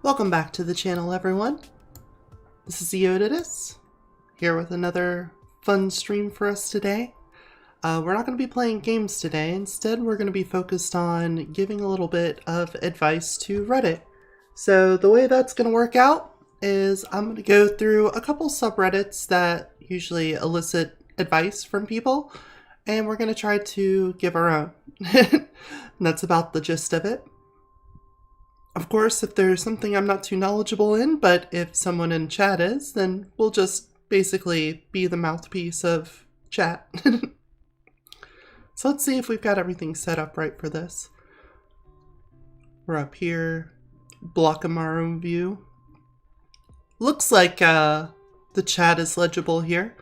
Welcome back to the channel, everyone. This is Yodatus, here with another fun stream for us today. We're not going to be playing games today. Instead, we're going to be focused on giving a little bit of advice to Reddit. So the way that's going to work out is I'm going to go through a couple subreddits that usually elicit advice from people, and we're going to try to give our own. That's about the gist of it. Of course, if there's something I'm not too knowledgeable in, but if someone in chat is, then we'll just basically be the mouthpiece of chat. So let's see if we've got everything set up right for this. We're up here, blocking our own view. Looks like the chat is legible here.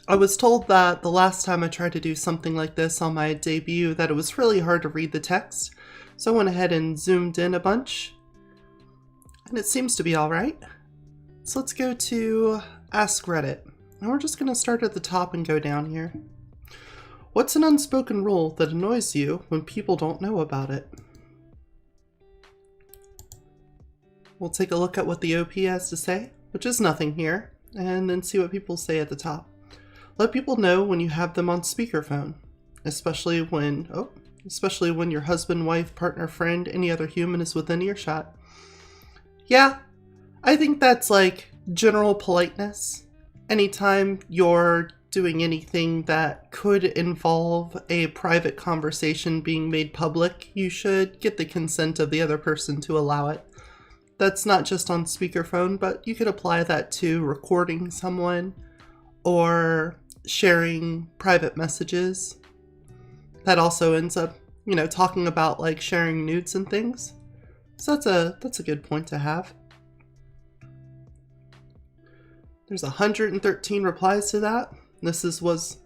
I was told that the last time I tried to do something like this on my debut that it was really hard to read the text. So I went ahead and zoomed in a bunch, and it seems to be all right. So let's go to AskReddit, and we're just going to start at the top and go down here. What's an unspoken rule that annoys you when people don't know about it? We'll take a look at what the OP has to say, which is nothing here, and then see what people say at the top. Let people know when you have them on speakerphone, especially when your husband, wife, partner, friend, any other human is within earshot. Yeah, I think that's like general politeness. Anytime you're doing anything that could involve a private conversation being made public, you should get the consent of the other person to allow it. That's not just on speakerphone, but you could apply that to recording someone or sharing private messages. That also ends up, talking about like sharing nudes and things. So that's a good point to have. There's 113 replies to that. This was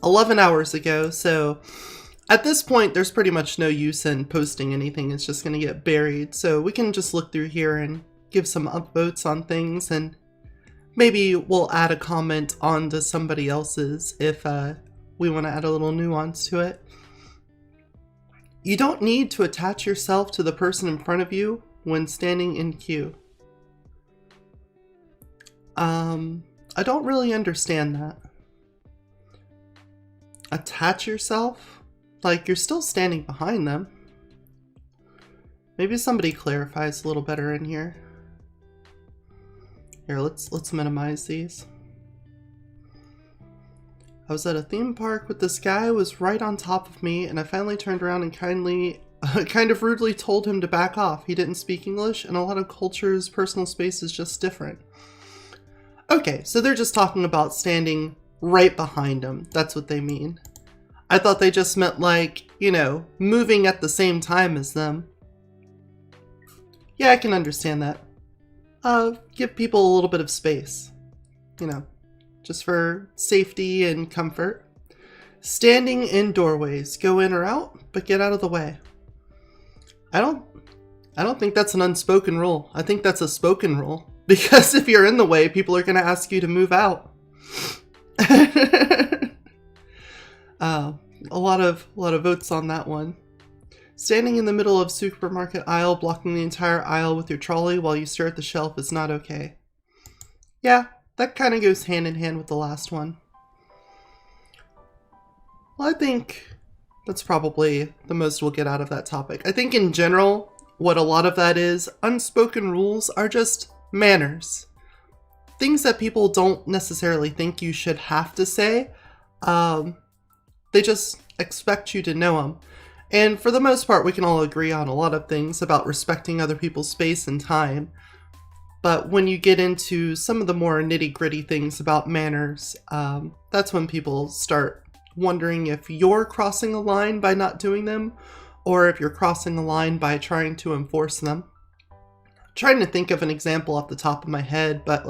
11 hours ago, so at this point there's pretty much no use in posting anything. It's just going to get buried. So we can just look through here and give some upvotes on things, and maybe we'll add a comment onto somebody else's if we want to add a little nuance to it. You don't need to attach yourself to the person in front of you when standing in queue. I don't really understand that. Attach yourself? Like you're still standing behind them. Maybe somebody clarifies a little better in here. Here, let's minimize these. I was at a theme park with this guy who was right on top of me, and I finally turned around and kind of rudely told him to back off. He didn't speak English, and a lot of cultures' personal space is just different. Okay, so they're just talking about standing right behind him. That's what they mean. I thought they just meant like, moving at the same time as them. Yeah, I can understand that. Give people a little bit of space, just for safety and comfort. Standing in doorways, go in or out, but get out of the way. I don't think that's an unspoken rule. I think that's a spoken rule, because if you're in the way, people are going to ask you to move out. A lot of votes on that one. Standing in the middle of supermarket aisle, blocking the entire aisle with your trolley while you stare at the shelf is not okay. Yeah, that kind of goes hand in hand with the last one. Well, I think that's probably the most we'll get out of that topic. I think in general, what a lot of that is, unspoken rules are just manners. Things that people don't necessarily think you should have to say. They just expect you to know them. And for the most part, we can all agree on a lot of things about respecting other people's space and time. But when you get into some of the more nitty-gritty things about manners, that's when people start wondering if you're crossing a line by not doing them, or if you're crossing a line by trying to enforce them. I'm trying to think of an example off the top of my head, but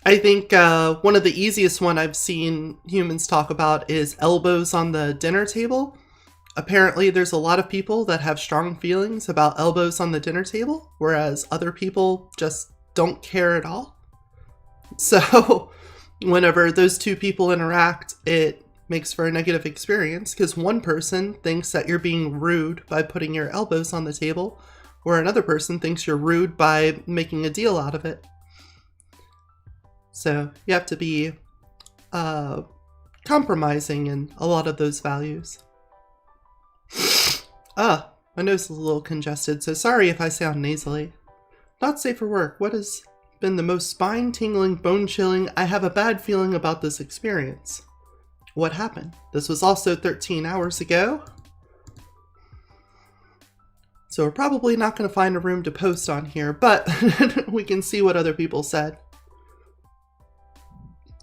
I think one of the easiest one I've seen humans talk about is elbows on the dinner table. Apparently, there's a lot of people that have strong feelings about elbows on the dinner table, whereas other people just don't care at all. So whenever those two people interact, it makes for a negative experience because one person thinks that you're being rude by putting your elbows on the table, or another person thinks you're rude by making a deal out of it. So you have to be compromising in a lot of those values. My nose is a little congested, so sorry if I sound nasally. Not safe for work. What has been the most spine-tingling, bone-chilling? I have a bad feeling about this experience. What happened? This was also 13 hours ago. So we're probably not going to find a room to post on here, but we can see what other people said.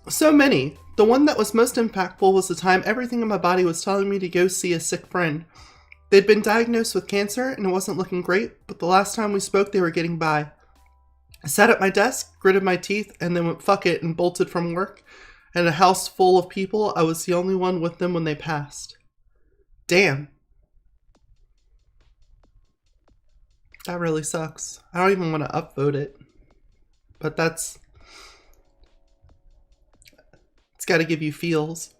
So many. The one that was most impactful was the time everything in my body was telling me to go see a sick friend. They'd been diagnosed with cancer and it wasn't looking great, but the last time we spoke they were getting by. I sat at my desk, gritted my teeth, and then went fuck it and bolted from work. And a house full of people, I was the only one with them when they passed. Damn. That really sucks. I don't even want to upvote it. But it's got to give you feels.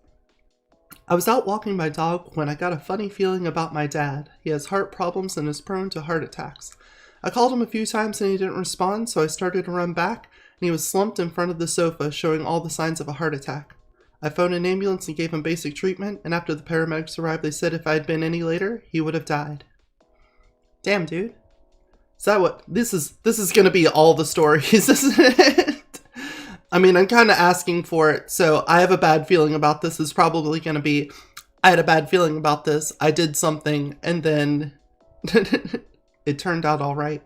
I was out walking my dog when I got a funny feeling about my dad. He has heart problems and is prone to heart attacks. I called him a few times and he didn't respond, so I started to run back, and he was slumped in front of the sofa, showing all the signs of a heart attack. I phoned an ambulance and gave him basic treatment, and after the paramedics arrived, they said if I had been any later, he would have died. Damn, dude. Is that what... This is gonna be all the stories, isn't it? I mean, I'm kind of asking for it, so I have a bad feeling about this is probably going to be, I had a bad feeling about this, I did something, and then it turned out all right.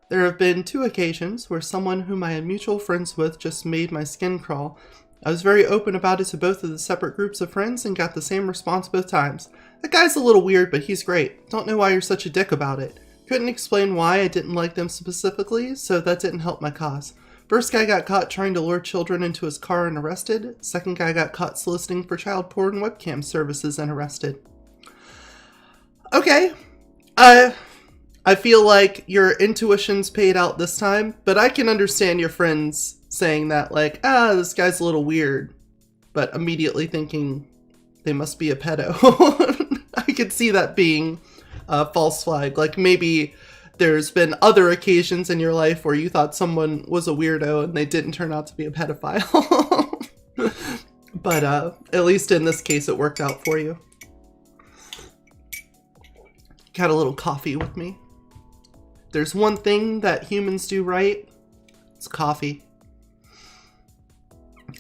There have been 2 occasions where someone whom I had mutual friends with just made my skin crawl. I was very open about it to both of the separate groups of friends and got the same response both times. That guy's a little weird, but he's great. Don't know why you're such a dick about it. Couldn't explain why I didn't like them specifically, so that didn't help my cause. First guy got caught trying to lure children into his car and arrested. Second guy got caught soliciting for child porn webcam services and arrested. Okay. I feel like your intuition's paid out this time, but I can understand your friends saying that, like, this guy's a little weird, but immediately thinking they must be a pedo. I could see that being a false flag. Like, maybe there's been other occasions in your life where you thought someone was a weirdo and they didn't turn out to be a pedophile. But at least in this case, it worked out for you. Got a little coffee with me. There's one thing that humans do right. It's coffee.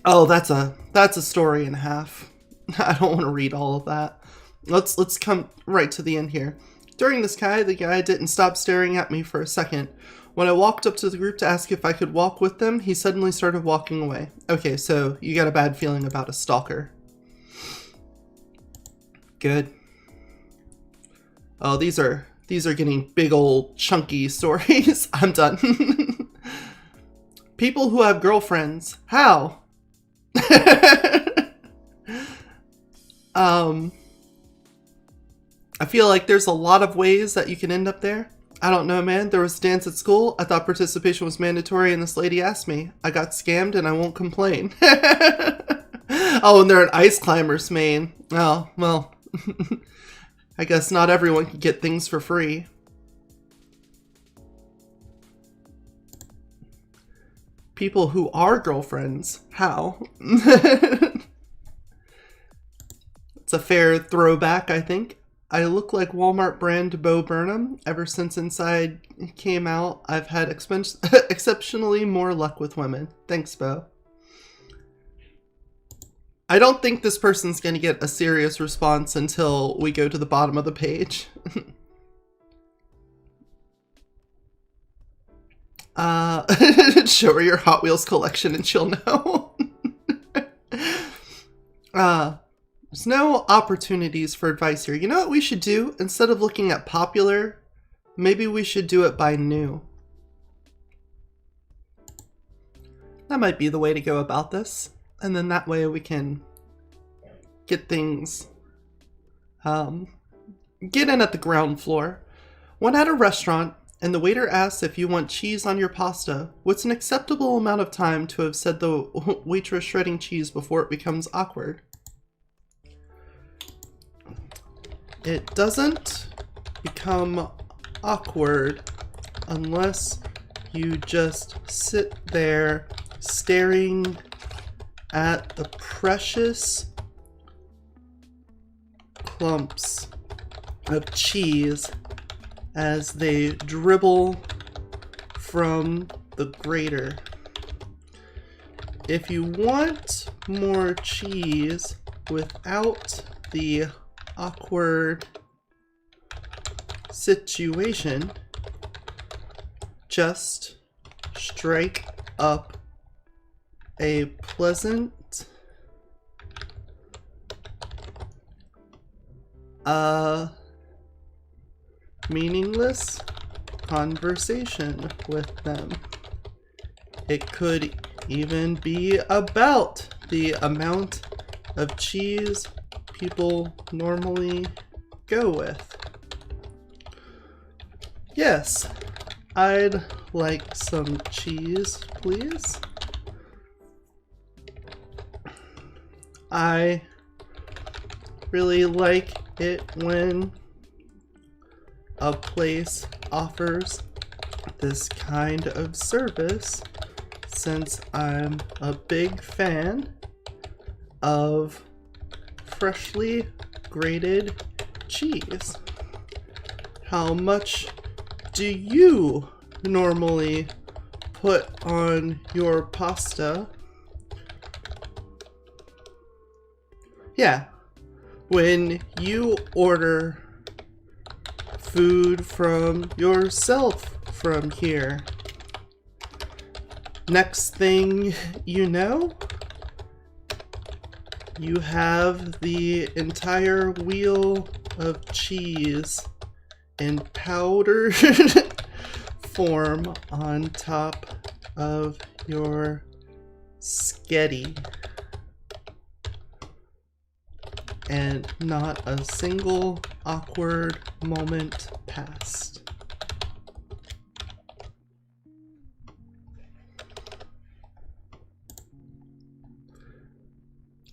Oh, that's a story and a half. I don't want to read all of that. Let's come right to the end here. During this the guy didn't stop staring at me for a second. When I walked up to the group to ask if I could walk with them, he suddenly started walking away. Okay, so you got a bad feeling about a stalker. Good. Oh, these are getting big old chunky stories. I'm done. People who have girlfriends. How? I feel like there's a lot of ways that you can end up there. I don't know, man. There was a dance at school. I thought participation was mandatory, and this lady asked me. I got scammed, and I won't complain. Oh, and they're an ice climbers, main. Oh, well. I guess not everyone can get things for free. People who are girlfriends. How? It's a fair throwback, I think. I look like Walmart brand Bo Burnham. Ever since Inside came out, I've had exceptionally more luck with women. Thanks, Bo. I don't think this person's going to get a serious response until we go to the bottom of the page. Show her your Hot Wheels collection and she'll know. There's no opportunities for advice here. You know what we should do? Instead of looking at popular, maybe we should do it by new. That might be the way to go about this. And then that way we can get things, get in at the ground floor. When at a restaurant and the waiter asks if you want cheese on your pasta, what's an acceptable amount of time to have said the waitress shredding cheese before it becomes awkward? It doesn't become awkward unless you just sit there staring at the precious clumps of cheese as they dribble from the grater. If you want more cheese without the awkward situation, just strike up a pleasant, meaningless conversation with them. It could even be about the amount of cheese people normally go with. Yes, I'd like some cheese, please. I really like it when a place offers this kind of service, since I'm a big fan of freshly grated cheese. How much do you normally put on your pasta? Yeah, when you order food from yourself from here, next thing you know, you have the entire wheel of cheese in powdered form on top of your sketty. And not a single awkward moment passed.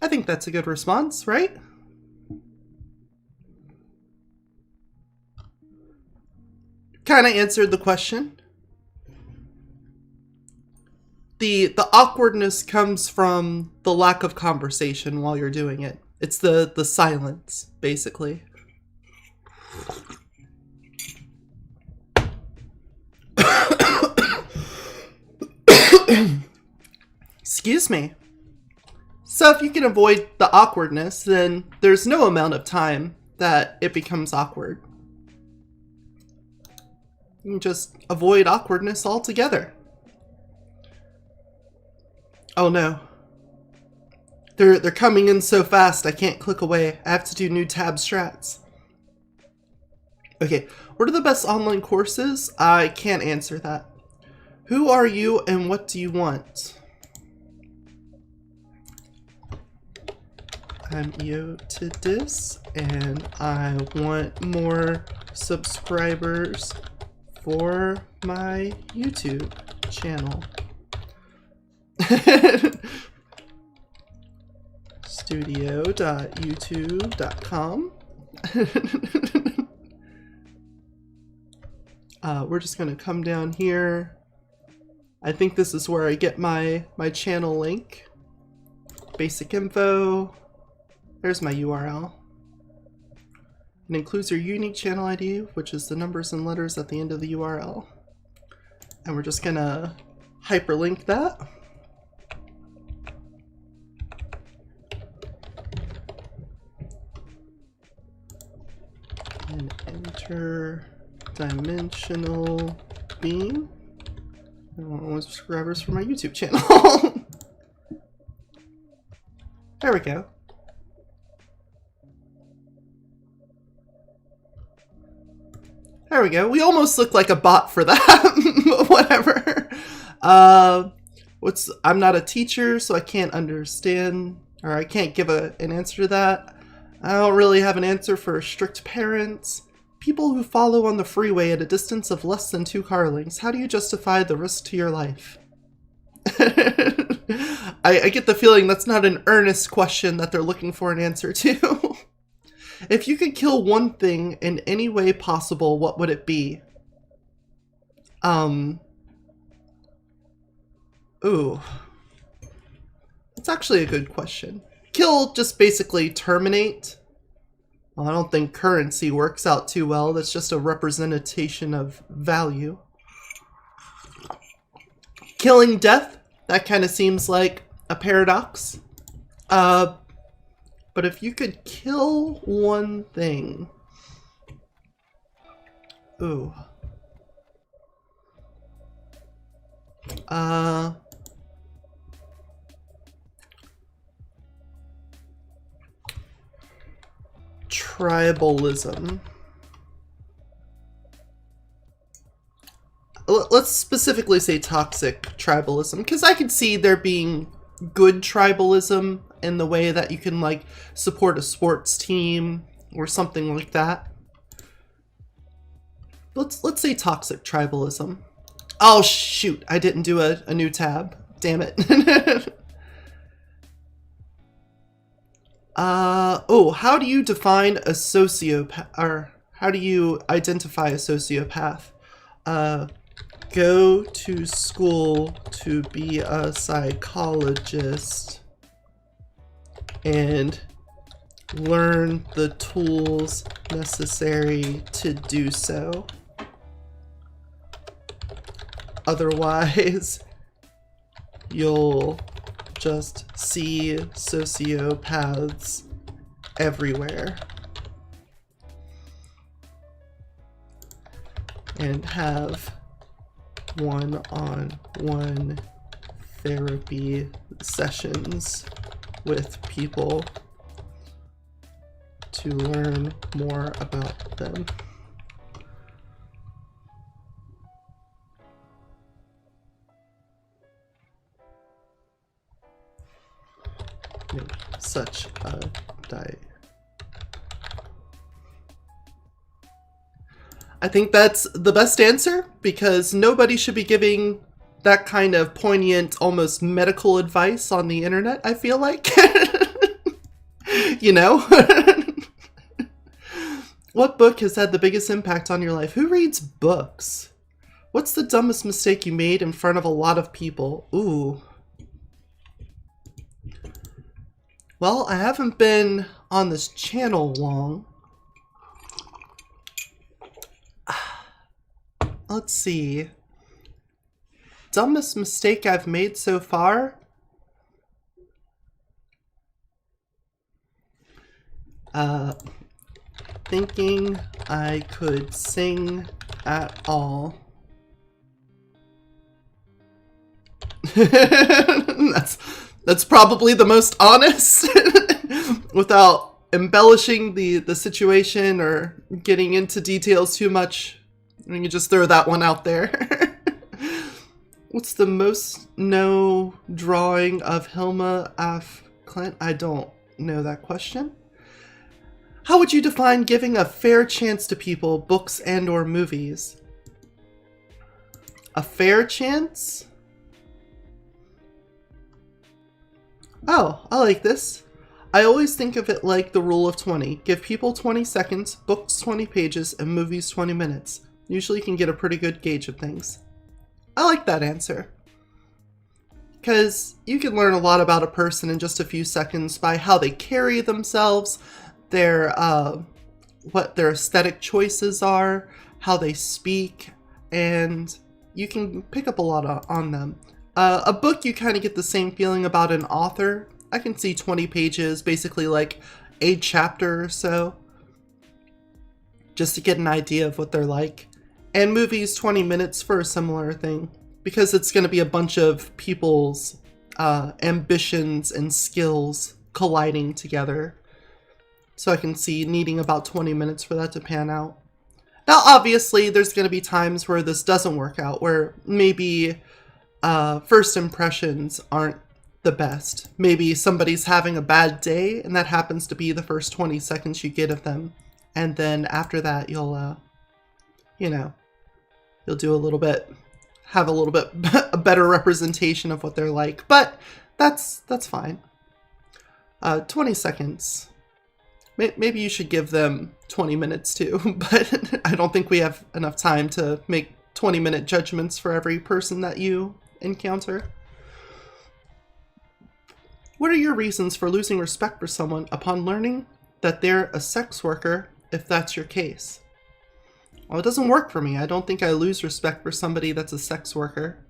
I think that's a good response, right? Kind of answered the question. The awkwardness comes from the lack of conversation while you're doing it. It's the silence, basically. Excuse me. So if you can avoid the awkwardness, then there's no amount of time that it becomes awkward. You can just avoid awkwardness altogether. Oh no. They're coming in so fast I can't click away. I have to do new tab strats. Okay, what are the best online courses? I can't answer that. Who are you and what do you want? I'm Eotidis and I want more subscribers for my YouTube channel. Studio.youtube.com. We're just gonna come down here. I think this is where I get my channel link. Basic info. There's my URL. It includes your unique channel ID, which is the numbers and letters at the end of the URL. And we're just gonna hyperlink that. An interdimensional beam. I want more subscribers for my YouTube channel. There we go. There we go. We almost look like a bot for that. Whatever. I'm not a teacher, so I can't understand, or I can't give an answer to that. I don't really have an answer for strict parents. People who follow on the freeway at a distance of less than 2 car lengths. How do you justify the risk to your life? I get the feeling that's not an earnest question that they're looking for an answer to. If you could kill one thing in any way possible, what would it be? Ooh. That's actually a good question. Kill, just basically terminate. Well, I don't think currency works out too well. That's just a representation of value. Killing death, that kind of seems like a paradox. But if you could kill one thing... Ooh. Tribalism. Let's specifically say toxic tribalism, because I could see there being good tribalism in the way that you can like support a sports team or something like that. Let's say toxic tribalism. Oh shoot, I didn't do a new tab. Damn it. Oh, how do you define a sociopath, or how do you identify a sociopath? Go to school to be a psychologist and learn the tools necessary to do so. Otherwise, you'll just see sociopaths everywhere and have one-on-one therapy sessions with people to learn more about them. Such a diet. I think that's the best answer, because nobody should be giving that kind of poignant, almost medical advice on the internet, I feel like. You know? What book has had the biggest impact on your life? Who reads books? What's the dumbest mistake you made in front of a lot of people? Ooh. Well, I haven't been on this channel long. Let's see. Dumbest mistake I've made so far? Thinking I could sing at all. That's probably the most honest without embellishing the situation or getting into details too much. We can just throw that one out there. What's the most no drawing of Hilma af Clint? I don't know that question. How would you define giving a fair chance to people, books and or movies? A fair chance? Oh, I like this. I always think of it like the rule of 20. Give people 20 seconds, books 20 pages, and movies 20 minutes. Usually you can get a pretty good gauge of things. I like that answer. Because you can learn a lot about a person in just a few seconds by how they carry themselves, their what their aesthetic choices are, how they speak, and you can pick up a lot on them. A book, you kind of get the same feeling about an author. I can see 20 pages, basically like a chapter or so, just to get an idea of what they're like. And movies, 20 minutes for a similar thing, because it's going to be a bunch of people's ambitions and skills colliding together. So I can see needing about 20 minutes for that to pan out. Now, obviously, there's going to be times where this doesn't work out, where maybe first impressions aren't the best. Maybe somebody's having a bad day, and that happens to be the first 20 seconds you get of them. And then after that, you'll, you know, you'll do a little bit, have a little bit a better representation of what they're like. But that's fine. 20 seconds. Maybe you should give them 20 minutes too, but I don't think we have enough time to make 20-minute judgments for every person that you encounter. What are your reasons for losing respect for someone upon learning that they're a sex worker, if that's your case? Well, it doesn't work for me. I don't think I lose respect for somebody that's a sex worker.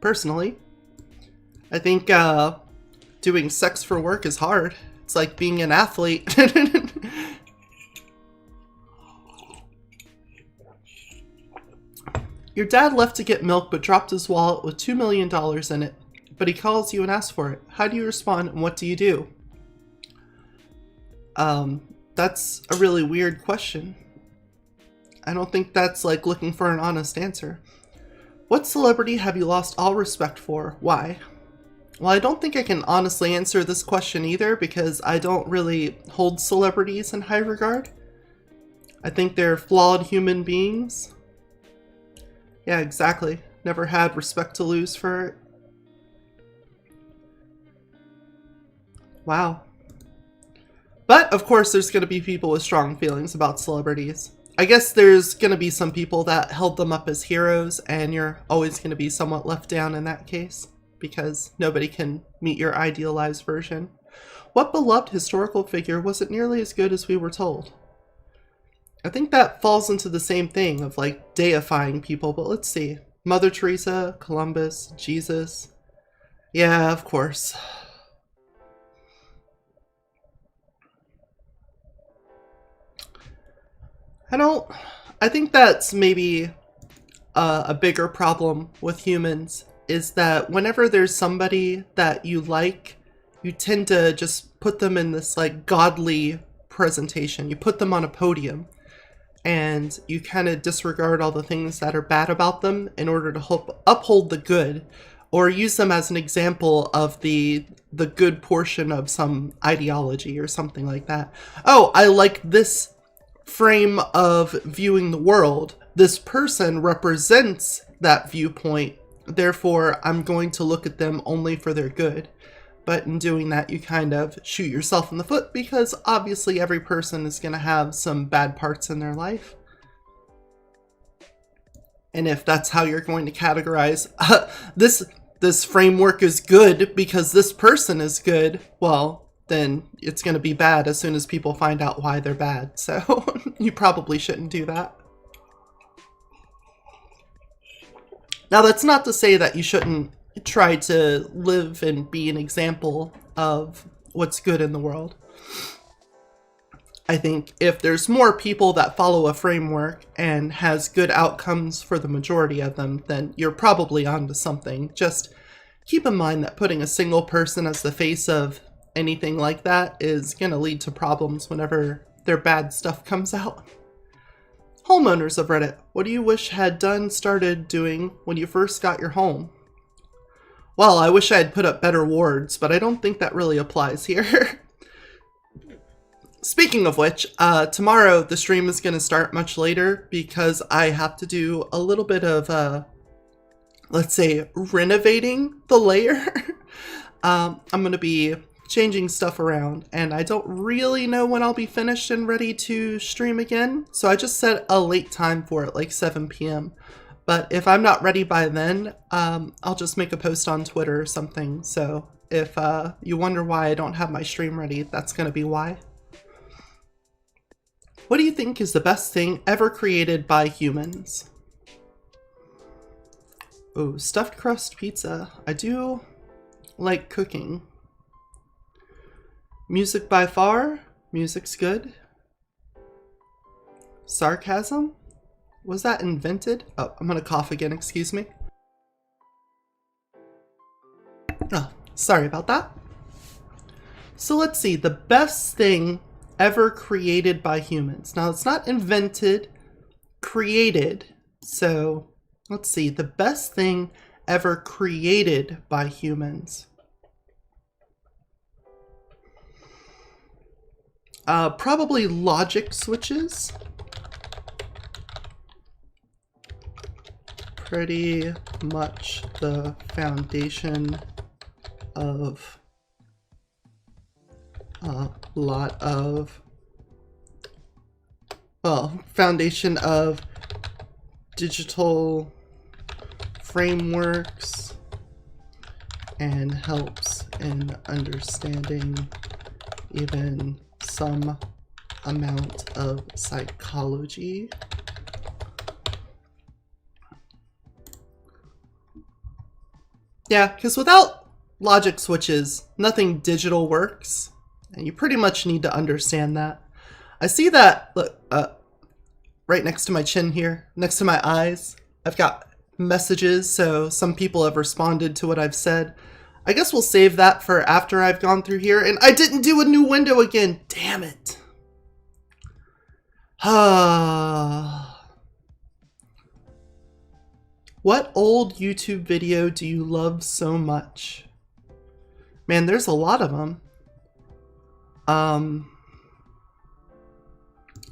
Personally, I think doing sex for work is hard. It's like being an athlete. Your dad left to get milk but dropped his wallet with $2 million in it, but he calls you and asks for it. How do you respond and what do you do? That's a really weird question. I don't think that's like looking for an honest answer. What celebrity have you lost all respect for? Why? Well, I don't think I can honestly answer this question either because I don't really hold celebrities in high regard. I think they're flawed human beings. Yeah, exactly. Never had respect to lose for it. Wow. But, of course, there's going to be people with strong feelings about celebrities. I guess there's going to be some people that held them up as heroes, and you're always going to be somewhat left down in that case, because nobody can meet your idealized version. What beloved historical figure wasn't nearly as good as we were told? I think that falls into the same thing of, like, deifying people, but let's see. Mother Teresa, Columbus, Jesus. Yeah, of course. I think that's maybe a bigger problem with humans, is that whenever there's somebody that you like, you tend to just put them in this like godly presentation. You put them on a podium and you kind of disregard all the things that are bad about them in order to uphold the good, or use them as an example of the good portion of some ideology or something like that. Oh, I like this frame of viewing the world. This person represents that viewpoint, therefore I'm going to look at them only for their good. But in doing that, you kind of shoot yourself in the foot, because obviously every person is going to have some bad parts in their life. And if that's how you're going to categorize this framework is good because this person is good, well, then it's going to be bad as soon as people find out why they're bad. So you probably shouldn't do that. Now, that's not to say that you shouldn't try to live and be an example of what's good in the world. I think if there's more people that follow a framework and has good outcomes for the majority of them, then you're probably onto something. Just keep in mind that putting a single person as the face of anything like that is going to lead to problems whenever their bad stuff comes out. Homeowners of Reddit, what do you wish had started doing when you first got your home? Well, I wish I had put up better wards, but I don't think that really applies here. Speaking of which, tomorrow the stream is going to start much later because I have to do a little bit of, let's say, renovating the layer. I'm going to be changing stuff around, and I don't really know when I'll be finished and ready to stream again, so I just set a late time for it, like 7 p.m. But if I'm not ready by then, I'll just make a post on Twitter or something, so if you wonder why I don't have my stream ready, that's gonna be why. What do you think is the best thing ever created by humans? Oh, stuffed crust pizza. I do like cooking. Music by far. Music's good. Sarcasm? Was that invented? Oh, I'm gonna cough again, excuse me. Oh, sorry about that. So let's see, the best thing ever created by humans. Now, it's not invented, created. So let's see, the best thing ever created by humans. Probably logic switches. Pretty much the foundation of a lot of, well, foundation of digital frameworks and helps in understanding even some amount of psychology. Yeah, because without logic switches, nothing digital works, and you pretty much need to understand that. I see that, look, right next to my chin here, next to my eyes, I've got messages, so some people have responded to what I've said. I guess we'll save that for after I've gone through here, and I didn't do a new window again, damn it. What old YouTube video do you love so much? Man, there's a lot of them.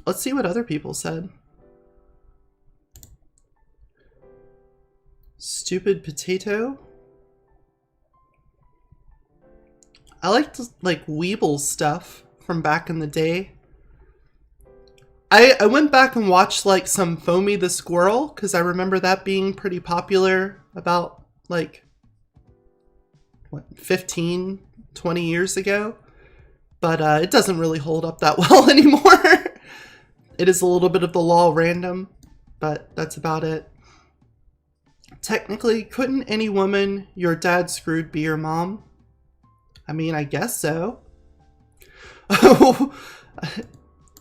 Let's see what other people said. Stupid potato. I liked like Weeble stuff from back in the day. I went back and watched like some Foamy the Squirrel because I remember that being pretty popular about like what 15, 20 years ago. But it doesn't really hold up that well anymore. It is a little bit of the law random, but that's about it. Technically, couldn't any woman your dad screwed be your mom? I mean, I guess so.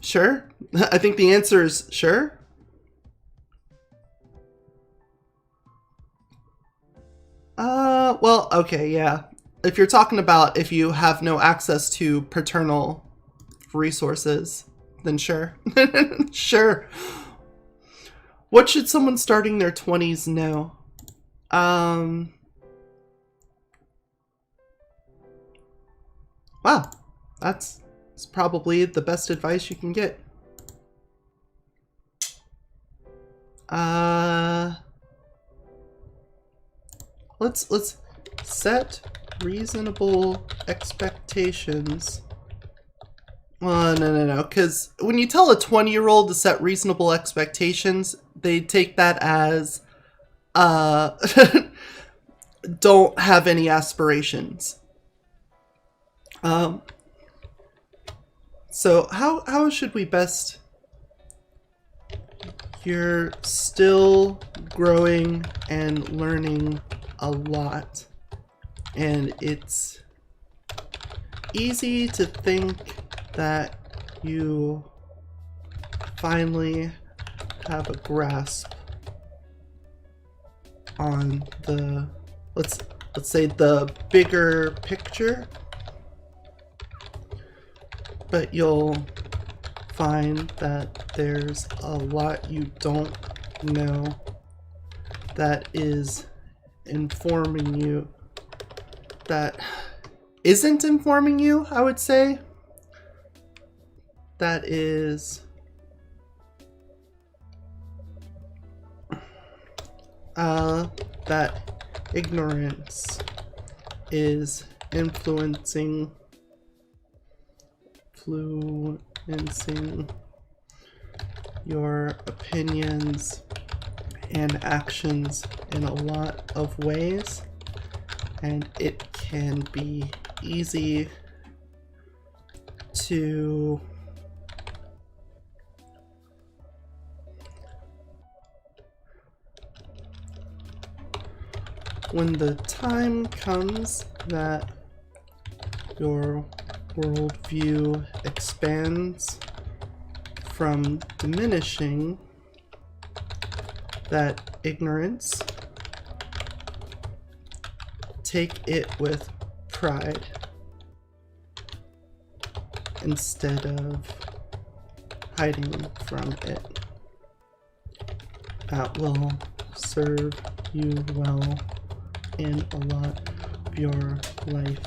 Sure. I think the answer is sure. Well, okay, yeah. If you're talking about if you have no access to paternal resources, then sure. Sure. What should someone starting their 20s know? Wow, that's probably the best advice you can get. Let's set reasonable expectations. Well, no, because when you tell a 20-year-old to set reasonable expectations, they take that as, don't have any aspirations. So how should we best... You're still growing and learning a lot, and it's easy to think that you finally have a grasp on the, let's say, the bigger picture, but you'll find that there's a lot you don't know that is informing you, that isn't informing you, I would say. That is that ignorance is influencing your opinions and actions in a lot of ways, and it can be easy to when the time comes that your worldview expands from diminishing that ignorance, take it with pride instead of hiding from it. That will serve you well in a lot of your life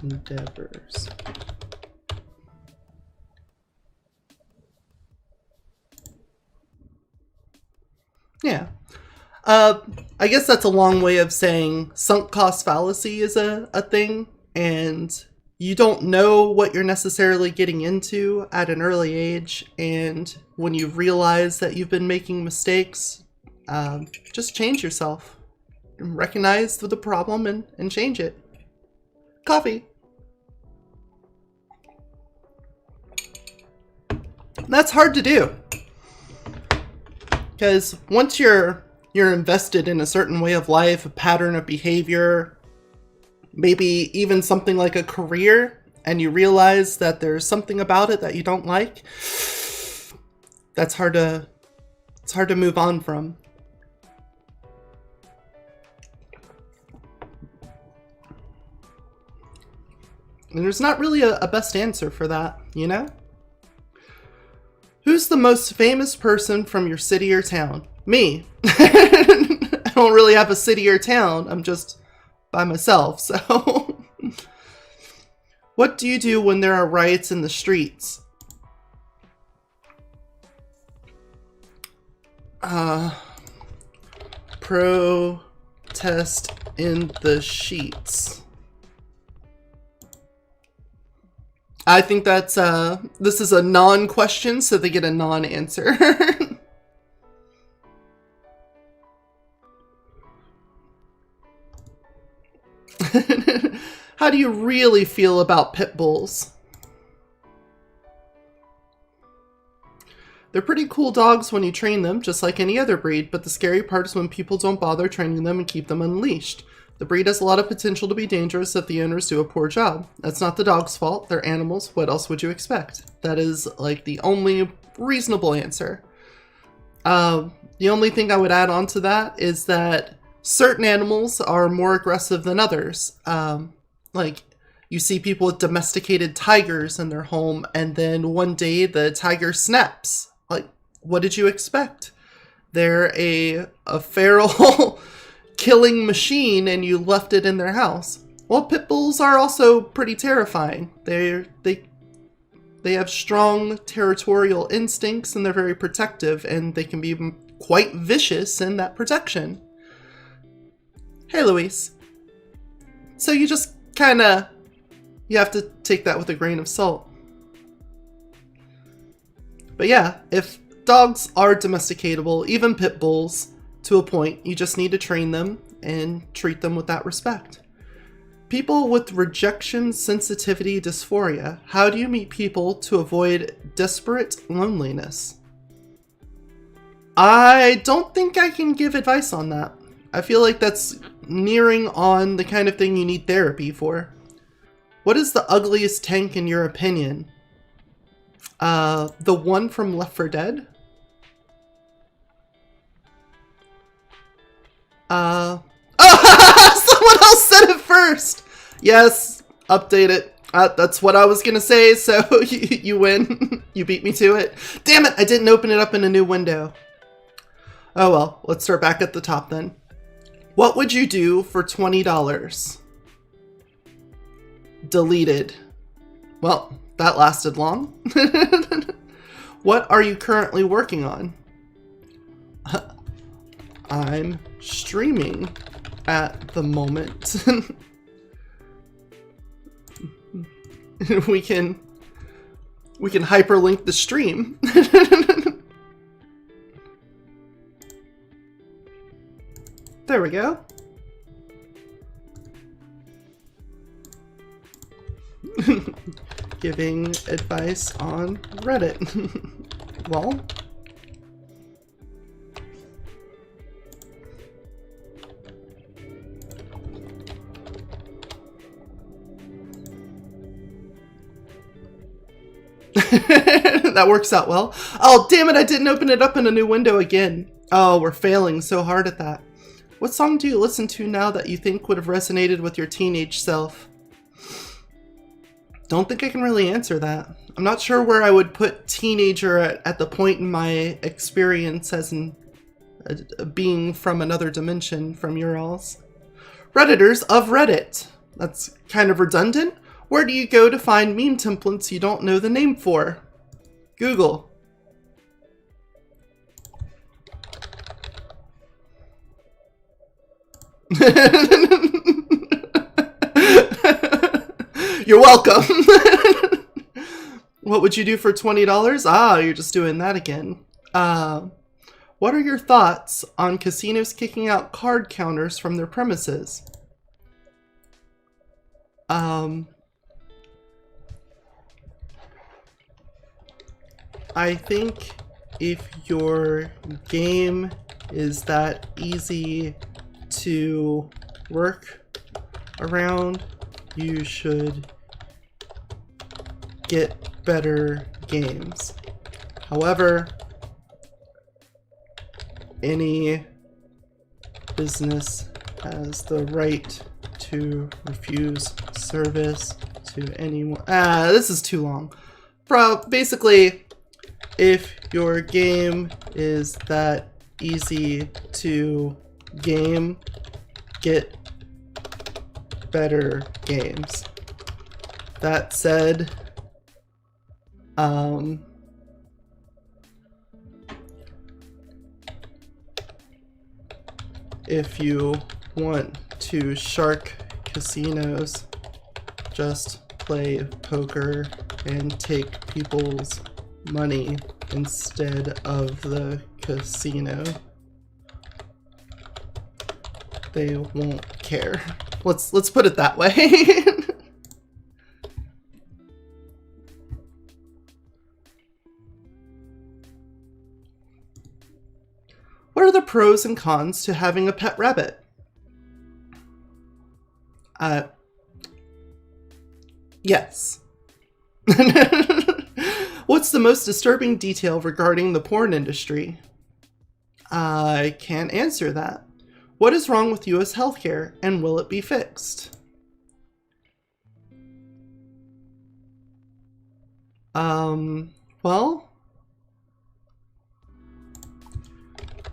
endeavors. Yeah. I guess that's a long way of saying sunk cost fallacy is a thing, and you don't know what you're necessarily getting into at an early age, and when you realize that you've been making mistakes, just change yourself. Recognize the problem and change it. Coffee. That's hard to do. Because once you're invested in a certain way of life, a pattern of behavior, maybe even something like a career, and you realize that there's something about it that you don't like, it's hard to move on from. And there's not really a best answer for that, you know? Who's the most famous person from your city or town? Me. I don't really have a city or town. I'm just by myself, so. What do you do when there are riots in the streets? Protest in the sheets. I think that's, this is a non-question, so they get a non-answer. How do you really feel about pit bulls? They're pretty cool dogs when you train them, just like any other breed, but the scary part is when people don't bother training them and keep them unleashed. The breed has a lot of potential to be dangerous if the owners do a poor job. That's not the dog's fault. They're animals. What else would you expect? That is like the only reasonable answer. The only thing I would add on to that is that certain animals are more aggressive than others. Like you see people with domesticated tigers in their home, and then one day the tiger snaps. Like, what did you expect? They're a feral killing machine, and you left it in their house. Well, pit bulls are also pretty terrifying. They have strong territorial instincts, and they're very protective, and they can be quite vicious in that protection. Hey, Luis. So you just you have to take that with a grain of salt. But yeah, if dogs are domesticatable, even pit bulls, to a point, you just need to train them and treat them with that respect. People with rejection sensitivity dysphoria. How do you meet people to avoid desperate loneliness? I don't think I can give advice on that. I feel like that's nearing on the kind of thing you need therapy for. What is the ugliest tank in your opinion? The one from Left 4 Dead? Oh, someone else said it first! Yes, update it. That's what I was gonna say, so you win. You beat me to it. Damn it, I didn't open it up in a new window. Oh well, let's start back at the top then. What would you do for $20? Deleted. Well, that lasted long. What are you currently working on? I'm streaming at the moment. we can hyperlink the stream. There we go. Giving advice on Reddit. Well. That works out well. Oh, damn it, I didn't open it up in a new window again. Oh, we're failing so hard at that. What song do you listen to now that you think would have resonated with your teenage self? Don't think I can really answer that. I'm not sure where I would put teenager at the point in my experience as a being from another dimension from your alls. Redditors of Reddit. That's kind of redundant. Where do you go to find meme templates you don't know the name for? Google. You're welcome. What would you do for $20? Ah, you're just doing that again. What are your thoughts on casinos kicking out card counters from their premises? I think if your game is that easy to work around, you should get better games. However, any business has the right to refuse service to anyone. This is too long. Basically, if your game is that easy to game, get better games. That said, if you want to shark casinos, just play poker and take people's money instead of the casino. They won't care. Let's put it that way. What are the pros and cons to having a pet rabbit? Yes. What's the most disturbing detail regarding the porn industry? I can't answer that. What is wrong with US healthcare, and will it be fixed? Well,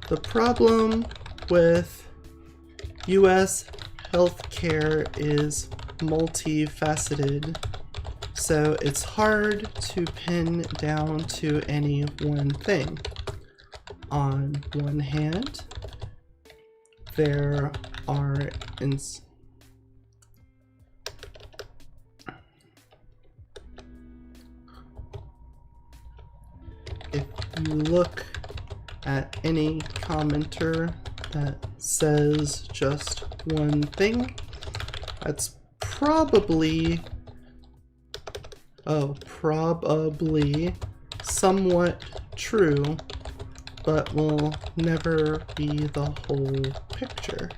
the problem with US healthcare is multifaceted, so it's hard to pin down to any one thing. On one hand, there are if you look at any commenter that says just one thing, that's probably somewhat true, but will never be the whole picture.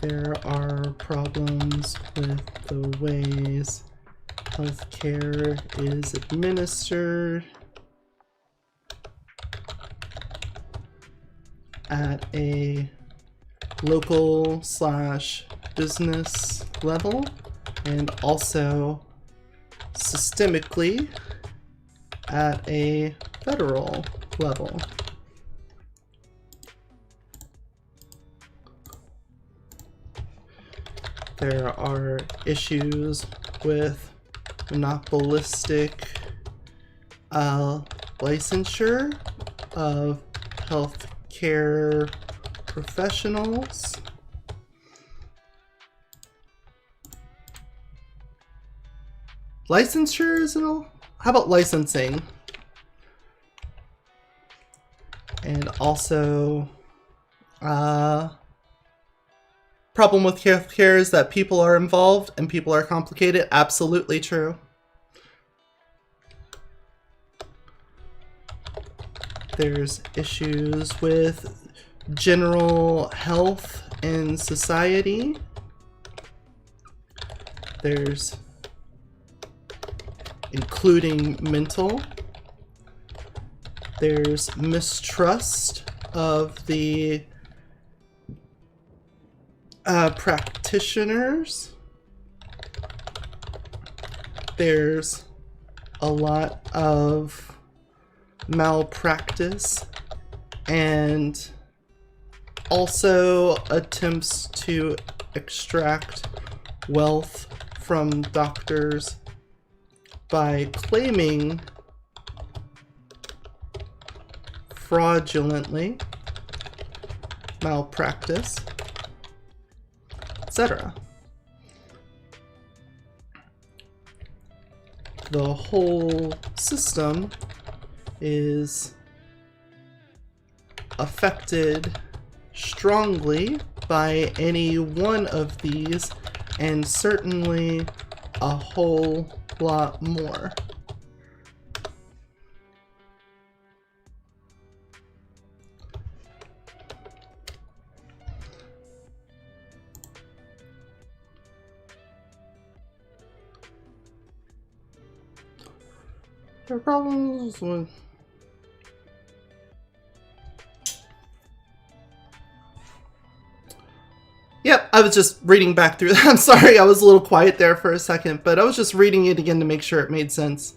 There are problems with the ways healthcare is administered at a local/business level, and also systemically at a federal level. There are issues with monopolistic licensure of healthcare professionals. Licensure is how about licensing? And also, problem with healthcare is that people are involved and people are complicated. Absolutely true. There's issues with general health in society. There's including mental. There's mistrust of the practitioners. There's a lot of malpractice and also attempts to extract wealth from doctors by claiming fraudulently malpractice, etc. the whole system is affected strongly by any one of these, and certainly a whole lot more. There are problems with Yep, I was just reading back through that. I'm sorry, I was a little quiet there for a second, but I was just reading it again to make sure it made sense.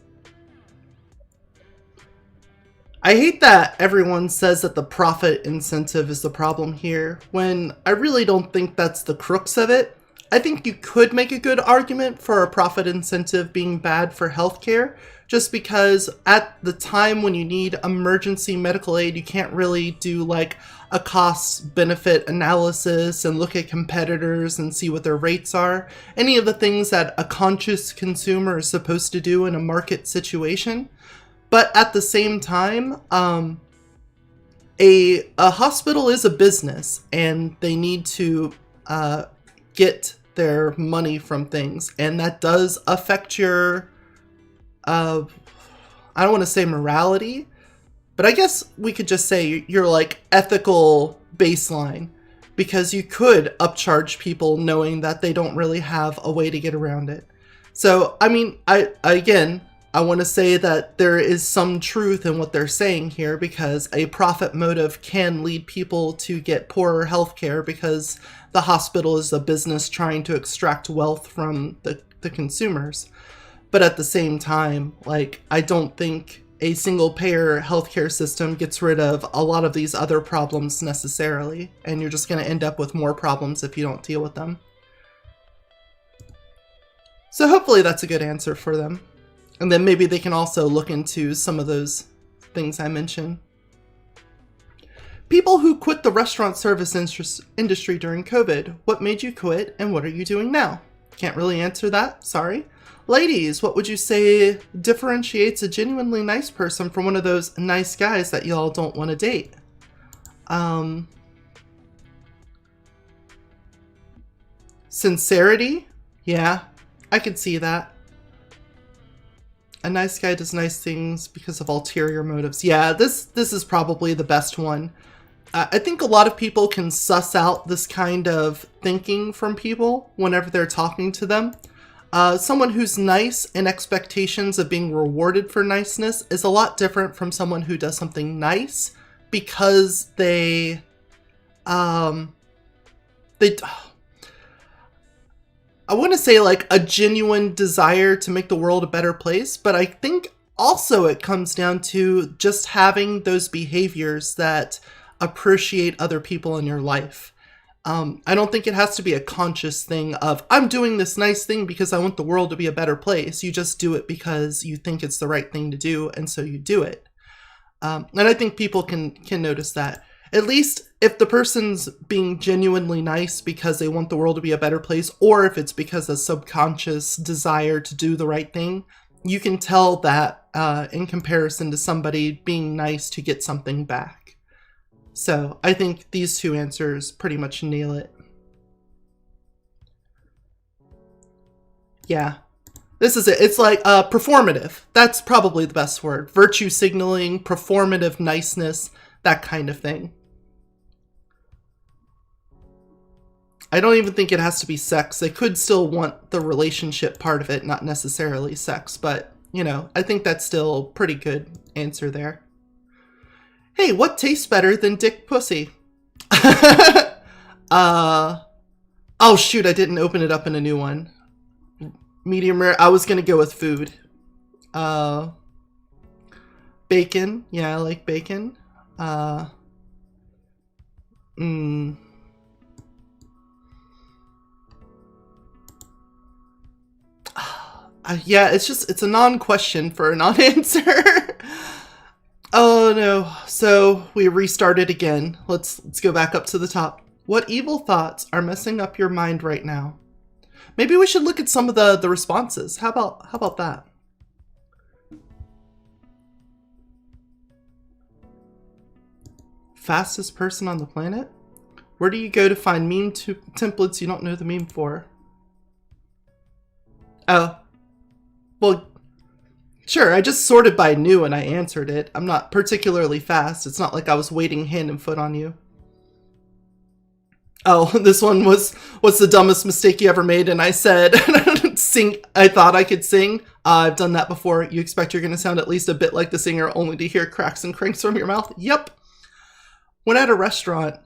I hate that everyone says that the profit incentive is the problem here, when I really don't think that's the crux of it. I think you could make a good argument for a profit incentive being bad for healthcare, just because at the time when you need emergency medical aid, you can't really do like a cost-benefit analysis and look at competitors and see what their rates are. Any of the things that a conscious consumer is supposed to do in a market situation. But at the same time, a hospital is a business, and they need to get their money from things, and that does affect your I don't want to say morality, but I guess we could just say your like ethical baseline, because you could upcharge people knowing that they don't really have a way to get around it. So I mean, I want to say that there is some truth in what they're saying here, because a profit motive can lead people to get poorer healthcare because the hospital is a business trying to extract wealth from the consumers. But at the same time, like, I don't think a single payer healthcare system gets rid of a lot of these other problems necessarily, and you're just going to end up with more problems if you don't deal with them. So hopefully that's a good answer for them. And then maybe they can also look into some of those things I mentioned. People who quit the restaurant service industry during COVID. What made you quit, and what are you doing now? Can't really answer that, sorry. Ladies, what would you say differentiates a genuinely nice person from one of those nice guys that y'all don't want to date? Sincerity? Yeah, I could see that. A nice guy does nice things because of ulterior motives. Yeah, this is probably the best one. I think a lot of people can suss out this kind of thinking from people whenever they're talking to them. Someone who's nice and expectations of being rewarded for niceness is a lot different from someone who does something nice because they I want to say like a genuine desire to make the world a better place, but I think also it comes down to just having those behaviors that appreciate other people in your life. I don't think it has to be a conscious thing of, I'm doing this nice thing because I want the world to be a better place. You just do it because you think it's the right thing to do, and so you do it. And I think people can notice that. At least if the person's being genuinely nice because they want the world to be a better place, or if it's because of subconscious desire to do the right thing, you can tell that in comparison to somebody being nice to get something back. So I think these two answers pretty much nail it. Yeah, this is it. It's like performative. That's probably the best word. Virtue signaling, performative niceness, that kind of thing. I don't even think it has to be sex. They could still want the relationship part of it, not necessarily sex. But, you know, I think that's still a pretty good answer there. Hey, what tastes better than dick pussy? Oh shoot, I didn't open it up in a new one. Medium rare. I was going to go with food. Bacon. Yeah, I like bacon. Yeah, it's a non-question for a non-answer. Oh no. So we restarted again. Let's go back up to the top. What evil thoughts are messing up your mind right now? Maybe we should look at some of the responses. How about that? Fastest person on the planet? Where do you go to find meme templates you don't know the meme for? Oh. Well, sure, I just sorted by new and I answered it. I'm not particularly fast. It's not like I was waiting hand and foot on you. Oh, this one was, what's the dumbest mistake you ever made? And I said, sing. I thought I could sing. I've done that before. You expect you're going to sound at least a bit like the singer only to hear cracks and cranks from your mouth? Yep. When at a restaurant,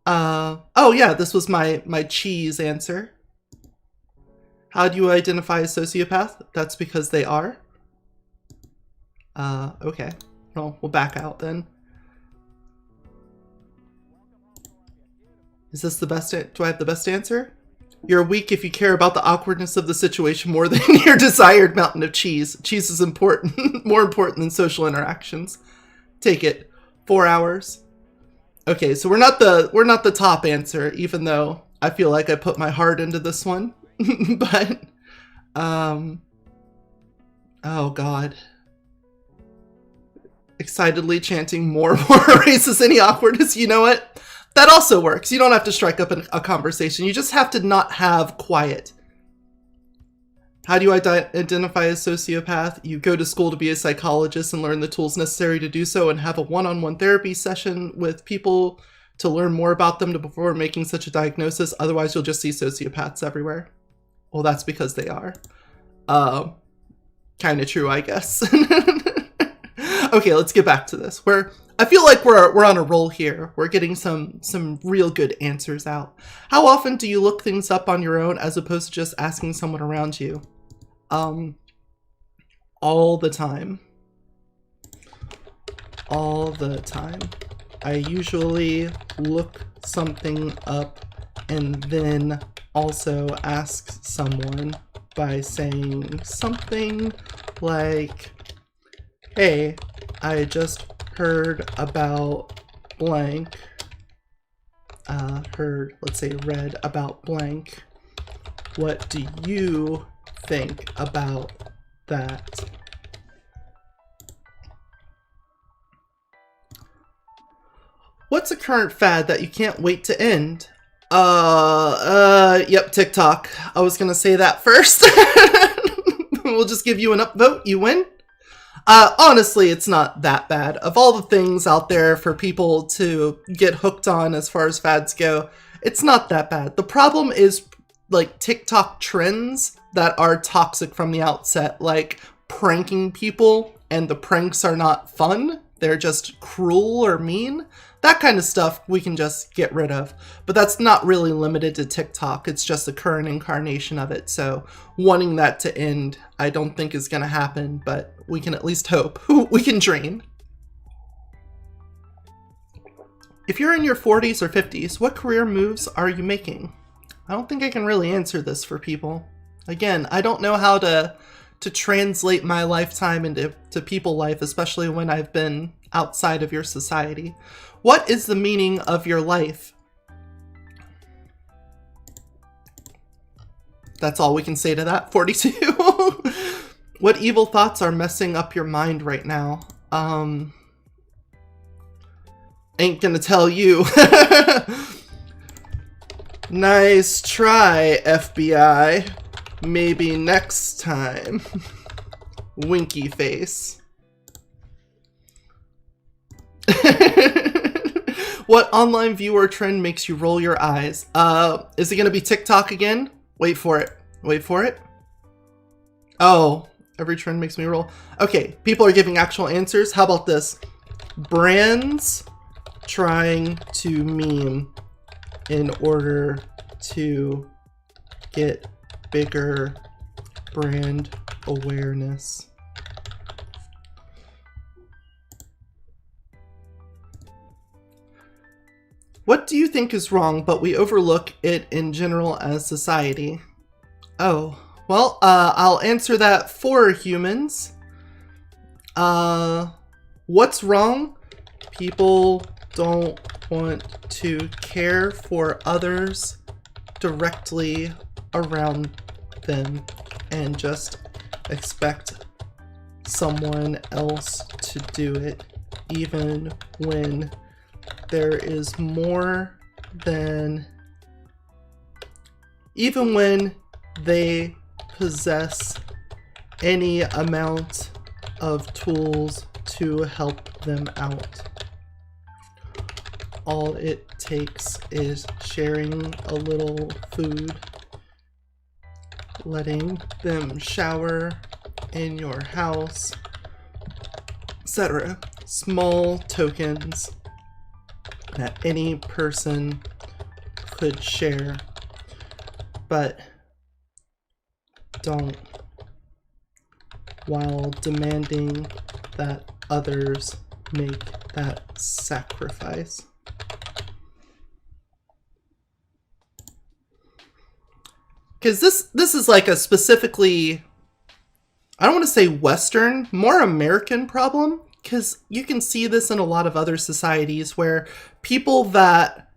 oh yeah, this was my cheese answer. How do you identify a sociopath? That's because they are. Okay. Well, we'll back out then. Is this the best? Do I have the best answer? You're weak if you care about the awkwardness of the situation more than your desired mountain of cheese. Cheese is important, more important than social interactions. Take it. 4 hours. Okay, so we're not the top answer, even though I feel like I put my heart into this one. But, oh God. Excitedly chanting more racist, any awkwardness. You know what? That also works. You don't have to strike up a conversation. You just have to not have quiet. How do you identify a sociopath? You go to school to be a psychologist and learn the tools necessary to do so and have a one-on-one therapy session with people to learn more about them before making such a diagnosis. Otherwise, you'll just see sociopaths everywhere. Well, that's because they are. Kind of true, I guess. Okay, let's get back to this. I feel like we're on a roll here. We're getting some real good answers out. How often do you look things up on your own as opposed to just asking someone around you? All the time. All the time. I usually look something up and then also ask someone by saying something like, hey, I just heard about blank, read about blank. What do you think about that? What's a current fad that you can't wait to end? Yep, TikTok. I was gonna say that first. We'll just give you an upvote. You win. Honestly, it's not that bad. Of all the things out there for people to get hooked on as far as fads go, it's not that bad. The problem is like TikTok trends that are toxic from the outset, like pranking people, and the pranks are not fun. They're just cruel or mean. That kind of stuff we can just get rid of. But that's not really limited to TikTok. It's just the current incarnation of it. So wanting that to end, I don't think is going to happen, but we can at least hope. We can dream. If you're in your 40s or 50s, what career moves are you making? I don't think I can really answer this for people. Again, I don't know how to translate my lifetime into people life, especially when I've been outside of your society. What is the meaning of your life? That's all we can say to that. 42. What evil thoughts are messing up your mind right now? Ain't gonna tell you. Nice try, FBI. Maybe next time. Winky face. What online viewer trend makes you roll your eyes? Is it gonna be TikTok again? Wait for it. Wait for it. Oh, every trend makes me roll. Okay, people are giving actual answers. How about this? Brands trying to meme in order to get bigger brand awareness. What do you think is wrong, but we overlook it in general as society? Oh, well, I'll answer that for humans. What's wrong? People don't want to care for others directly around them and just expect someone else to do it, even when there is more than, even when they possess any amount of tools to help them out. All it takes is sharing a little food, letting them shower in your house, etc. Small tokens that any person could share, but don't, while demanding that others make that sacrifice. Because this is like a specifically, I don't want to say Western, more American problem, because you can see this in a lot of other societies where people that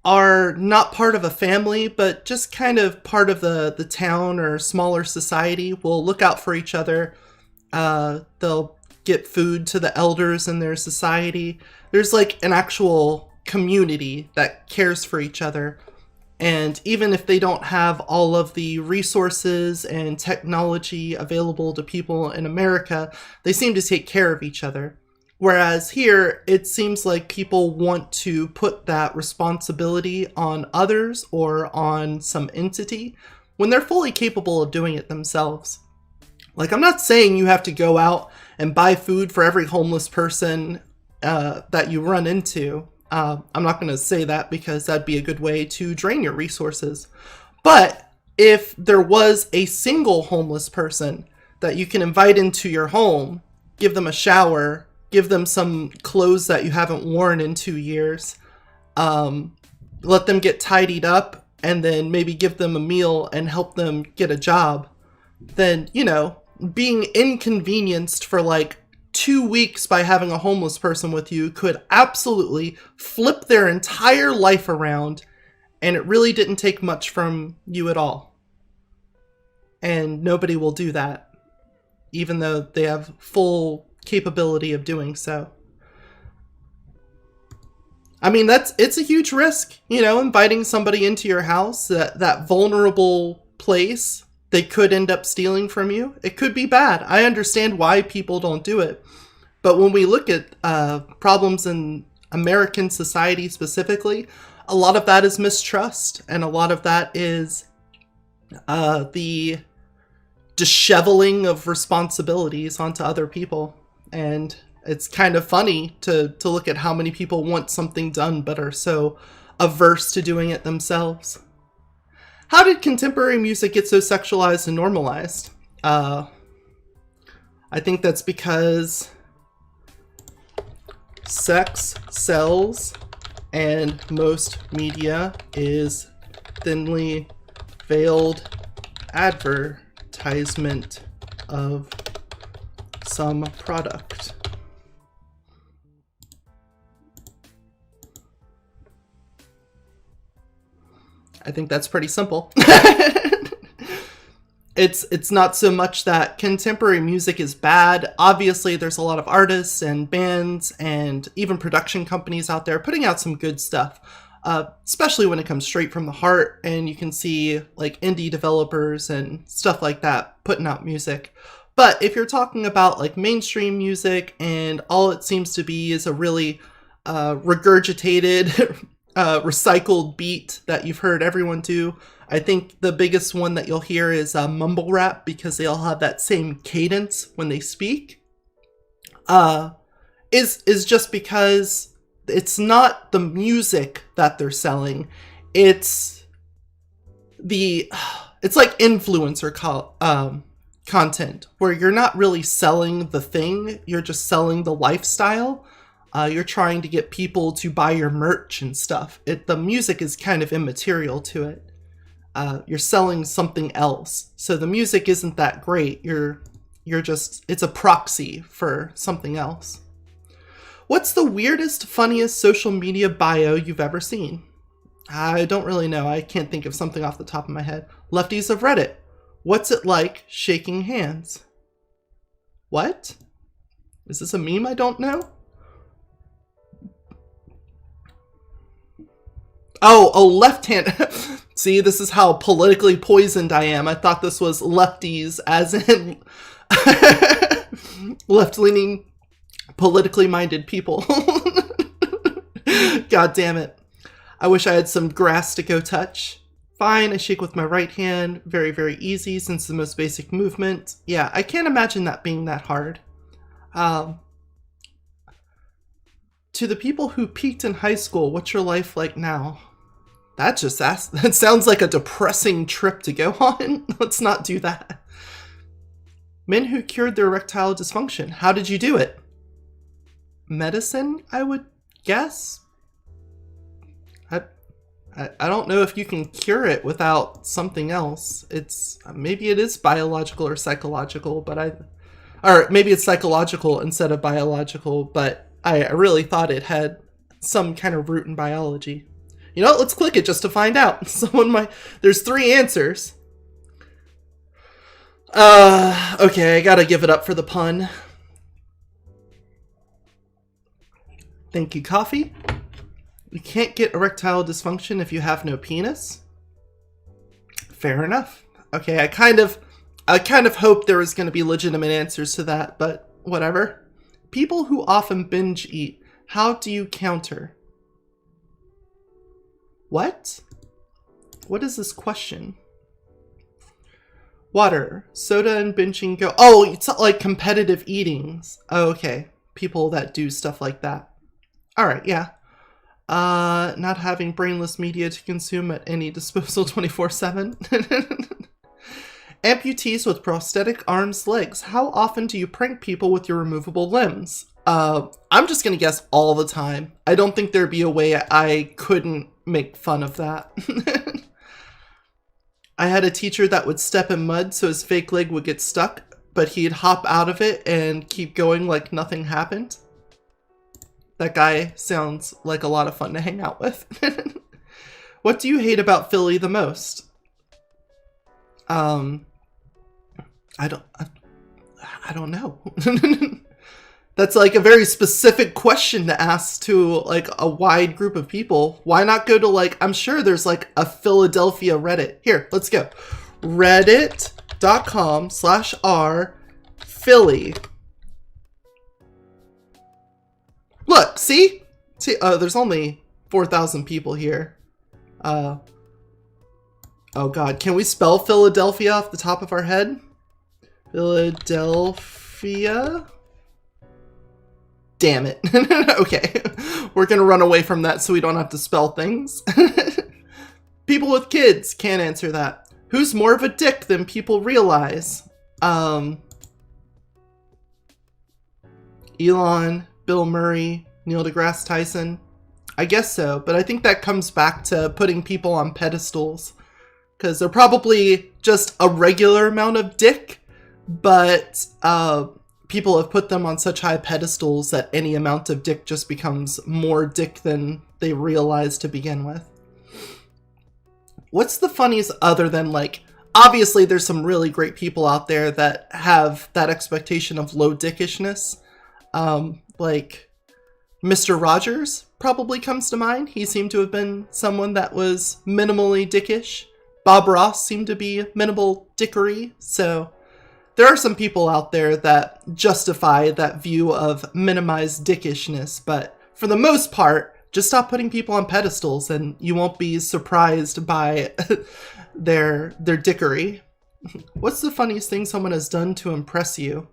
are not part of a family, but just kind of part of the town or smaller society will look out for each other. They'll get food to the elders in their society. There's like an actual community that cares for each other. And even if they don't have all of the resources and technology available to people in America, they seem to take care of each other. Whereas here, it seems like people want to put that responsibility on others or on some entity when they're fully capable of doing it themselves. Like, I'm not saying you have to go out and buy food for every homeless person that you run into. I'm not going to say that because that'd be a good way to drain your resources. But if there was a single homeless person that you can invite into your home, give them a shower, give them some clothes that you haven't worn in 2 years, let them get tidied up, and then maybe give them a meal and help them get a job, then, you know, being inconvenienced for like 2 weeks by having a homeless person with you could absolutely flip their entire life around, and it really didn't take much from you at all. And nobody will do that, even though they have full capability of doing so. I mean, it's a huge risk, you know, inviting somebody into your house, that vulnerable place. They could end up stealing from you. It could be bad. I understand why people don't do it. But when we look at problems in American society specifically, a lot of that is mistrust. And a lot of that is the disheveling of responsibilities onto other people. And it's kind of funny to look at how many people want something done but are so averse to doing it themselves. How did contemporary music get so sexualized and normalized? I think that's because sex sells, and most media is thinly veiled advertisement of some product. I think that's pretty simple. It's not so much that contemporary music is bad. Obviously, there's a lot of artists and bands and even production companies out there putting out some good stuff, especially when it comes straight from the heart, and you can see like indie developers and stuff like that putting out music. But if you're talking about like mainstream music and all it seems to be is a really regurgitated, recycled beat that you've heard everyone do, I think the biggest one that you'll hear is mumble rap, because they all have that same cadence when they speak. Is just because it's not the music that they're selling, it's like influencer content, where you're not really selling the thing, you're just selling the lifestyle. You're trying to get people to buy your merch and stuff. The music is kind of immaterial to it. You're selling something else. So the music isn't that great. It's a proxy for something else. What's the weirdest, funniest social media bio you've ever seen? I don't really know. I can't think of something off the top of my head. Lefties of Reddit. What's it like shaking hands? What? Is this a meme I don't know? Oh, left hand. See, this is how politically poisoned I am. I thought this was lefties, as in left-leaning, politically minded people. God damn it. I wish I had some grass to go touch. Fine, I shake with my right hand. Very, very easy since the most basic movement. Yeah, I can't imagine that being that hard. To the people who peaked in high school, what's your life like now? That sounds like a depressing trip to go on. Let's not do that. Men who cured their erectile dysfunction. How did you do it? Medicine, I would guess. I don't know if you can cure it without something else. Maybe it is biological or psychological, or maybe it's psychological instead of biological, but I really thought it had some kind of root in biology. You know, let's click it just to find out. There's 3 answers. Okay, I gotta give it up for the pun. Thank you, coffee. You can't get erectile dysfunction if you have no penis. Fair enough. Okay, I kind of hoped there was going to be legitimate answers to that, but whatever. People who often binge eat, how do you counter? What? What is this question? Water, soda, and binging go. Oh, it's like competitive eatings. Oh, okay. People that do stuff like that. All right, yeah. Not having brainless media to consume at any disposal 24/7. Amputees with prosthetic arms, legs. How often do you prank people with your removable limbs? I'm just gonna guess all the time. I don't think there'd be a way I couldn't make fun of that. I had a teacher that would step in mud so his fake leg would get stuck, but he'd hop out of it and keep going like nothing happened. That guy sounds like a lot of fun to hang out with. What do you hate about Philly the most? I don't know. That's like a very specific question to ask to like a wide group of people. Why not go to like, I'm sure there's like a Philadelphia Reddit. Here, let's go. Reddit.com/r Philly. Look, see? There's only 4,000 people here. Oh god, can we spell Philadelphia off the top of our head? Philadelphia? Damn it. Okay, we're gonna run away from that so we don't have to spell things. People with kids can't answer that. Who's more of a dick than people realize? Elon, Bill Murray, Neil deGrasse Tyson. I guess so, but I think that comes back to putting people on pedestals. Because they're probably just a regular amount of dick, but people have put them on such high pedestals that any amount of dick just becomes more dick than they realize to begin with. What's the funniest other than like, obviously there's some really great people out there that have that expectation of low dickishness. Like Mr. Rogers probably comes to mind. He seemed to have been someone that was minimally dickish. Bob Ross seemed to be minimal dickery. So there are some people out there that justify that view of minimized dickishness. But for the most part, just stop putting people on pedestals and you won't be surprised by their dickery. What's the funniest thing someone has done to impress you?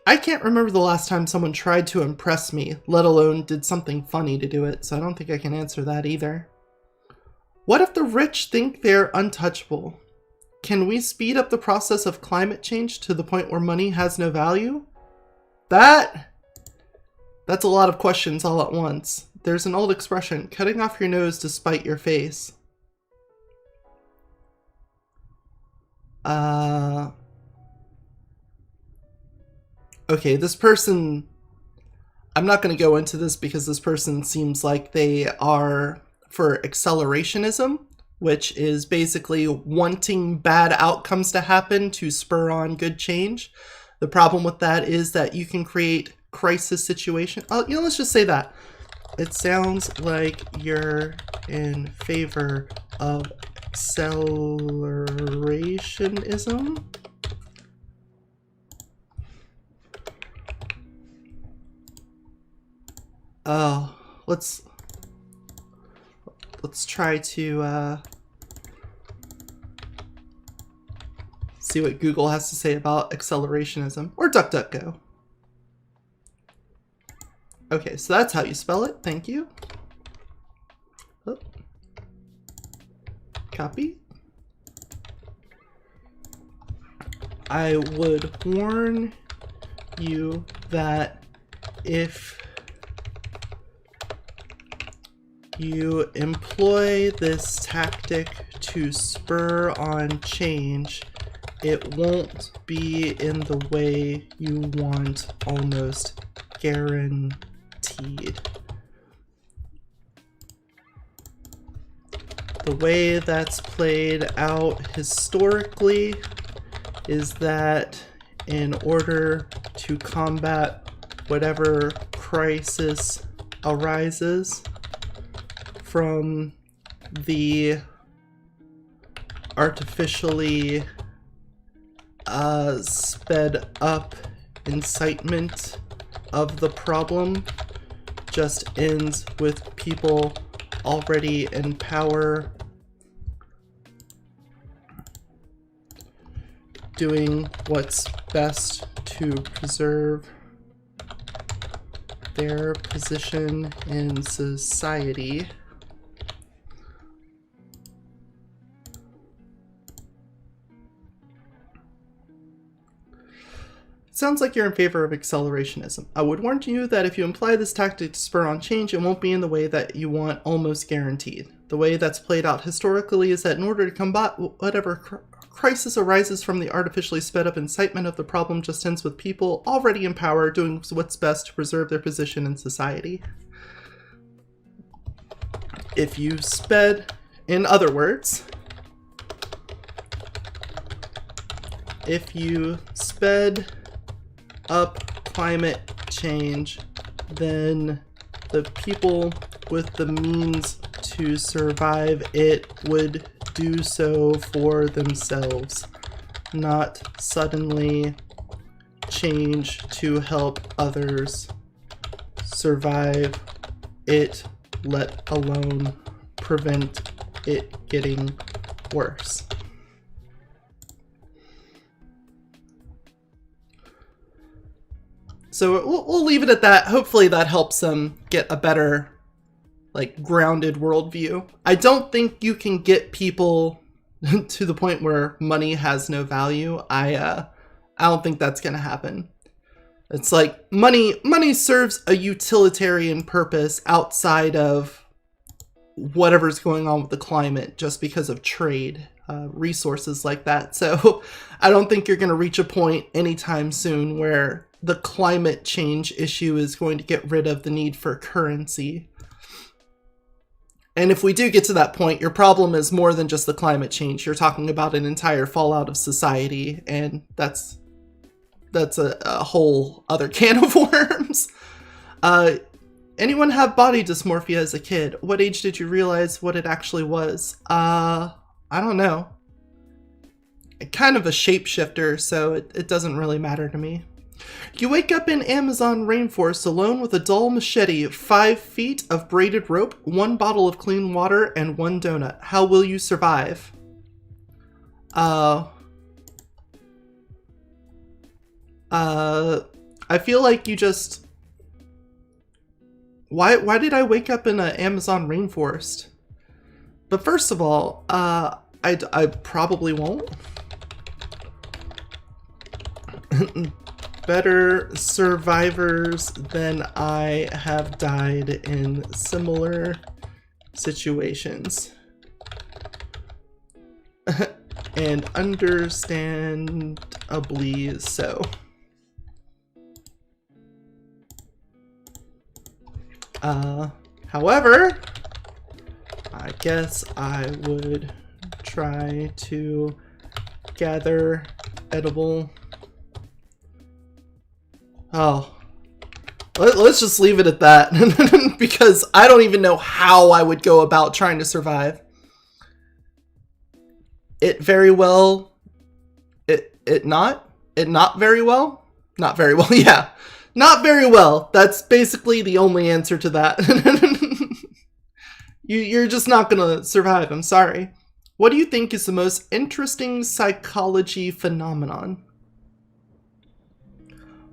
I can't remember the last time someone tried to impress me, let alone did something funny to do it, so I don't think I can answer that either. What if the rich think they're untouchable? Can we speed up the process of climate change to the point where money has no value? That's a lot of questions all at once. There's an old expression, cutting off your nose to spite your face. Okay, this person, I'm not going to go into this because this person seems like they are for accelerationism, which is basically wanting bad outcomes to happen to spur on good change. The problem with that is that you can create crisis situation. Oh, let's just say that. it sounds like you're in favor of accelerationism. Oh, let's try to see what Google has to say about accelerationism, or DuckDuckGo. Okay, so that's how you spell it. Thank you. Oh. Copy. I would warn you that if you employ this tactic to spur on change, it won't be in the way you want, almost guaranteed. The way that's played out historically is that in order to combat whatever crisis arises from the artificially sped up incitement of the problem, just ends with people already in power doing what's best to preserve their position in society. Sounds like you're in favor of accelerationism. I would warn you that if you apply this tactic to spur on change, it won't be in the way that you want, almost guaranteed. The way that's played out historically is that in order to combat whatever crisis arises from the artificially sped up incitement of the problem, just ends with people already in power doing what's best to preserve their position in society. If you sped, in other words, if you sped up climate change, then the people with the means to survive it would do so for themselves, not suddenly change to help others survive it, let alone prevent it getting worse. So we'll leave it at that. Hopefully that helps them get a better, like, grounded worldview. I don't think you can get people to the point where money has no value. I don't think that's gonna happen. It's like money serves a utilitarian purpose outside of whatever's going on with the climate, just because of trade, resources like that. So I don't think you're gonna reach a point anytime soon where the climate change issue is going to get rid of the need for currency. And if we do get to that point, your problem is more than just the climate change. You're talking about an entire fallout of society, and that's a whole other can of worms. Anyone have body dysmorphia as a kid? What age did you realize what it actually was? I don't know. Kind of a shapeshifter, so it doesn't really matter to me. You wake up in Amazon rainforest alone with a dull machete, 5 feet of braided rope, 1 bottle of clean water, and 1 donut. How will you survive? I feel like you just... Why did I wake up in an Amazon rainforest? But first of all, I probably won't. Better survivors than I have died in similar situations. And understandably so. However, I guess I would try to gather edible... Oh, Let's just leave it at that. Because I don't even know how I would go about trying to survive. It very well... It not very well? Not very well, yeah. Not very well. That's basically the only answer to that. You're just not gonna survive, I'm sorry. What do you think is the most interesting psychology phenomenon?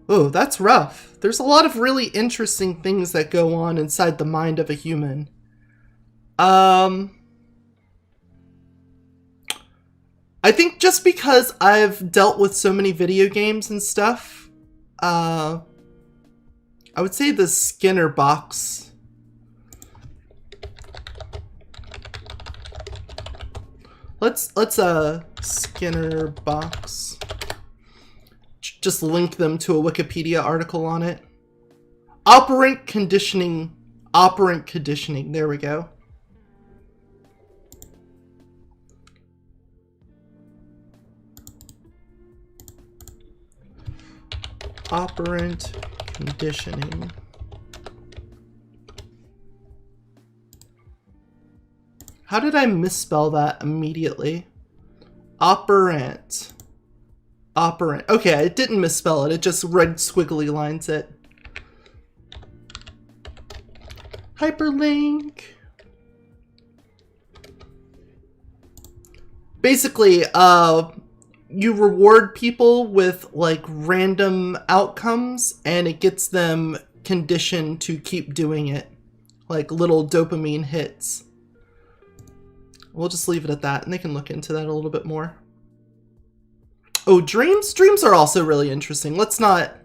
Oh, that's rough. There's a lot of really interesting things that go on inside the mind of a human. I think just because I've dealt with so many video games and stuff, I would say the Skinner box. Let's Skinner box. Just link them to a Wikipedia article on it. Operant conditioning. There we go. Operant conditioning. How did I misspell that immediately? Operant. Okay, I didn't misspell it. It just red squiggly lines it. Hyperlink. Basically, you reward people with like random outcomes and it gets them conditioned to keep doing it. Like little dopamine hits. We'll just leave it at that and they can look into that a little bit more. Oh, dreams? Dreams are also really interesting. Let's not...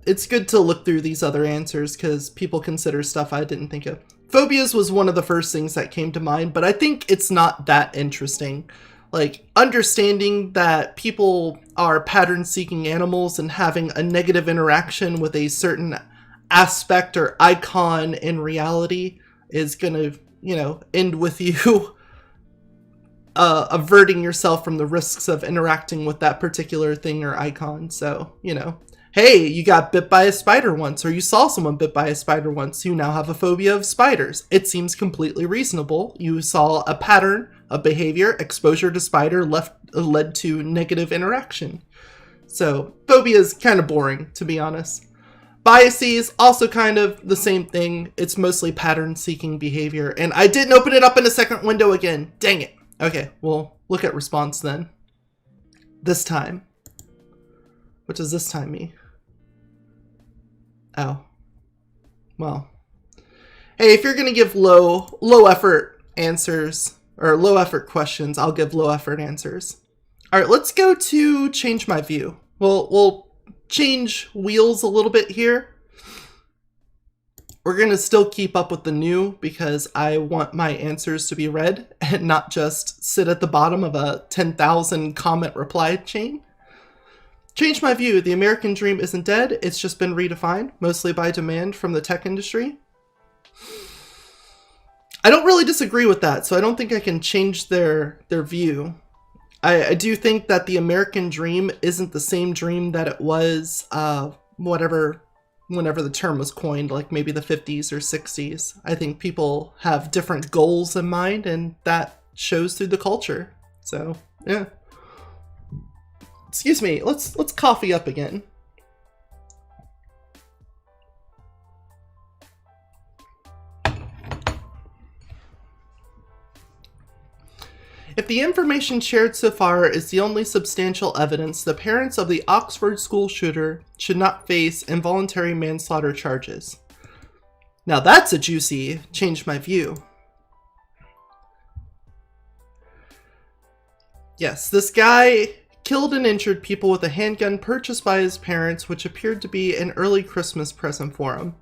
It's good to look through these other answers because people consider stuff I didn't think of. Phobias was one of the first things that came to mind, but I think it's not that interesting. Like, understanding that people are pattern-seeking animals and having a negative interaction with a certain aspect or icon in reality is gonna, you know, end with you averting yourself from the risks of interacting with that particular thing or icon. So, you know, hey, you got bit by a spider once, or you saw someone bit by a spider once, you now have a phobia of spiders. It seems completely reasonable. You saw a pattern of behavior, exposure to spider led to negative interaction. So, phobia is kind of boring, to be honest. Biases, also kind of the same thing. It's mostly pattern-seeking behavior. And I didn't open it up in a second window again. Dang it. Okay, we'll look at response then. This time. What does this time mean? Oh. Well. Hey, if you're going to give low effort answers, or low effort questions, I'll give low effort answers. All right, let's go to ChangeMyView. We'll change wheels a little bit here. We're going to still keep up with the new because I want my answers to be read and not just sit at the bottom of a 10,000 comment reply chain. ChangeMyView, the American dream isn't dead. It's just been redefined, mostly by demand from the tech industry. I don't really disagree with that, so I don't think I can change their view. I do think that the American dream isn't the same dream that it was whenever the term was coined, like maybe the 50s or 60s. I think people have different goals in mind, and that shows through the culture. So, yeah. Excuse me, let's coffee up again. If the information shared so far is the only substantial evidence, the parents of the Oxford school shooter should not face involuntary manslaughter charges. Now that's a juicy ChangeMyView. Yes, this guy killed and injured people with a handgun purchased by his parents, which appeared to be an early Christmas present for him.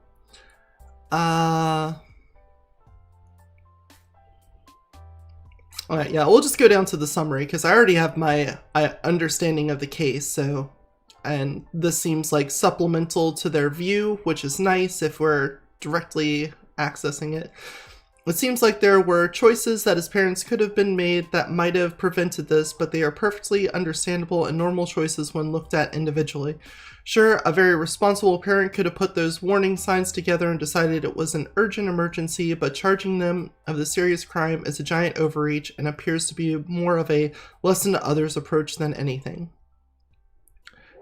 Alright, yeah, we'll just go down to the summary, because I already have my understanding of the case, so... And this seems like supplemental to their view, which is nice if we're directly accessing it. It seems like there were choices that his parents could have been made that might have prevented this, but they are perfectly understandable and normal choices when looked at individually. Sure, a very responsible parent could have put those warning signs together and decided it was an urgent emergency, but charging them of the serious crime is a giant overreach and appears to be more of a lesson to others approach than anything.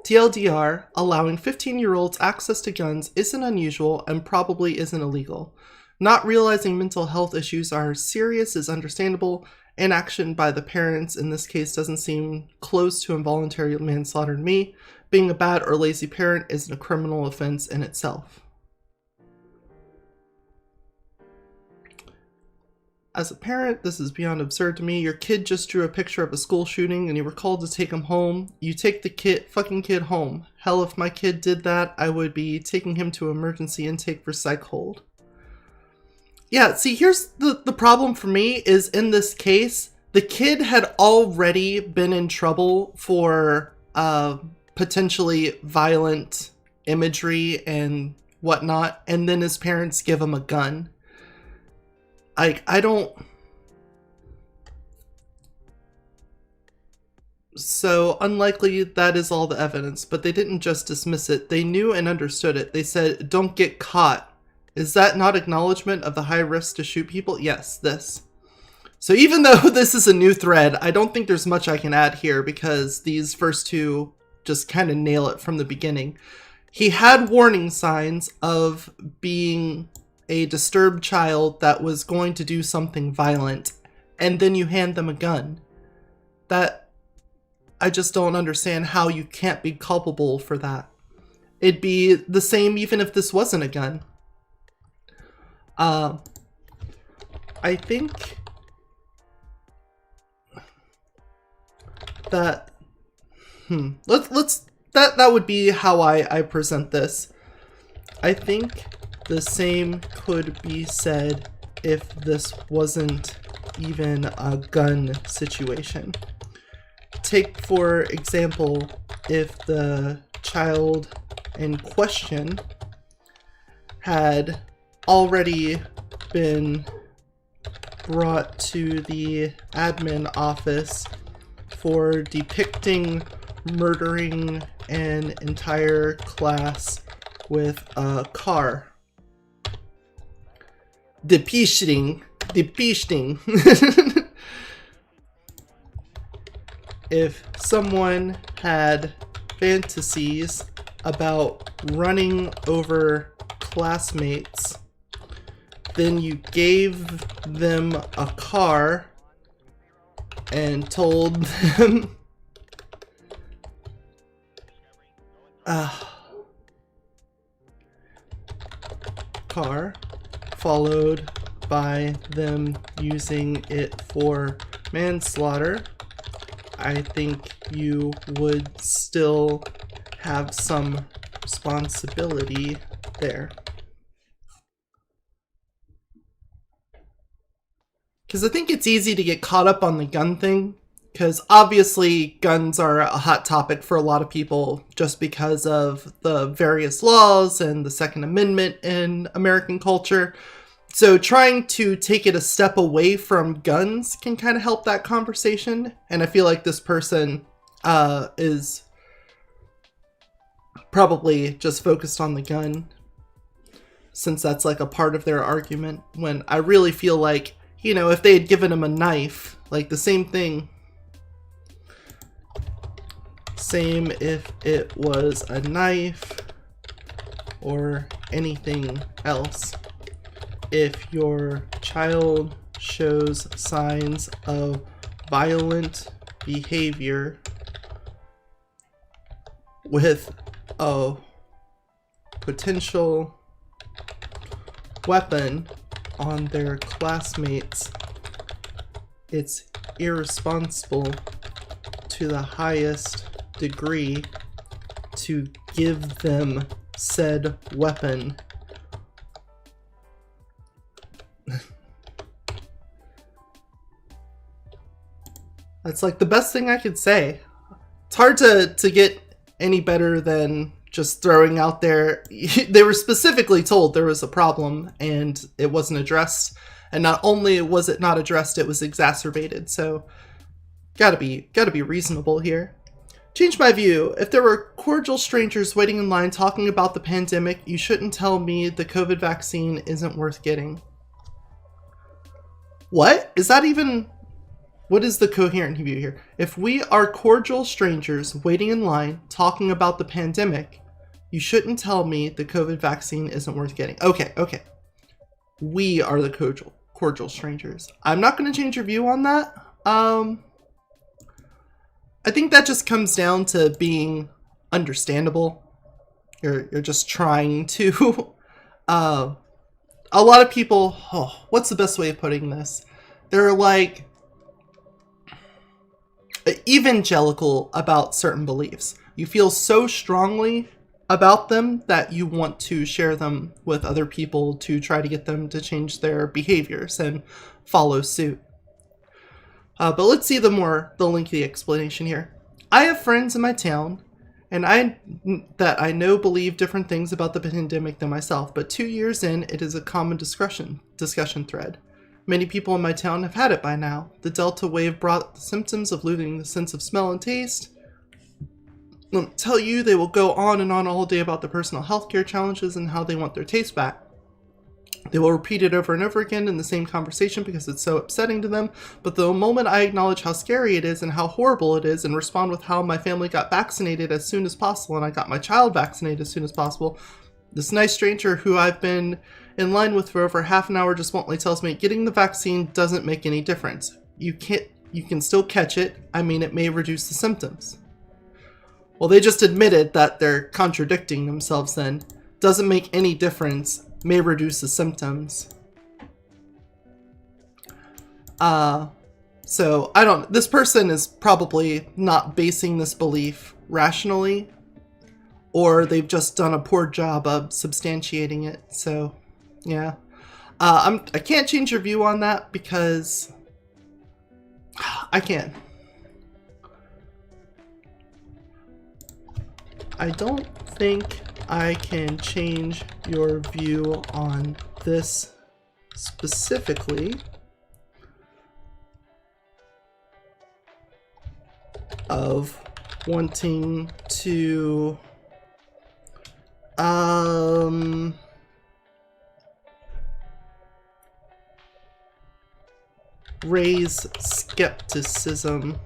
TLDR, allowing 15-year-olds access to guns isn't unusual and probably isn't illegal. Not realizing mental health issues are serious is understandable. Inaction by the parents in this case doesn't seem close to involuntary manslaughter to me. Being a bad or lazy parent isn't a criminal offense in itself. As a parent, this is beyond absurd to me. Your kid just drew a picture of a school shooting and you were called to take him home. You take the fucking kid home. Hell, if my kid did that, I would be taking him to emergency intake for psych hold. Yeah, see, here's the problem for me is in this case, the kid had already been in trouble for potentially violent imagery and whatnot, and then his parents give him a gun. I don't... So, unlikely that is all the evidence, but they didn't just dismiss it. They knew and understood it. They said, don't get caught. Is that not acknowledgement of the high risk to shoot people? Yes, this. So even though this is a new thread, I don't think there's much I can add here because these first two just kind of nail it from the beginning. He had warning signs of being a disturbed child that was going to do something violent, and then you hand them a gun. That, I just don't understand how you can't be culpable for that. It'd be the same even if this wasn't a gun. I think that that would be how I present this. I think the same could be said if this wasn't even a gun situation. Take, for example, if the child in question had already been brought to the admin office for depicting murdering an entire class with a car. Depicting. If someone had fantasies about running over classmates, then you gave them a car and told them car followed by them using it for manslaughter, I think you would still have some responsibility there. Because I think it's easy to get caught up on the gun thing, because obviously guns are a hot topic for a lot of people just because of the various laws and the Second Amendment in American culture. So trying to take it a step away from guns can kind of help that conversation. And I feel like this person is probably just focused on the gun, since that's like a part of their argument, when I really feel like, you know, if they had given him a knife, like the same thing. Same if it was a knife or anything else. If your child shows signs of violent behavior with a potential weapon on their classmates, it's irresponsible to the highest degree to give them said weapon. That's like the best thing I could say. It's hard to get any better than just throwing out there. They were specifically told there was a problem and it wasn't addressed. And not only was it not addressed, it was exacerbated. So gotta be reasonable here. Change my view. If there were cordial strangers waiting in line talking about the pandemic, you shouldn't tell me the COVID vaccine isn't worth getting. What? Is that even... What is the coherent view here? If we are cordial strangers waiting in line talking about the pandemic, you shouldn't tell me the COVID vaccine isn't worth getting. Okay. We are the cordial strangers. I'm not going to change your view on that. I think that just comes down to being understandable. You're just trying to... a lot of people... Oh, what's the best way of putting this? They're like... evangelical about certain beliefs. You feel so strongly about them that you want to share them with other people to try to get them to change their behaviors and follow suit. But let's see the lengthy explanation here. I have friends in my town and I know believe different things about the pandemic than myself, but 2 years in, it is a common discussion thread. Many people in my town have had it by now. The Delta wave brought the symptoms of losing the sense of smell and taste. Let me tell you, they will go on and on all day about the personal healthcare challenges and how they want their taste back. They will repeat it over and over again in the same conversation because it's so upsetting to them, but the moment I acknowledge how scary it is and how horrible it is and respond with how my family got vaccinated as soon as possible and I got my child vaccinated as soon as possible, this nice stranger who I've been in line with for over half an hour just bluntly tells me getting the vaccine doesn't make any difference. You can still catch it. I mean, it may reduce the symptoms. Well, they just admitted that they're contradicting themselves then. Doesn't make any difference. May reduce the symptoms. So this person is probably not basing this belief rationally, or they've just done a poor job of substantiating it. So, yeah. I can't change your view on that because I can't. I don't think I can change your view on this specifically. Of wanting to raise skepticism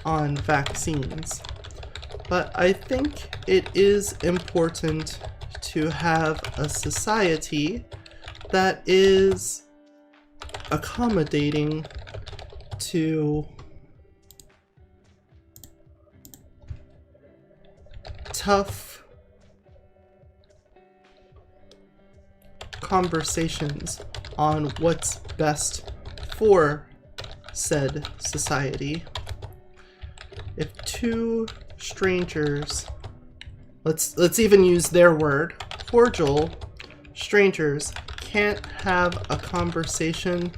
on vaccines. But I think it is important to have a society that is accommodating to tough conversations on what's best for said society. If two strangers, let's even use their word, cordial strangers, can't have a conversation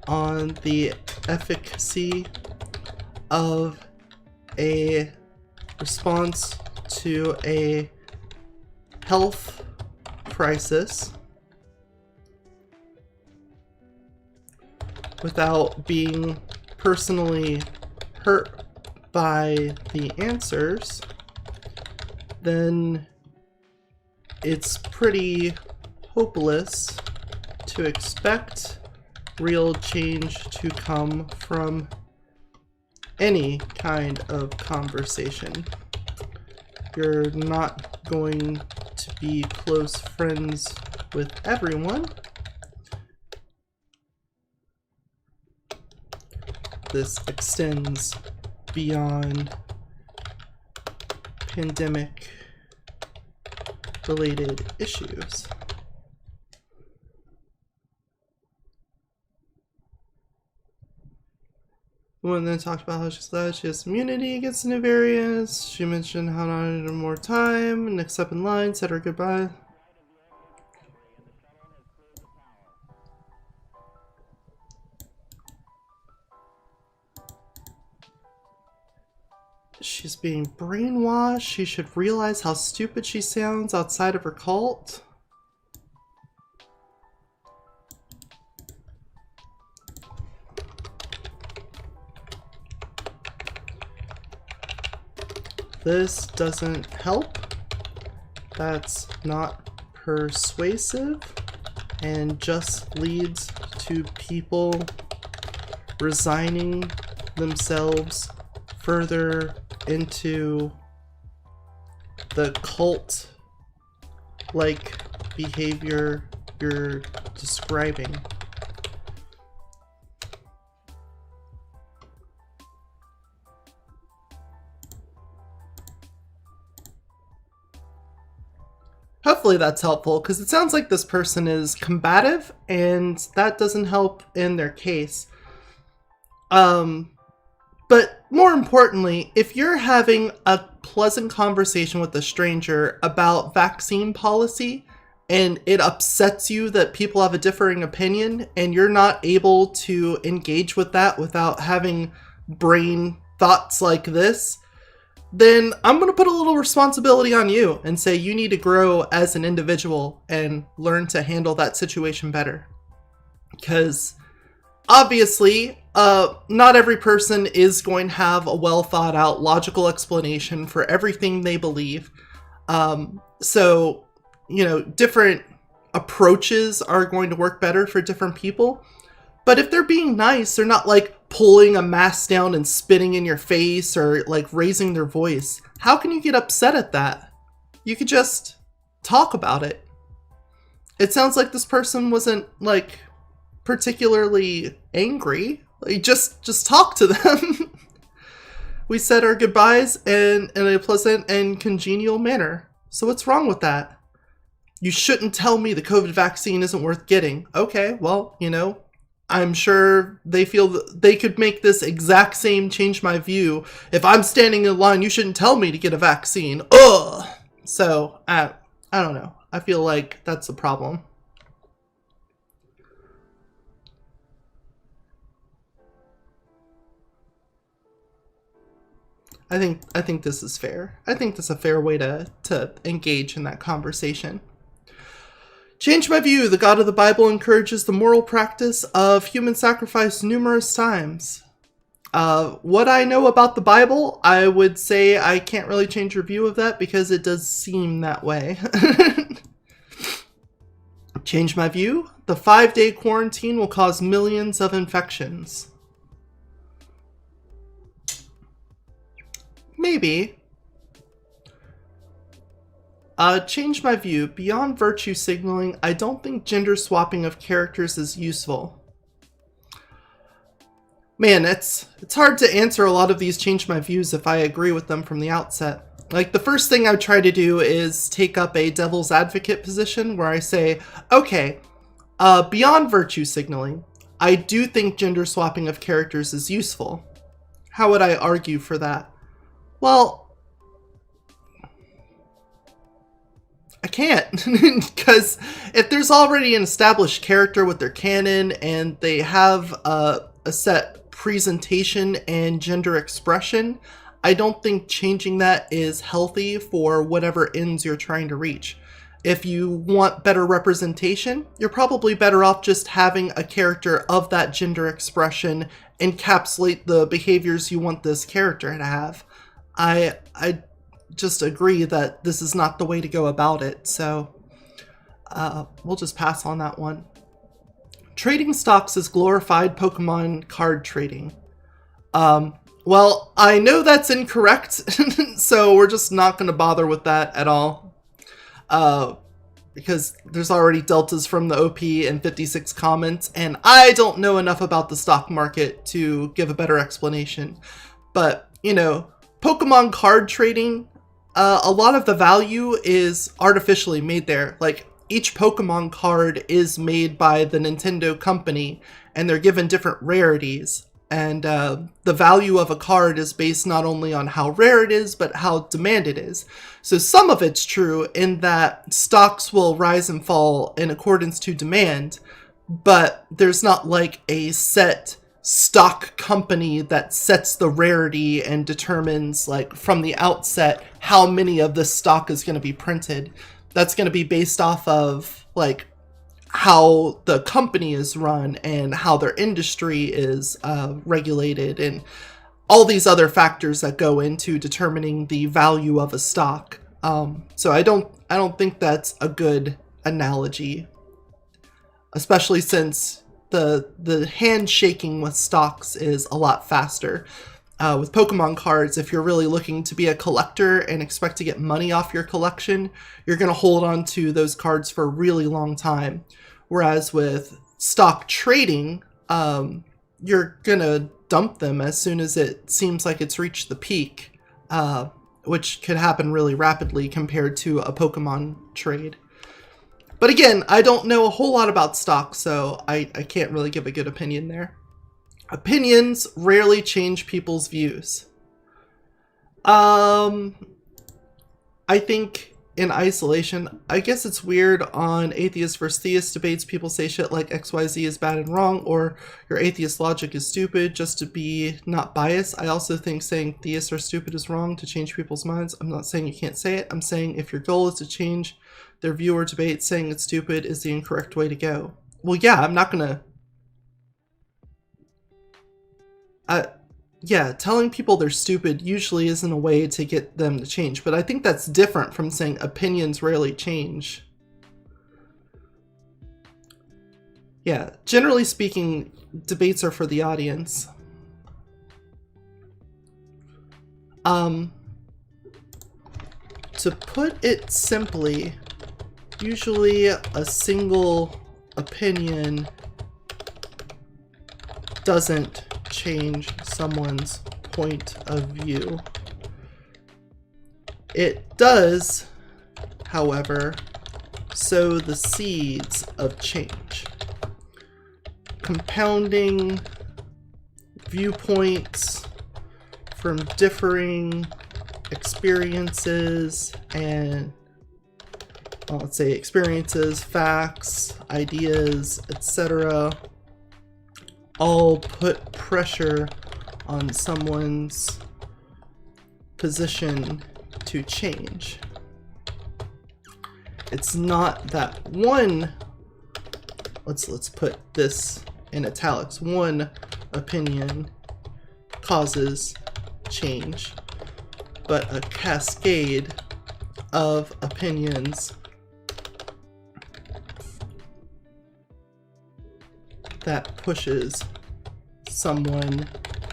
on the efficacy of a response to a health crisis without being personally hurt by the answers, then it's pretty hopeless to expect real change to come from any kind of conversation. You're not going to be close friends with everyone. This extends beyond pandemic related issues. The woman then talked about how she's glad she has immunity against the new variants. She mentioned how not needed more time, next up in line, said her goodbye. She's being brainwashed. She should realize how stupid she sounds outside of her cult. This doesn't help. That's not persuasive and just leads to people resigning themselves further into the cult-like behavior you're describing. Hopefully that's helpful, because it sounds like this person is combative, and that doesn't help in their case. But more importantly, if you're having a pleasant conversation with a stranger about vaccine policy, and it upsets you that people have a differing opinion, and you're not able to engage with that without having brain thoughts like this, then I'm going to put a little responsibility on you and say you need to grow as an individual and learn to handle that situation better. Because obviously, not every person is going to have a well thought out logical explanation for everything they believe. So, you know, different approaches are going to work better for different people. But if they're being nice, they're not like pulling a mask down and spitting in your face or like raising their voice. How can you get upset at that? You could just talk about it. It sounds like this person wasn't like particularly angry. Like, just talk to them. We said our goodbyes in a pleasant and congenial manner. So what's wrong with that? You shouldn't tell me the COVID vaccine isn't worth getting. Okay, well, you know, I'm sure they feel that they could make this exact same change my view. If I'm standing in line, you shouldn't tell me to get a vaccine. Ugh! So, I don't know. I feel like that's a problem. I think this is fair. I think this is a fair way to engage in that conversation. Change my view. The God of the Bible encourages the moral practice of human sacrifice numerous times. What I know about the Bible, I would say I can't really change your view of that because it does seem that way. Change my view. The 5-day quarantine will cause millions of infections. Maybe. Change my view. Beyond virtue signaling, I don't think gender swapping of characters is useful. Man, it's hard to answer a lot of these change my views if I agree with them from the outset. Like, the first thing I try to do is take up a devil's advocate position where I say, okay, beyond virtue signaling, I do think gender swapping of characters is useful. How would I argue for that? Well, I can't, because if there's already an established character with their canon and they have a set presentation and gender expression, I don't think changing that is healthy for whatever ends you're trying to reach. If you want better representation, you're probably better off just having a character of that gender expression encapsulate the behaviors you want this character to have. I just agree that this is not the way to go about it, so we'll just pass on that one. Trading stocks is glorified Pokemon card trading. Well, I know that's incorrect, so we're just not going to bother with that at all. Because there's already deltas from the OP and 56 comments, and I don't know enough about the stock market to give a better explanation. But, you know, Pokemon card trading, a lot of the value is artificially made there. Like, each Pokemon card is made by the Nintendo company, and they're given different rarities. And the value of a card is based not only on how rare it is, but how demand it is. So some of it's true in that stocks will rise and fall in accordance to demand, but there's not like a set stock company that sets the rarity and determines, like, from the outset how many of this stock is going to be printed. That's going to be based off of, like, how the company is run and how their industry is regulated and all these other factors that go into determining the value of a stock. So I don't think that's a good analogy, especially since the handshaking with stocks is a lot faster. With Pokemon cards, if you're really looking to be a collector and expect to get money off your collection, you're going to hold on to those cards for a really long time. Whereas with stock trading, you're going to dump them as soon as it seems like it's reached the peak, which could happen really rapidly compared to a Pokemon trade. But again, I don't know a whole lot about stocks, so I can't really give a good opinion there. Opinions rarely change people's views. I think in isolation, I guess it's weird on atheist versus theist debates. People say shit like XYZ is bad and wrong, or your atheist logic is stupid just to be not biased. I also think saying theists are stupid is wrong to change people's minds. I'm not saying you can't say it. I'm saying if your goal is to change their view or debate, saying it's stupid is the incorrect way to go. Well, yeah, I'm not gonna... yeah, telling people they're stupid usually isn't a way to get them to change, but I think that's different from saying opinions rarely change. Yeah, generally speaking, debates are for the audience. To put it simply, usually a single opinion doesn't change someone's point of view. It does, however, sow the seeds of change. Compounding viewpoints from differing experiences and, well, let's say experiences, facts, ideas, etc., all put pressure on someone's position to change. It's not that one, let's put this in italics, one opinion causes change, but a cascade of opinions that pushes someone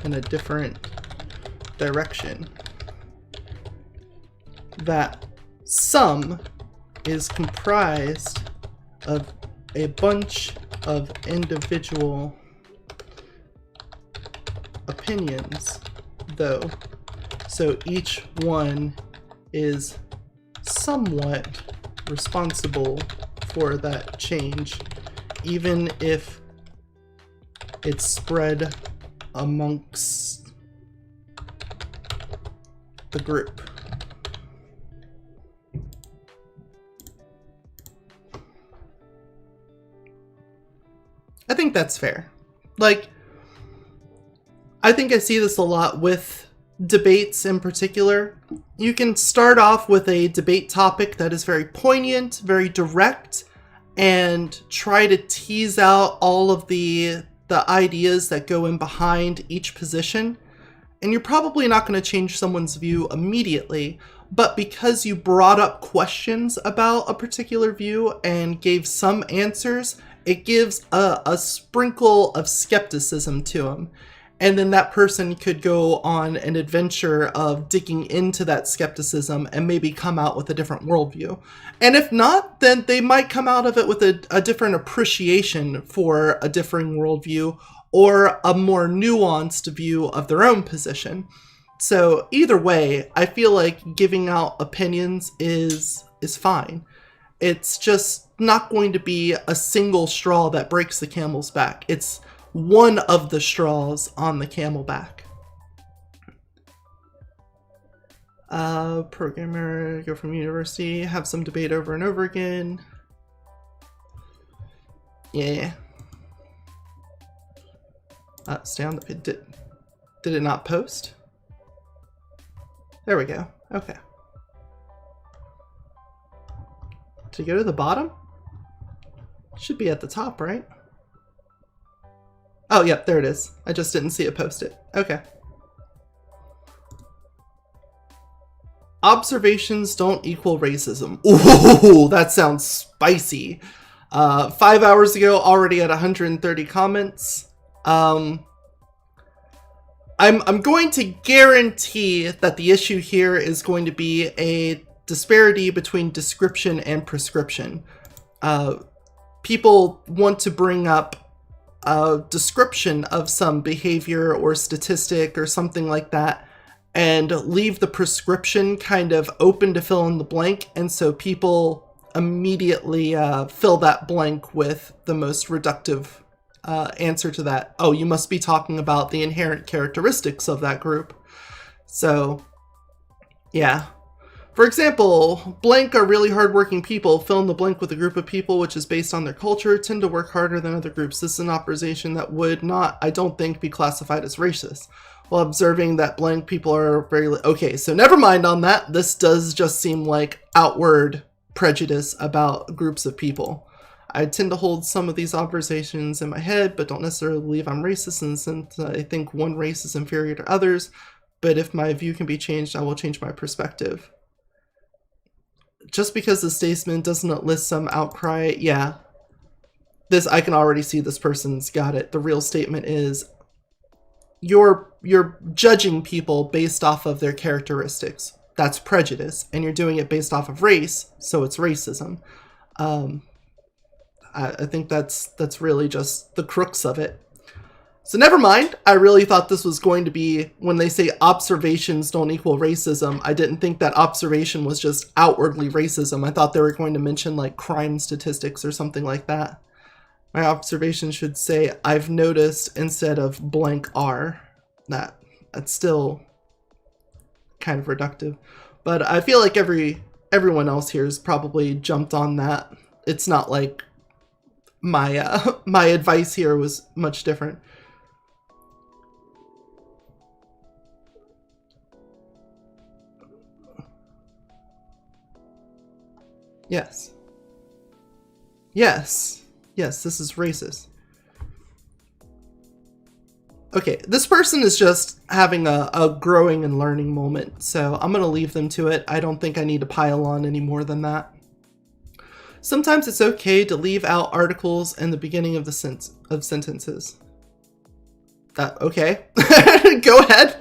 in a different direction. That sum is comprised of a bunch of individual opinions, though, so each one is somewhat responsible for that change, even if it's spread amongst the group. I think that's fair. Like, I think I see this a lot with debates in particular. You can start off with a debate topic that is very poignant, very direct, and try to tease out all of the ideas that go in behind each position, and you're probably not going to change someone's view immediately, but because you brought up questions about a particular view and gave some answers, it gives a sprinkle of skepticism to them. And then that person could go on an adventure of digging into that skepticism and maybe come out with a different worldview. And if not, then they might come out of it with a different appreciation for a differing worldview or a more nuanced view of their own position. So either way, I feel like giving out opinions is fine. It's just not going to be a single straw that breaks the camel's back. It's one of the straws on the camel back. Programmer, go from university, have some debate over and over again. Yeah. Stay on the... Did it not post? There we go. Okay. To go to the bottom? Should be at the top, right? Oh, yep, there it is. I just didn't see it posted. Okay. Observations don't equal racism. Ooh, that sounds spicy. 5 hours ago, already at 130 comments. I'm going to guarantee that the issue here is going to be a disparity between description and prescription. People want to bring up a description of some behavior or statistic or something like that and leave the prescription kind of open to fill in the blank, and so people immediately fill that blank with the most reductive answer to that. Oh, you must be talking about the inherent characteristics of that group. So, yeah. For example, blank are really hardworking people. Fill in the blank with a group of people which is based on their culture, tend to work harder than other groups. This is an observation that would not, I don't think, be classified as racist. While observing that blank people are very... Okay, so never mind on that. This does just seem like outward prejudice about groups of people. I tend to hold some of these observations in my head, but don't necessarily believe I'm racist, and since I think one race is inferior to others, but if my view can be changed, I will change my perspective. Just because the statement doesn't list some outcry, yeah. This, I can already see this person's got it. The real statement is, you're judging people based off of their characteristics. That's prejudice, and you're doing it based off of race, so it's racism. I think that's really just the crux of it. So never mind. I really thought this was going to be, when they say observations don't equal racism, I didn't think that observation was just outwardly racism. I thought they were going to mention like crime statistics or something like that. My observation should say, I've noticed, instead of blank R. That's still kind of reductive. But I feel like everyone else here has probably jumped on that. It's not like my my advice here was much different. Yes. Yes. Yes, this is racist. Okay, this person is just having a growing and learning moment, so I'm going to leave them to it. I don't think I need to pile on any more than that. Sometimes it's okay to leave out articles in the beginning of the sentences. Okay, go ahead.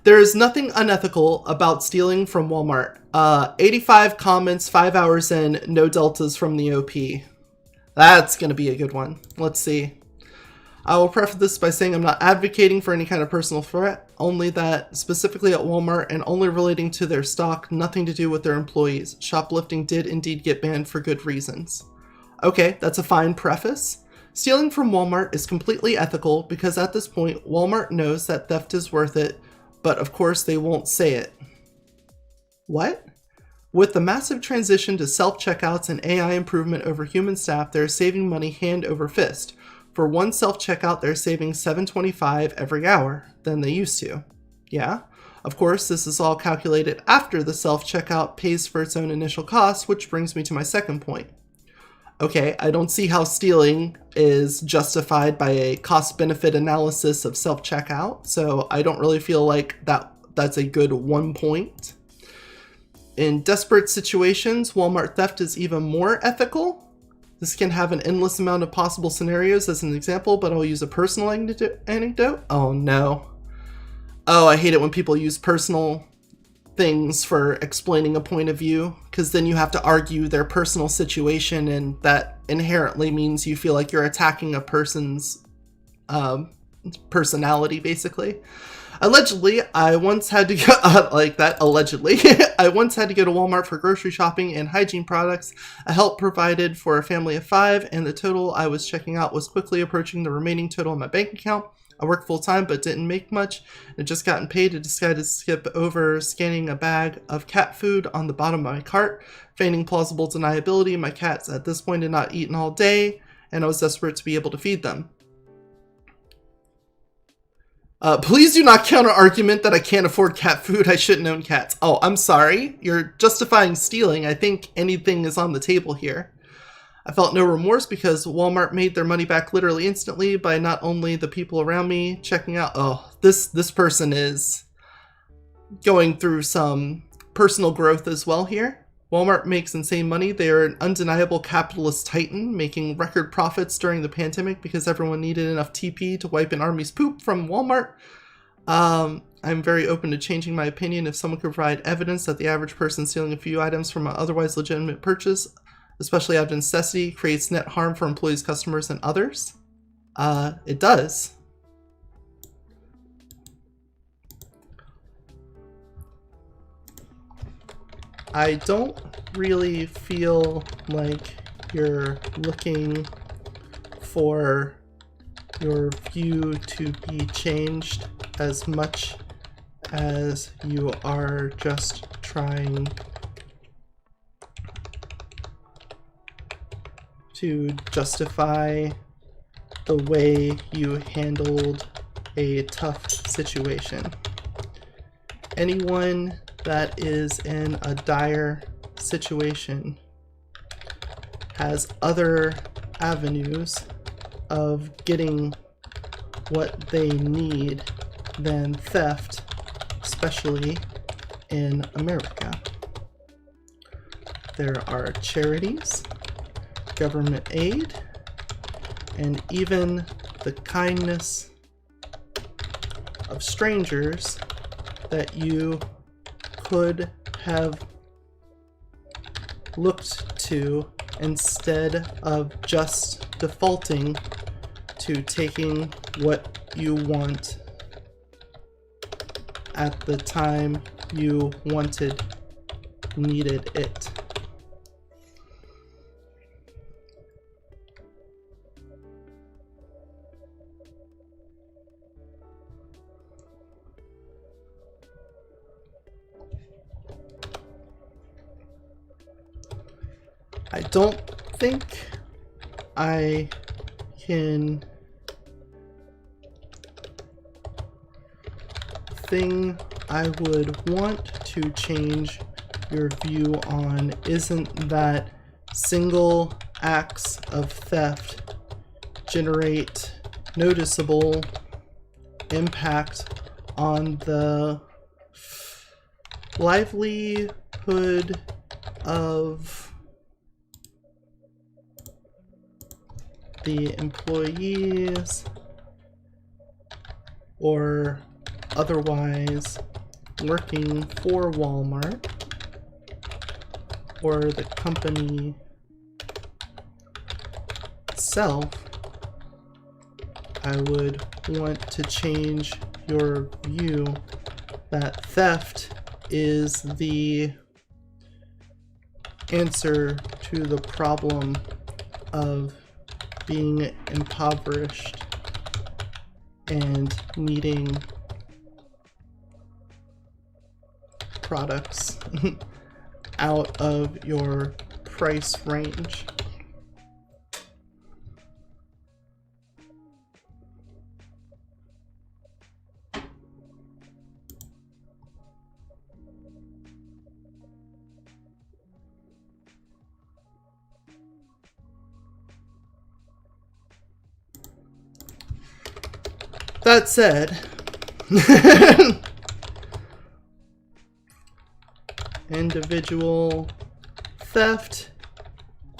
There is nothing unethical about stealing from Walmart. 85 comments, 5 hours in, no deltas from the OP. That's going to be a good one. Let's see. I will preface this by saying I'm not advocating for any kind of personal threat, only that specifically at Walmart and only relating to their stock, nothing to do with their employees. Shoplifting did indeed get banned for good reasons. Okay, that's a fine preface. Stealing from Walmart is completely ethical because at this point, Walmart knows that theft is worth it, but of course they won't say it. What? With the massive transition to self-checkouts and AI improvement over human staff, they're saving money hand over fist. For one self-checkout, they're saving $7.25 every hour than they used to. Yeah? Of course, this is all calculated after the self-checkout pays for its own initial costs, which brings me to my second point. Okay, I don't see how stealing is justified by a cost-benefit analysis of self-checkout, so I don't really feel like that's a good 1 point. In desperate situations, Walmart theft is even more ethical. This can have an endless amount of possible scenarios as an example, but I'll use a personal anecdote. Oh no. Oh, I hate it when people use personal things for explaining a point of view, because then you have to argue their personal situation, and that inherently means you feel like you're attacking a person's personality, basically. Allegedly, I once had to go allegedly. I once had to go to Walmart for grocery shopping and hygiene products. A help provided for a family of 5, and the total I was checking out was quickly approaching the remaining total in my bank account. I worked full time but didn't make much. I'd just gotten paid and decided to skip over scanning a bag of cat food on the bottom of my cart, feigning plausible deniability. My cats at this point had not eaten all day, and I was desperate to be able to feed them. Please do not counter-argument that I can't afford cat food. I shouldn't own cats. Oh, I'm sorry. You're justifying stealing. I think anything is on the table here. I felt no remorse because Walmart made their money back literally instantly by not only the people around me checking out. Oh, this person is going through some personal growth as well here. Walmart makes insane money. They are an undeniable capitalist titan, making record profits during the pandemic because everyone needed enough TP to wipe an army's poop from Walmart. I'm very open to changing my opinion if someone could provide evidence that the average person stealing a few items from an otherwise legitimate purchase, especially out of necessity, creates net harm for employees, customers, and others. It does. I don't really feel like you're looking for your view to be changed as much as you are just trying to justify the way you handled a tough situation. Anyone that is in a dire situation has other avenues of getting what they need than theft, especially in America. There are charities, government aid, and even the kindness of strangers that you could have looked to instead of just defaulting to taking what you want at the time you needed it. I don't think I can. Thing I would want to change your view on isn't that single acts of theft generate noticeable impact on the livelihood of the employees or otherwise working for Walmart or the company itself. I would want to change your view that theft is the answer to the problem of being impoverished and needing products out of your price range. That said, individual theft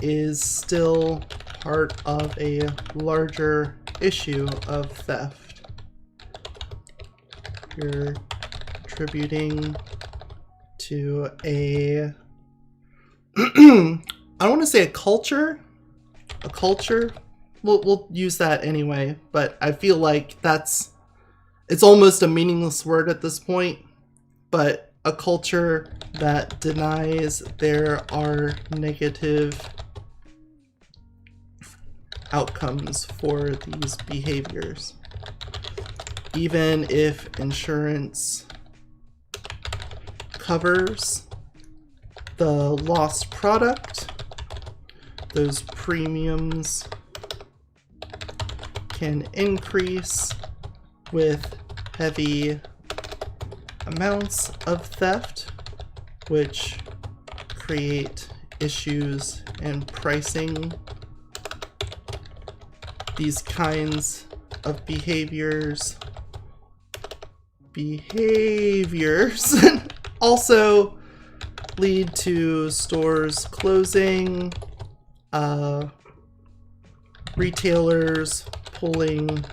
is still part of a larger issue of theft. You're contributing to a I don't want to say a culture. We'll use that anyway, but I feel like it's almost a meaningless word at this point, but a culture that denies there are negative outcomes for these behaviors. Even if insurance covers the lost product, those premiums can increase with heavy amounts of theft, which create issues in pricing. These kinds of behaviors also lead to stores closing, retailers pulling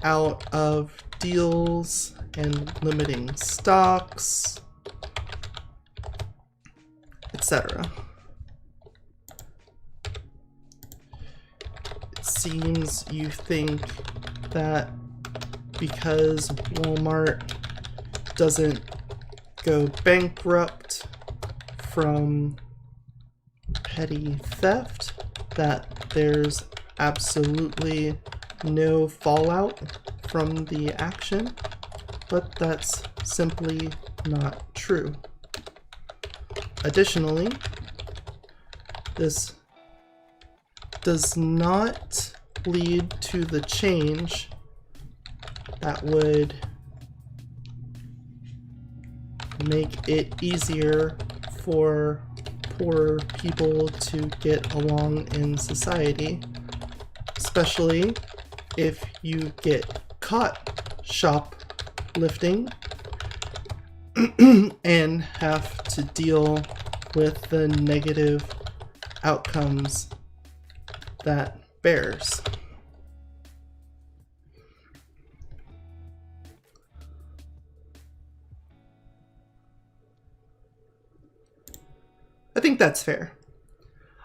out of deals and limiting stocks, etc. It seems you think that because Walmart doesn't go bankrupt from petty theft, that there's absolutely no fallout from the action, but that's simply not true. Additionally, this does not lead to the change that would make it easier for poor people to get along in society, especially if you get caught shoplifting and have to deal with the negative outcomes that bears. I think that's fair.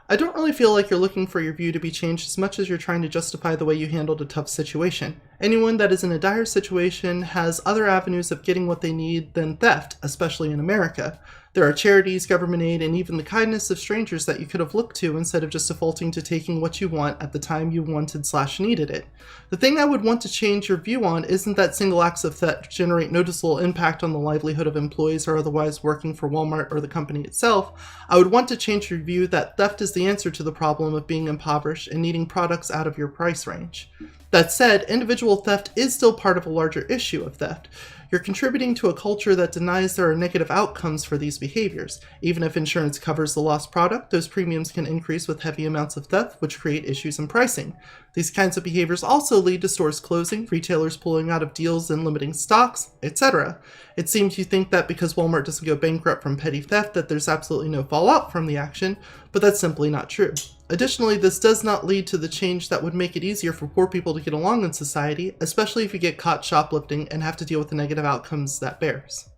I don't really feel like you're looking for your view to be changed as much as you're trying to justify the way you handled a tough situation. Anyone that is in a dire situation has other avenues of getting what they need than theft, especially in America. There are charities, government aid, and even the kindness of strangers that you could have looked to instead of just defaulting to taking what you want at the time you wanted/needed it. The thing I would want to change your view on isn't that single acts of theft generate noticeable impact on the livelihood of employees or otherwise working for Walmart or the company itself. I would want to change your view that theft is the answer to the problem of being impoverished and needing products out of your price range. That said, individual theft is still part of a larger issue of theft. You're contributing to a culture that denies there are negative outcomes for these behaviors. Even if insurance covers the lost product, those premiums can increase with heavy amounts of theft, which create issues in pricing. These kinds of behaviors also lead to stores closing, retailers pulling out of deals and limiting stocks, etc. It seems you think that because Walmart doesn't go bankrupt from petty theft that there's absolutely no fallout from the action, but that's simply not true. Additionally, this does not lead to the change that would make it easier for poor people to get along in society, especially if you get caught shoplifting and have to deal with the negative outcomes that bears.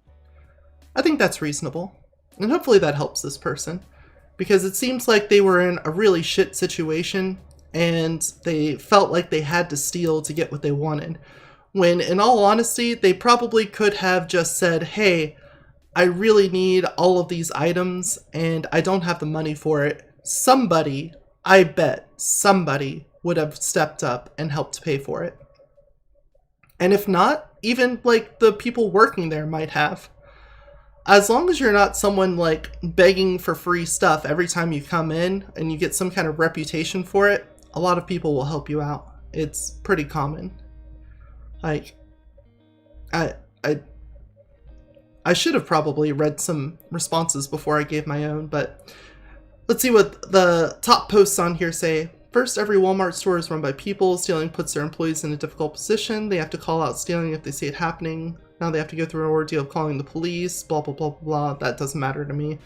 I think that's reasonable, and hopefully that helps this person, because it seems like they were in a really shit situation and they felt like they had to steal to get what they wanted, when in all honesty, they probably could have just said, hey, I really need all of these items and I don't have the money for it. Somebody, I bet somebody would have stepped up and helped pay for it. And if not, even like the people working there might have. As long as you're not someone like begging for free stuff every time you come in and you get some kind of reputation for it, a lot of people will help you out. It's pretty common. Like, I should have probably read some responses before I gave my own, but let's see what the top posts on here say. First, every Walmart store is run by people. Stealing puts their employees in a difficult position. They have to call out stealing if they see it happening. Now they have to go through an ordeal of calling the police, blah, blah, blah, blah. That doesn't matter to me.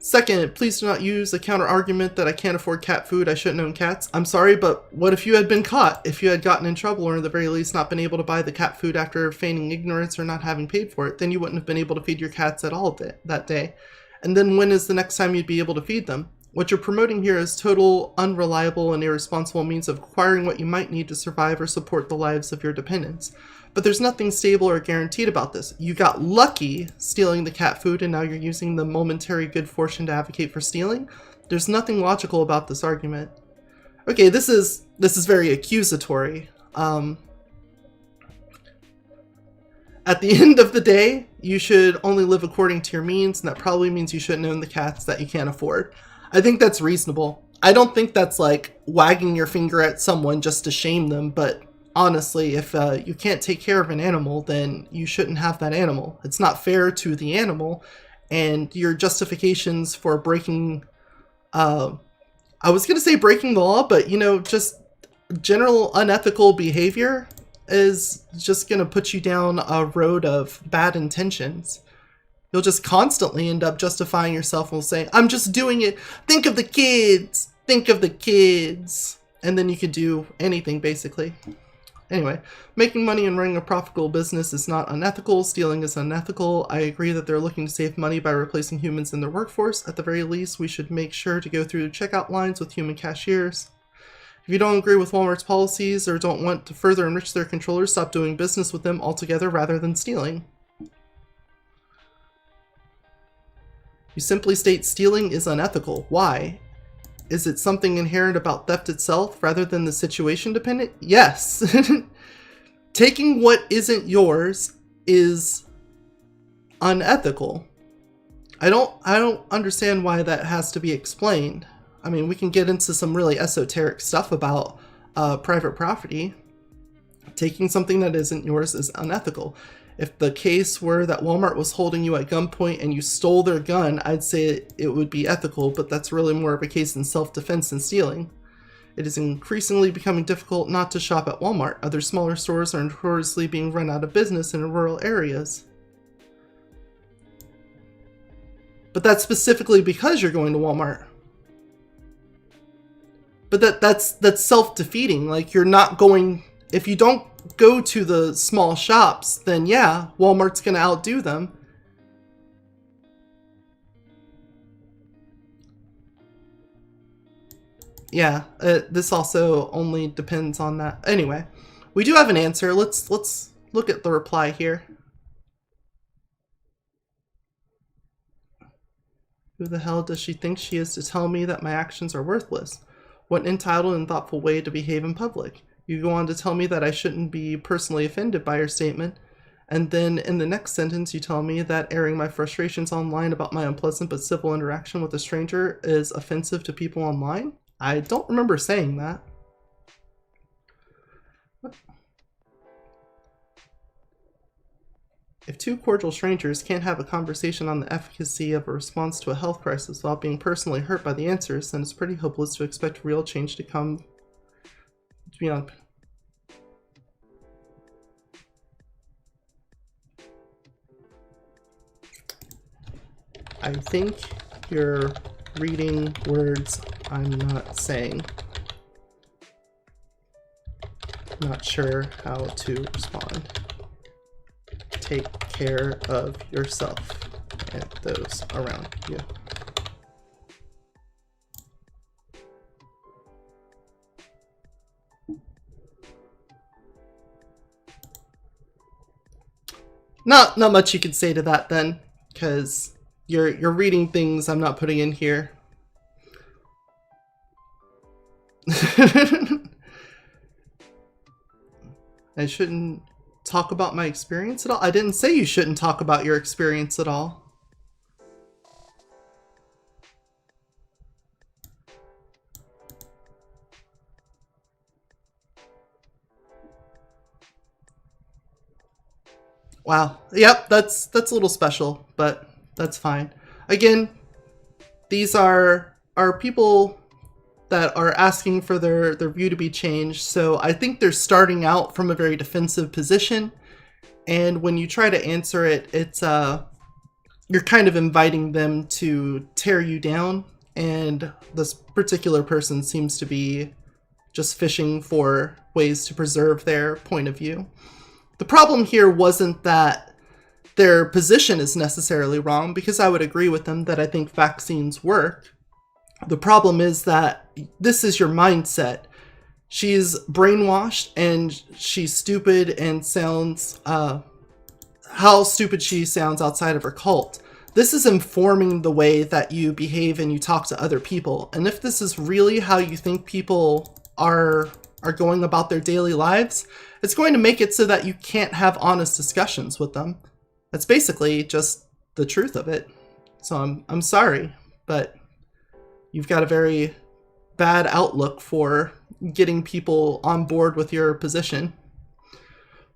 Second, please do not use a counter argument that I can't afford cat food, I shouldn't own cats. I'm sorry, but what if you had been caught? If you had gotten in trouble or at the very least not been able to buy the cat food after feigning ignorance or not having paid for it, then you wouldn't have been able to feed your cats at all that day. And then when is the next time you'd be able to feed them? What you're promoting here is total, unreliable, and irresponsible means of acquiring what you might need to survive or support the lives of your dependents. But there's nothing stable or guaranteed about this. You got lucky stealing the cat food and now you're using the momentary good fortune to advocate for stealing? There's nothing logical about this argument. Okay, this is very accusatory. At the end of the day, you should only live according to your means, and that probably means you shouldn't own the cats that you can't afford. I think that's reasonable. I don't think that's like wagging your finger at someone just to shame them, but honestly, if you can't take care of an animal, then you shouldn't have that animal. It's not fair to the animal, and your justifications for breaking, I was going to say breaking the law, but just general unethical behavior is just going to put you down a road of bad intentions. You'll just constantly end up justifying yourself and say, I'm just doing it. Think of the kids. Think of the kids. And then you could do anything, basically. Anyway, making money and running a profitable business is not unethical. Stealing is unethical. I agree that they're looking to save money by replacing humans in their workforce. At the very least, we should make sure to go through checkout lines with human cashiers. If you don't agree with Walmart's policies or don't want to further enrich their controllers, stop doing business with them altogether rather than stealing. You simply state stealing is unethical. Why? Is it something inherent about theft itself rather than the situation dependent? Yes. Taking what isn't yours is unethical. I don't understand why that has to be explained. I mean, we can get into some really esoteric stuff about private property. Taking something that isn't yours is unethical. If the case were that Walmart was holding you at gunpoint and you stole their gun, I'd say it would be ethical, but that's really more of a case in self-defense than stealing. It is increasingly becoming difficult not to shop at Walmart. Other smaller stores are notoriously being run out of business in rural areas. But that's specifically because you're going to Walmart. But that's self-defeating. Like, you're not going... If you don't go to the small shops, then yeah, Walmart's gonna outdo them. Yeah, this also only depends on that. Anyway, we do have an answer. Let's look at the reply here. Who the hell does she think she is to tell me that my actions are worthless? What an entitled and thoughtful way to behave in public. You go on to tell me that I shouldn't be personally offended by your statement, and then in the next sentence you tell me that airing my frustrations online about my unpleasant but civil interaction with a stranger is offensive to people online? I don't remember saying that. If two cordial strangers can't have a conversation on the efficacy of a response to a health crisis without being personally hurt by the answers, then it's pretty hopeless to expect real change to come beyond. I think you're reading words I'm not saying. Not sure how to respond. Take care of yourself and those around you. Not much you could say to that then, because you're reading things I'm not putting in here. I shouldn't talk about my experience at all. I didn't say you shouldn't talk about your experience at all. Wow. Yep, that's a little special, but that's fine. Again, these are people that are asking for their view to be changed, so I think they're starting out from a very defensive position, and when you try to answer it, it's you're kind of inviting them to tear you down, and this particular person seems to be just fishing for ways to preserve their point of view. The problem here wasn't that their position is necessarily wrong, because I would agree with them that I think vaccines work. The problem is that this is your mindset. She's brainwashed and she's stupid and sounds, how stupid she sounds outside of her cult. This is informing the way that you behave and you talk to other people. And if this is really how you think people are going about their daily lives, it's going to make it so that you can't have honest discussions with them. That's basically just the truth of it. So I'm sorry, but you've got a very bad outlook for getting people on board with your position.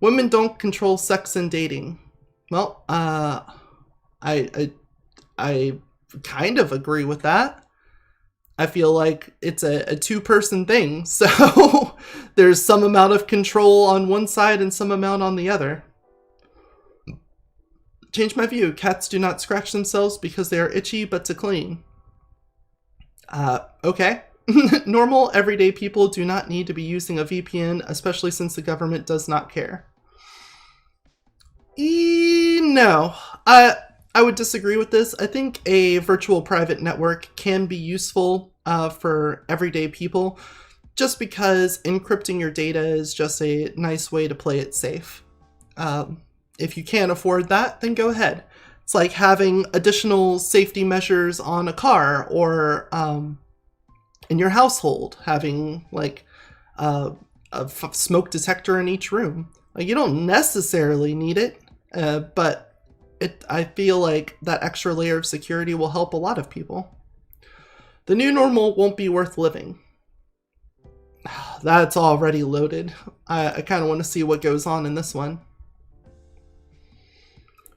Women don't control sex and dating. Well, I kind of agree with that. I feel like it's a two-person thing, so there's some amount of control on one side and some amount on the other. Change my view. Cats do not scratch themselves because they are itchy, but to clean. Okay. Normal, everyday people do not need to be using a VPN, especially since the government does not care. No. I would disagree with this. I think a virtual private network can be useful for everyday people, just because encrypting your data is just a nice way to play it safe. If you can't afford that, then go ahead. It's like having additional safety measures on a car, or in your household, having like a smoke detector in each room. Like, you don't necessarily need it, but I feel like that extra layer of security will help a lot of people. The new normal won't be worth living. That's already loaded. I kind of want to see what goes on in this one.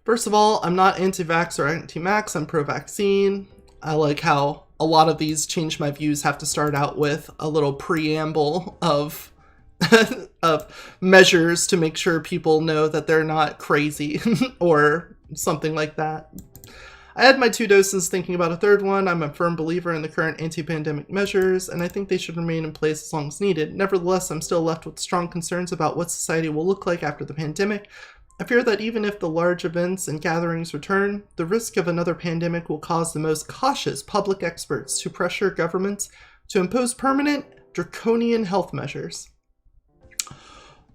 First of all, I'm not anti-vax or anti-max, I'm pro-vaccine. I like how a lot of these Change My Views have to start out with a little preamble of of measures to make sure people know that they're not crazy or something like that. I had my 2 doses thinking about a 3rd one. I'm a firm believer in the current anti-pandemic measures, and I think they should remain in place as long as needed. Nevertheless, I'm still left with strong concerns about what society will look like after the pandemic. I fear that even if the large events and gatherings return, the risk of another pandemic will cause the most cautious public experts to pressure governments to impose permanent, draconian health measures.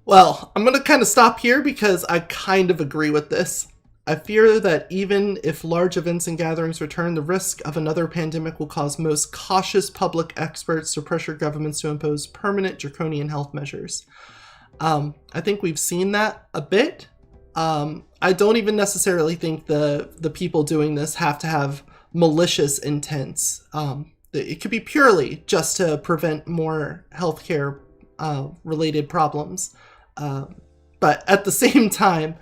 Well, I'm going to kind of stop here because I kind of agree with this. I fear that even if large events and gatherings return, the risk of another pandemic will cause most cautious public experts to pressure governments to impose permanent draconian health measures. I think we've seen that a bit. I don't even necessarily think the people doing this have to have malicious intents. It could be purely just to prevent more healthcare related problems. But at the same time,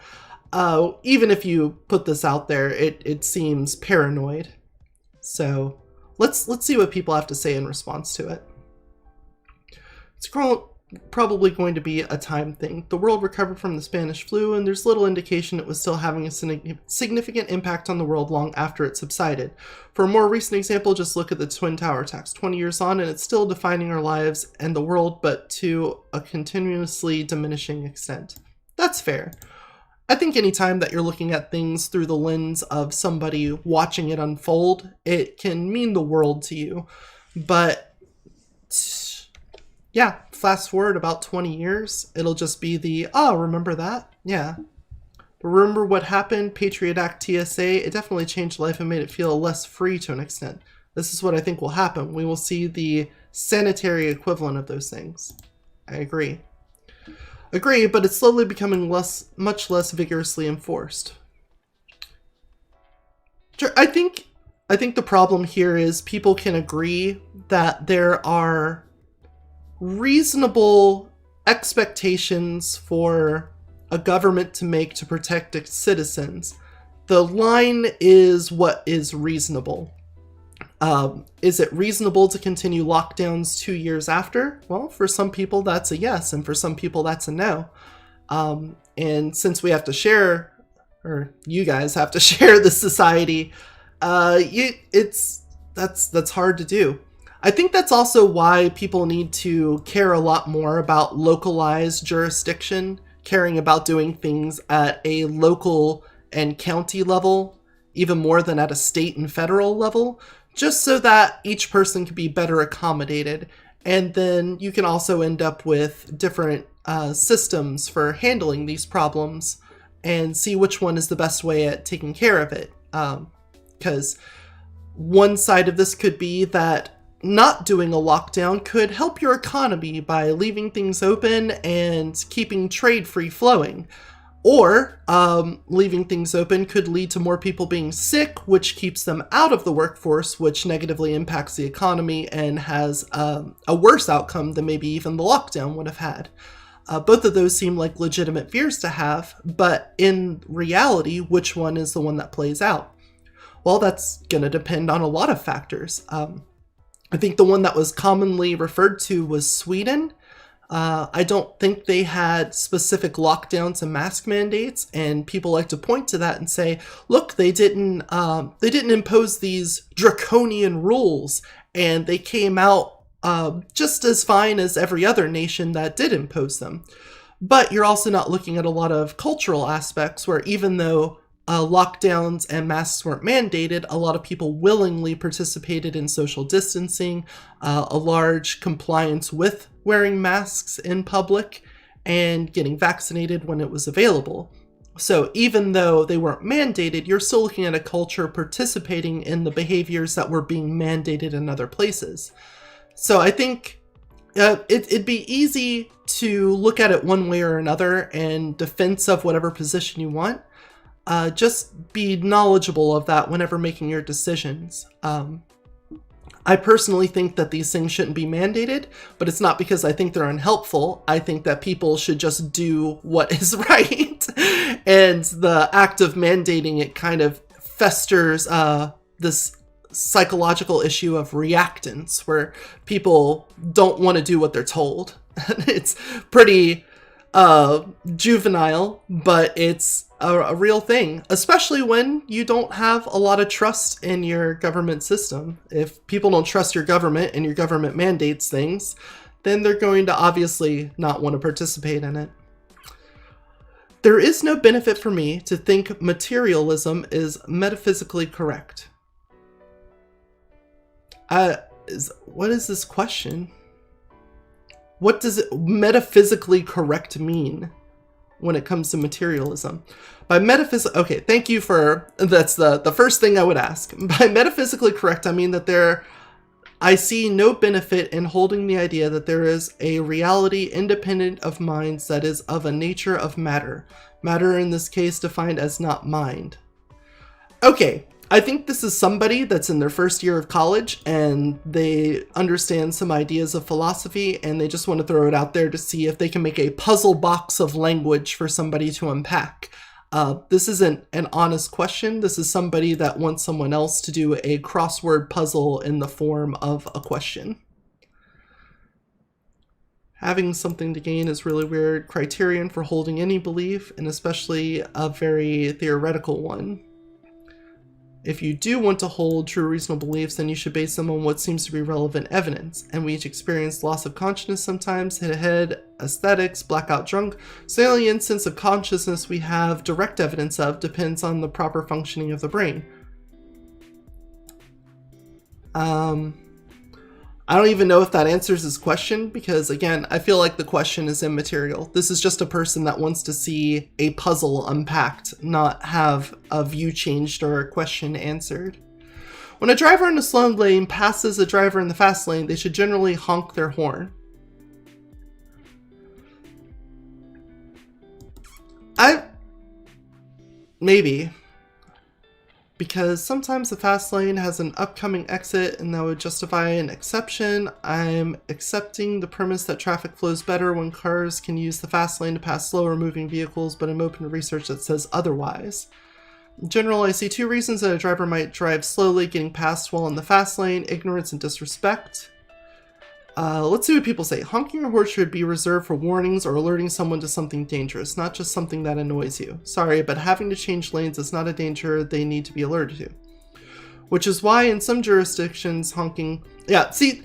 even if you put this out there, it seems paranoid. So let's see what people have to say in response to it. It's probably going to be a time thing. The world recovered from the Spanish flu, and there's little indication it was still having a significant impact on the world long after it subsided. For a more recent example, just look at the Twin Tower attacks. 20 years on, and it's still defining our lives and the world, but to a continuously diminishing extent. That's fair. I think anytime that you're looking at things through the lens of somebody watching it unfold, it can mean the world to you. But yeah, fast forward about 20 years, it'll just be remember that? Yeah. Remember what happened? Patriot Act, TSA, it definitely changed life and made it feel less free to an extent. This is what I think will happen. We will see the sanitary equivalent of those things. I agree. But it's slowly becoming much less vigorously enforced. I think the problem here is people can agree that there are reasonable expectations for a government to make to protect its citizens. The line is what is reasonable. Is it reasonable to continue lockdowns 2 years after? Well, for some people that's a yes, and for some people that's a no. And since we have to share, or you guys have to share the society, that's hard to do. I think that's also why people need to care a lot more about localized jurisdiction, caring about doing things at a local and county level, even more than at a state and federal level, just so that each person can be better accommodated. And then you can also end up with different systems for handling these problems and see which one is the best way at taking care of it. Because one side of this could be that not doing a lockdown could help your economy by leaving things open and keeping trade free flowing. Or leaving things open could lead to more people being sick, which keeps them out of the workforce, which negatively impacts the economy and has a worse outcome than maybe even the lockdown would have had. Both of those seem like legitimate fears to have, but in reality, which one is the one that plays out? Well, that's going to depend on a lot of factors. I think the one that was commonly referred to was Sweden. I don't think they had specific lockdowns and mask mandates, and people like to point to that and say, look, they didn't impose these draconian rules, and they came out just as fine as every other nation that did impose them. But you're also not looking at a lot of cultural aspects where even though lockdowns and masks weren't mandated, a lot of people willingly participated in social distancing, a large compliance with wearing masks in public, and getting vaccinated when it was available. So even though they weren't mandated, you're still looking at a culture participating in the behaviors that were being mandated in other places. So I think it'd be easy to look at it one way or another in defense of whatever position you want. Just be knowledgeable of that whenever making your decisions. I personally think that these things shouldn't be mandated, but it's not because I think they're unhelpful. I think that people should just do what is right. And the act of mandating it kind of festers this psychological issue of reactance, where people don't want to do what they're told. It's pretty juvenile, but it's a real thing, especially when you don't have a lot of trust in your government system. If people don't trust your government and your government mandates things, then they're going to obviously not want to participate in it. There is no benefit for me to think materialism is metaphysically correct. What is this question? What does it metaphysically correct mean when it comes to materialism? By okay, thank you for, that's the first thing I would ask. By metaphysically correct, I mean that I see no benefit in holding the idea that there is a reality independent of minds that is of a nature of matter. Matter in this case defined as not mind. Okay. I think this is somebody that's in their first year of college and they understand some ideas of philosophy and they just want to throw it out there to see if they can make a puzzle box of language for somebody to unpack. This isn't an honest question. This is somebody that wants someone else to do a crossword puzzle in the form of a question. Having something to gain is really weird criterion for holding any belief, and especially a very theoretical one. If you do want to hold true reasonable beliefs, then you should base them on what seems to be relevant evidence. And we each experience loss of consciousness sometimes, hit ahead, aesthetics, blackout drunk. So the only instance of consciousness we have direct evidence of depends on the proper functioning of the brain. I don't even know if that answers his question because, again, I feel like the question is immaterial. This is just a person that wants to see a puzzle unpacked, not have a view changed or a question answered. When a driver in the slow lane passes a driver in the fast lane, they should generally honk their horn. Maybe. Because sometimes the fast lane has an upcoming exit and that would justify an exception. I'm accepting the premise that traffic flows better when cars can use the fast lane to pass slower moving vehicles, but I'm open to research that says otherwise. In general, I see two reasons that a driver might drive slowly, getting past while in the fast lane: ignorance and disrespect. Let's see what people say. Honking your horn should be reserved for warnings or alerting someone to something dangerous, not just something that annoys you. Sorry, but having to change lanes is not a danger they need to be alerted to. Which is why in some jurisdictions honking... Yeah, see,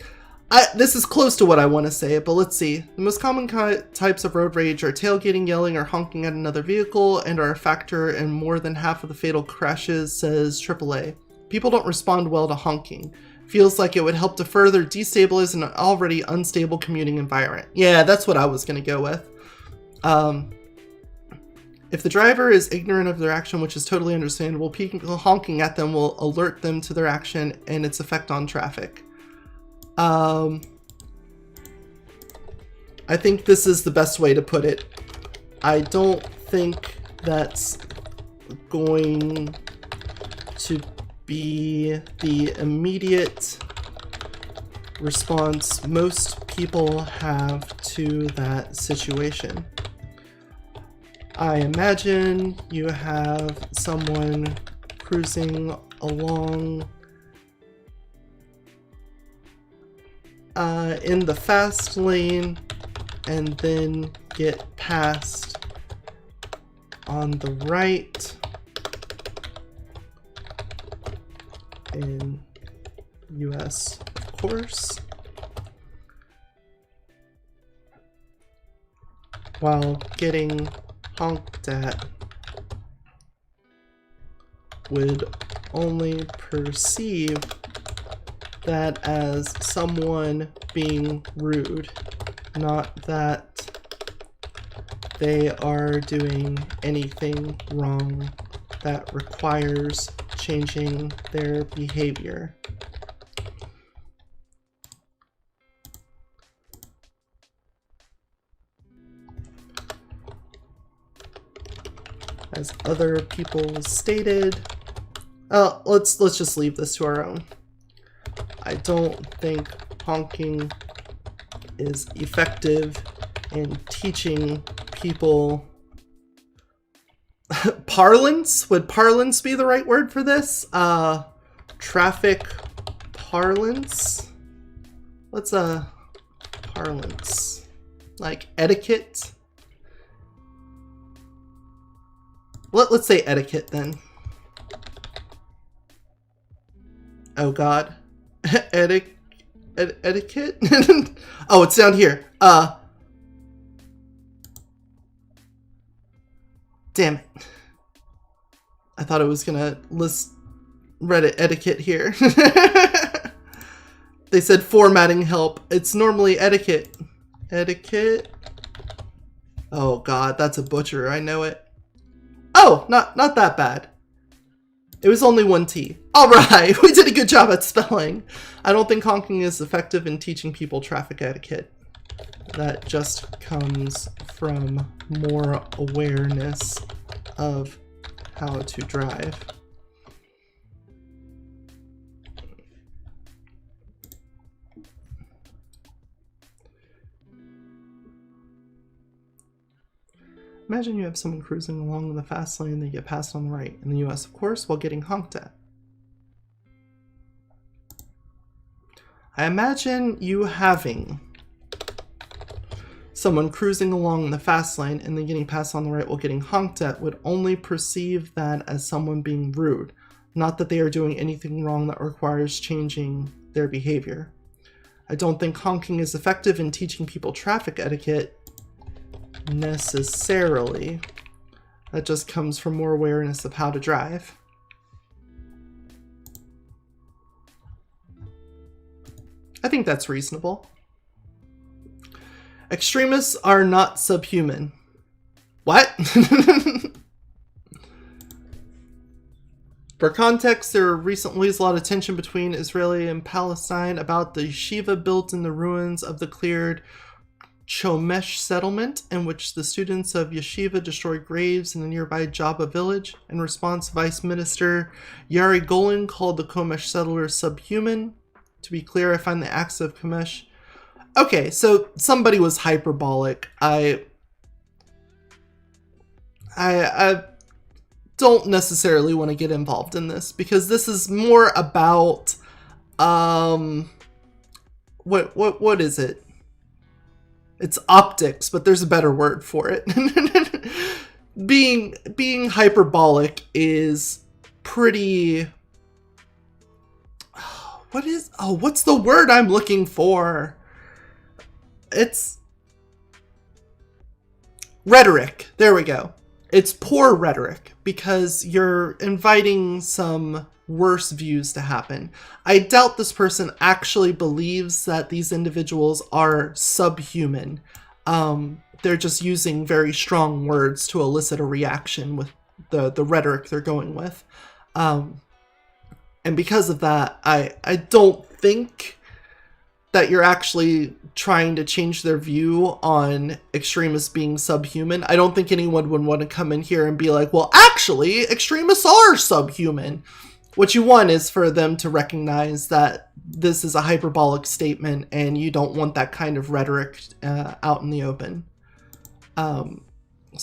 this is close to what I want to say, but let's see. The most common types of road rage are tailgating, yelling, or honking at another vehicle, and are a factor in more than half of the fatal crashes, says AAA. People don't respond well to honking. Feels like it would help to further destabilize an already unstable commuting environment. Yeah, that's what I was going to go with. If the driver is ignorant of their action, which is totally understandable, people honking at them will alert them to their action and its effect on traffic. I think this is the best way to put it. I don't think that's going to be the immediate response most people have to that situation. I imagine you have someone cruising along in the fast lane and then get passed on the right in US, of course, while getting honked at would only perceive that as someone being rude, not that they are doing anything wrong that requires changing their behavior. As other people stated, let's just leave this to our own. I don't think honking is effective in teaching people parlance. Would parlance be the right word for this? Traffic parlance. What's parlance? Like etiquette? Let's say etiquette then. Oh god. Etiquette? Oh, it's down here. Damn it. I thought it was gonna list Reddit etiquette here. They said formatting help. It's normally etiquette. Etiquette? Oh god, that's a butcher. I know it. Oh, not that bad. It was only one T. Alright, we did a good job at spelling. I don't think honking is effective in teaching people traffic etiquette. That just comes from more awareness of how to drive. Imagine you have someone cruising along in the fast lane and they get passed on the right, in the US, of course, while getting honked at. I imagine you having someone cruising along in the fast lane and then getting passed on the right while getting honked at would only perceive that as someone being rude, not that they are doing anything wrong that requires changing their behavior. I don't think honking is effective in teaching people traffic etiquette necessarily. That just comes from more awareness of how to drive. I think that's reasonable. Extremists are not subhuman. What? For context, there recently is a lot of tension between Israel and Palestine about the yeshiva built in the ruins of the cleared Chomesh settlement, in which the students of yeshiva destroyed graves in the nearby Jabba village. In response, Vice Minister Yari Golan called the Chomesh settlers subhuman. To be clear, I find the acts of Chomesh... Okay, so somebody was hyperbolic. I don't necessarily want to get involved in this, because this is more about what is it? It's optics, but there's a better word for it. Being hyperbolic is pretty... what's the word I'm looking for? It's rhetoric. There we go. It's poor rhetoric because you're inviting some worse views to happen. I doubt this person actually believes that these individuals are subhuman. They're just using very strong words to elicit a reaction with the rhetoric they're going with. And because of that, I don't think that you're actually trying to change their view on extremists being subhuman. I don't think anyone would want to come in here and be like, well, actually, extremists are subhuman. What you want is for them to recognize that this is a hyperbolic statement and you don't want that kind of rhetoric out in the open. So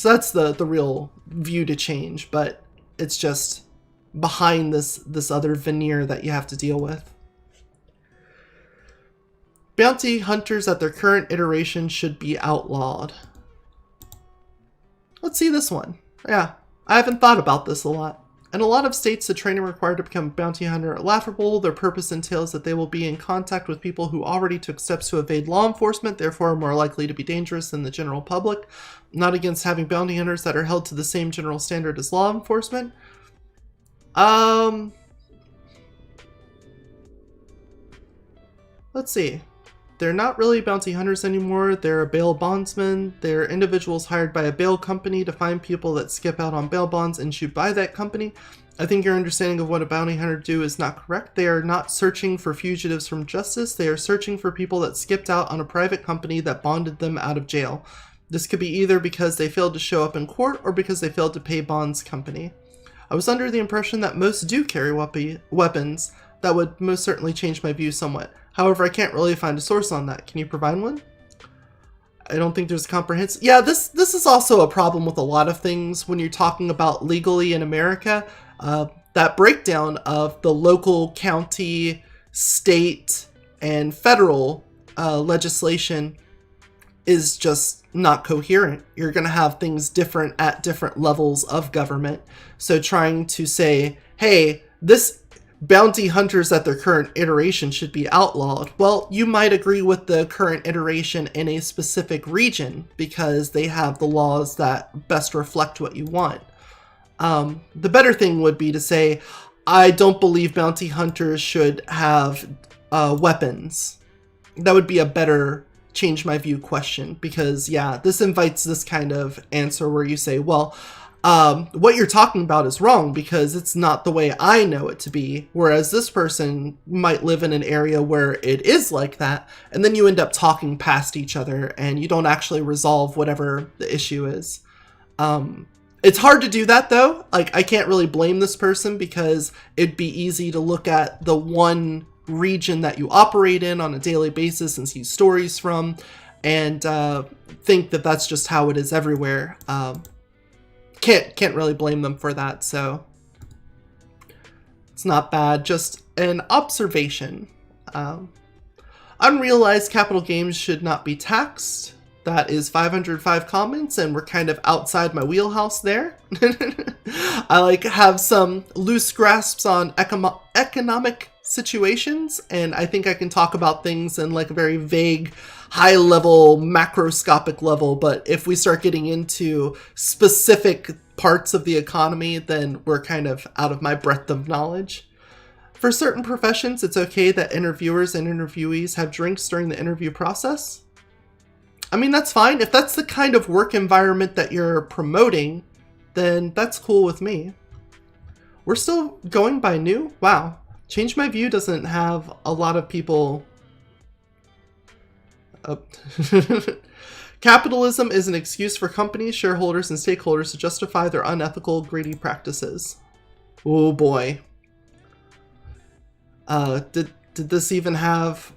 that's the real view to change, but it's just behind this other veneer that you have to deal with. bounty hunters at their current iteration should be outlawed. Let's see this one. Yeah, I haven't thought about this a lot. In a lot of states, the training required to become a bounty hunter are laughable. Their purpose entails that they will be in contact with people who already took steps to evade law enforcement, therefore are more likely to be dangerous than the general public. Not against having bounty hunters that are held to the same general standard as law enforcement. Let's see. They're not really bounty hunters anymore. They're bail bondsmen. They're individuals hired by a bail company to find people that skip out on bail bonds and shoot by that company. I think your understanding of what a bounty hunter do is not correct. They are not searching for fugitives from justice. They are searching for people that skipped out on a private company that bonded them out of jail. This could be either because they failed to show up in court or because they failed to pay bonds company. I was under the impression that most do carry weapons. That would most certainly change my view somewhat. However, I can't really find a source on that. Can you provide one? I don't think there's a comprehensive... Yeah, this is also a problem with a lot of things when you're talking about legally in America. That breakdown of the local, county, state, and federal legislation is just not coherent. You're going to have things different at different levels of government. So trying to say, hey, this bounty hunters at their current iteration should be outlawed. Well, you might agree with the current iteration in a specific region because they have the laws that best reflect what you want. The better thing would be to say, I don't believe bounty hunters should have weapons. That would be a better change my view question because, yeah, this invites this kind of answer where you say, well, what you're talking about is wrong because it's not the way I know it to be, whereas this person might live in an area where it is like that, and then you end up talking past each other and you don't actually resolve whatever the issue is. It's hard to do that though. Like, I can't really blame this person because it'd be easy to look at the one region that you operate in on a daily basis and see stories from and think that that's just how it is everywhere. Can't really blame them for that, so it's not bad. Just an observation. Unrealized capital gains should not be taxed. That is 505 comments, and we're kind of outside my wheelhouse there. I have some loose grasps on economic situations, and I think I can talk about things in a very vague, high-level, macroscopic level, but if we start getting into specific parts of the economy, then we're kind of out of my breadth of knowledge. For certain professions, it's okay that interviewers and interviewees have drinks during the interview process. I mean, that's fine. If that's the kind of work environment that you're promoting, then that's cool with me. We're still going by new? Wow. ChangeMyView doesn't have a lot of people... Capitalism is an excuse for companies, shareholders, and stakeholders to justify their unethical, greedy practices. Oh boy. Did this even have...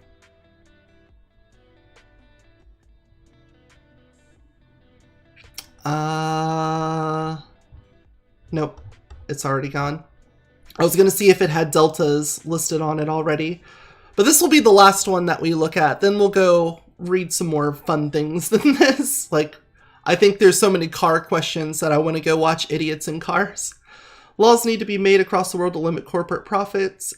Nope. It's already gone. I was going to see if it had deltas listed on it already. But this will be the last one that we look at. Then we'll go read some more fun things than this. I think there's so many car questions that I want to go watch Idiots in Cars. Laws need to be made across the world to limit corporate profits.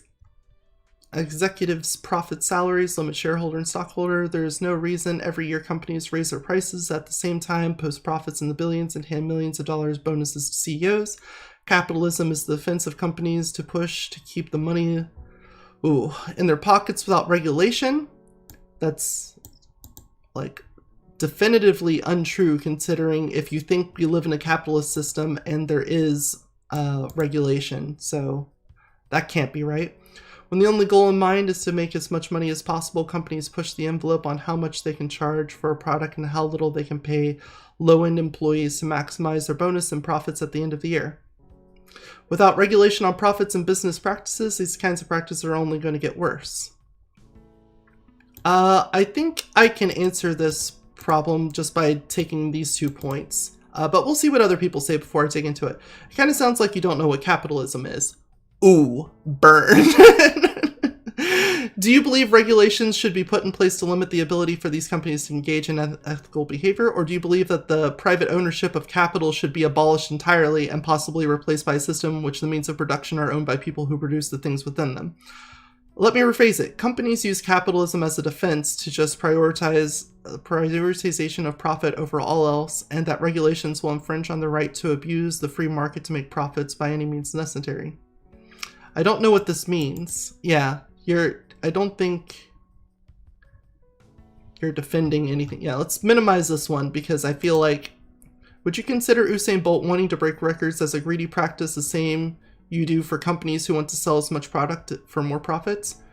Executives' profit salaries, limit shareholder and stockholder. There's no reason every year companies raise their prices at the same time, post profits in the billions, and hand millions of dollars bonuses to CEOs. Capitalism is the defense of companies to push to keep the money in their pockets without regulation. That's definitively untrue, considering if you think we live in a capitalist system and there is regulation. So that can't be right. When the only goal in mind is to make as much money as possible, companies push the envelope on how much they can charge for a product and how little they can pay low-end employees to maximize their bonus and profits at the end of the year. Without regulation on profits and business practices, these kinds of practices are only going to get worse. I think I can answer this problem just by taking these 2 points, but we'll see what other people say before I dig into it. It kind of sounds like you don't know what capitalism is. Ooh, burn. Do you believe regulations should be put in place to limit the ability for these companies to engage in ethical behavior, or do you believe that the private ownership of capital should be abolished entirely and possibly replaced by a system in which the means of production are owned by people who produce the things within them? Let me rephrase it. Companies use capitalism as a defense to just prioritization of profit over all else, and that regulations will infringe on the right to abuse the free market to make profits by any means necessary. I don't know what this means. Yeah, I don't think you're defending anything. Yeah, let's minimize this one because I feel like, would you consider Usain Bolt wanting to break records as a greedy practice the same you do for companies who want to sell as much product for more profits?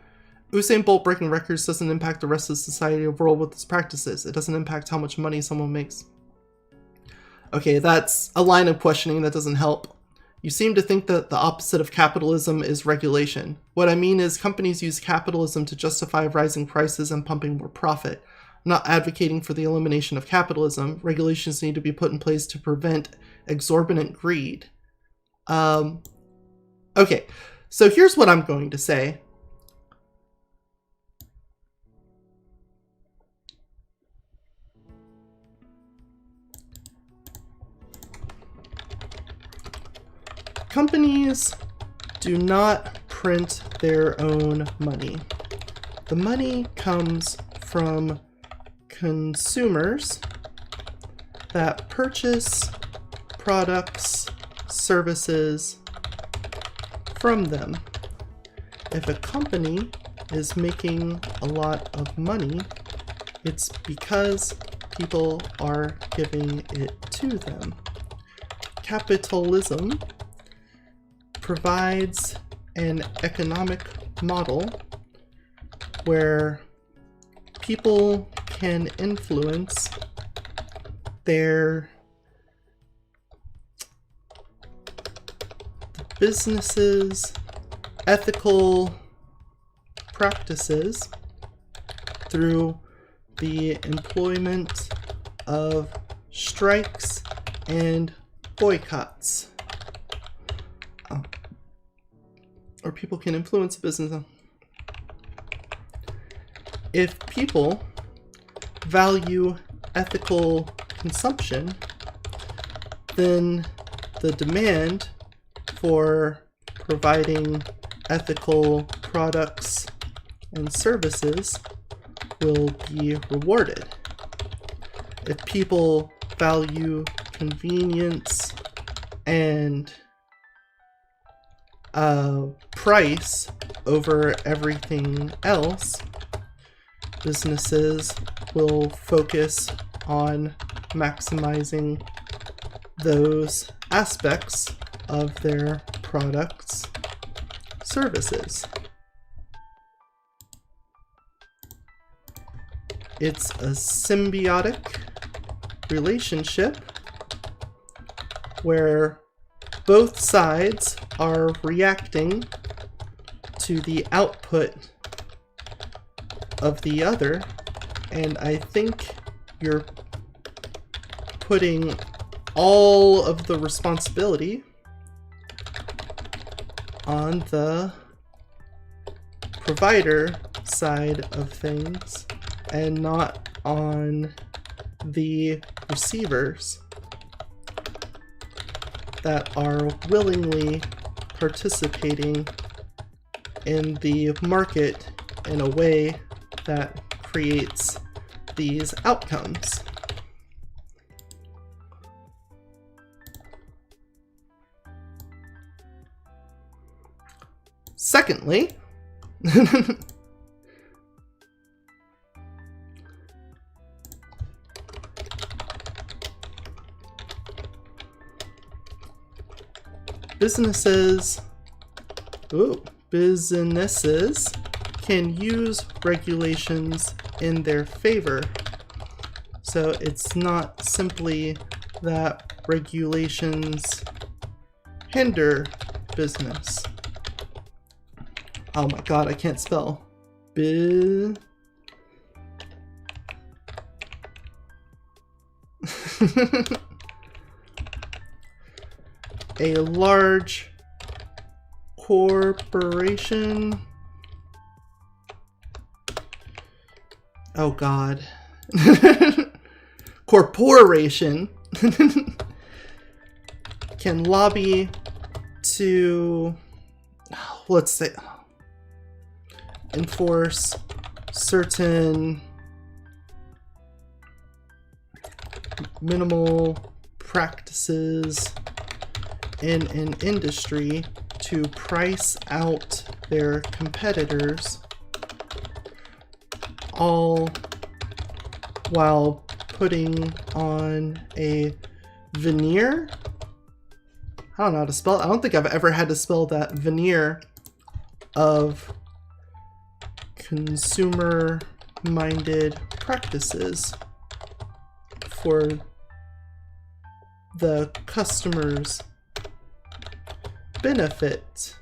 Usain Bolt breaking records doesn't impact the rest of society overall with his practices. It doesn't impact how much money someone makes. Okay, that's a line of questioning that doesn't help. You seem to think that the opposite of capitalism is regulation. What I mean is companies use capitalism to justify rising prices and pumping more profit. I'm not advocating for the elimination of capitalism. Regulations need to be put in place to prevent exorbitant greed. Okay, so here's what I'm going to say. Companies do not print their own money. The money comes from consumers that purchase products, services from them. If a company is making a lot of money, it's because people are giving it to them. Capitalism provides an economic model where people can influence their businesses' ethical practices through the employment of strikes and boycotts. Or people can influence business. If people value ethical consumption, then the demand for providing ethical products and services will be rewarded. If people value convenience and price over everything else, businesses will focus on maximizing those aspects of their products, services. It's a symbiotic relationship where both sides are reacting to the output of the other, and I think you're putting all of the responsibility on the provider side of things and not on the receivers that are willingly participating in the market in a way that creates these outcomes. Secondly, businesses can use regulations in their favor. So it's not simply that regulations hinder business. Oh my god, I can't spell. A large corporation Oh God. Corporation can lobby to, let's say, enforce certain minimal practices in an industry to price out their competitors, all while putting on a veneer. I don't know how to spell it. I don't think I've ever had to spell that. Veneer of consumer-minded practices for the customer's benefit,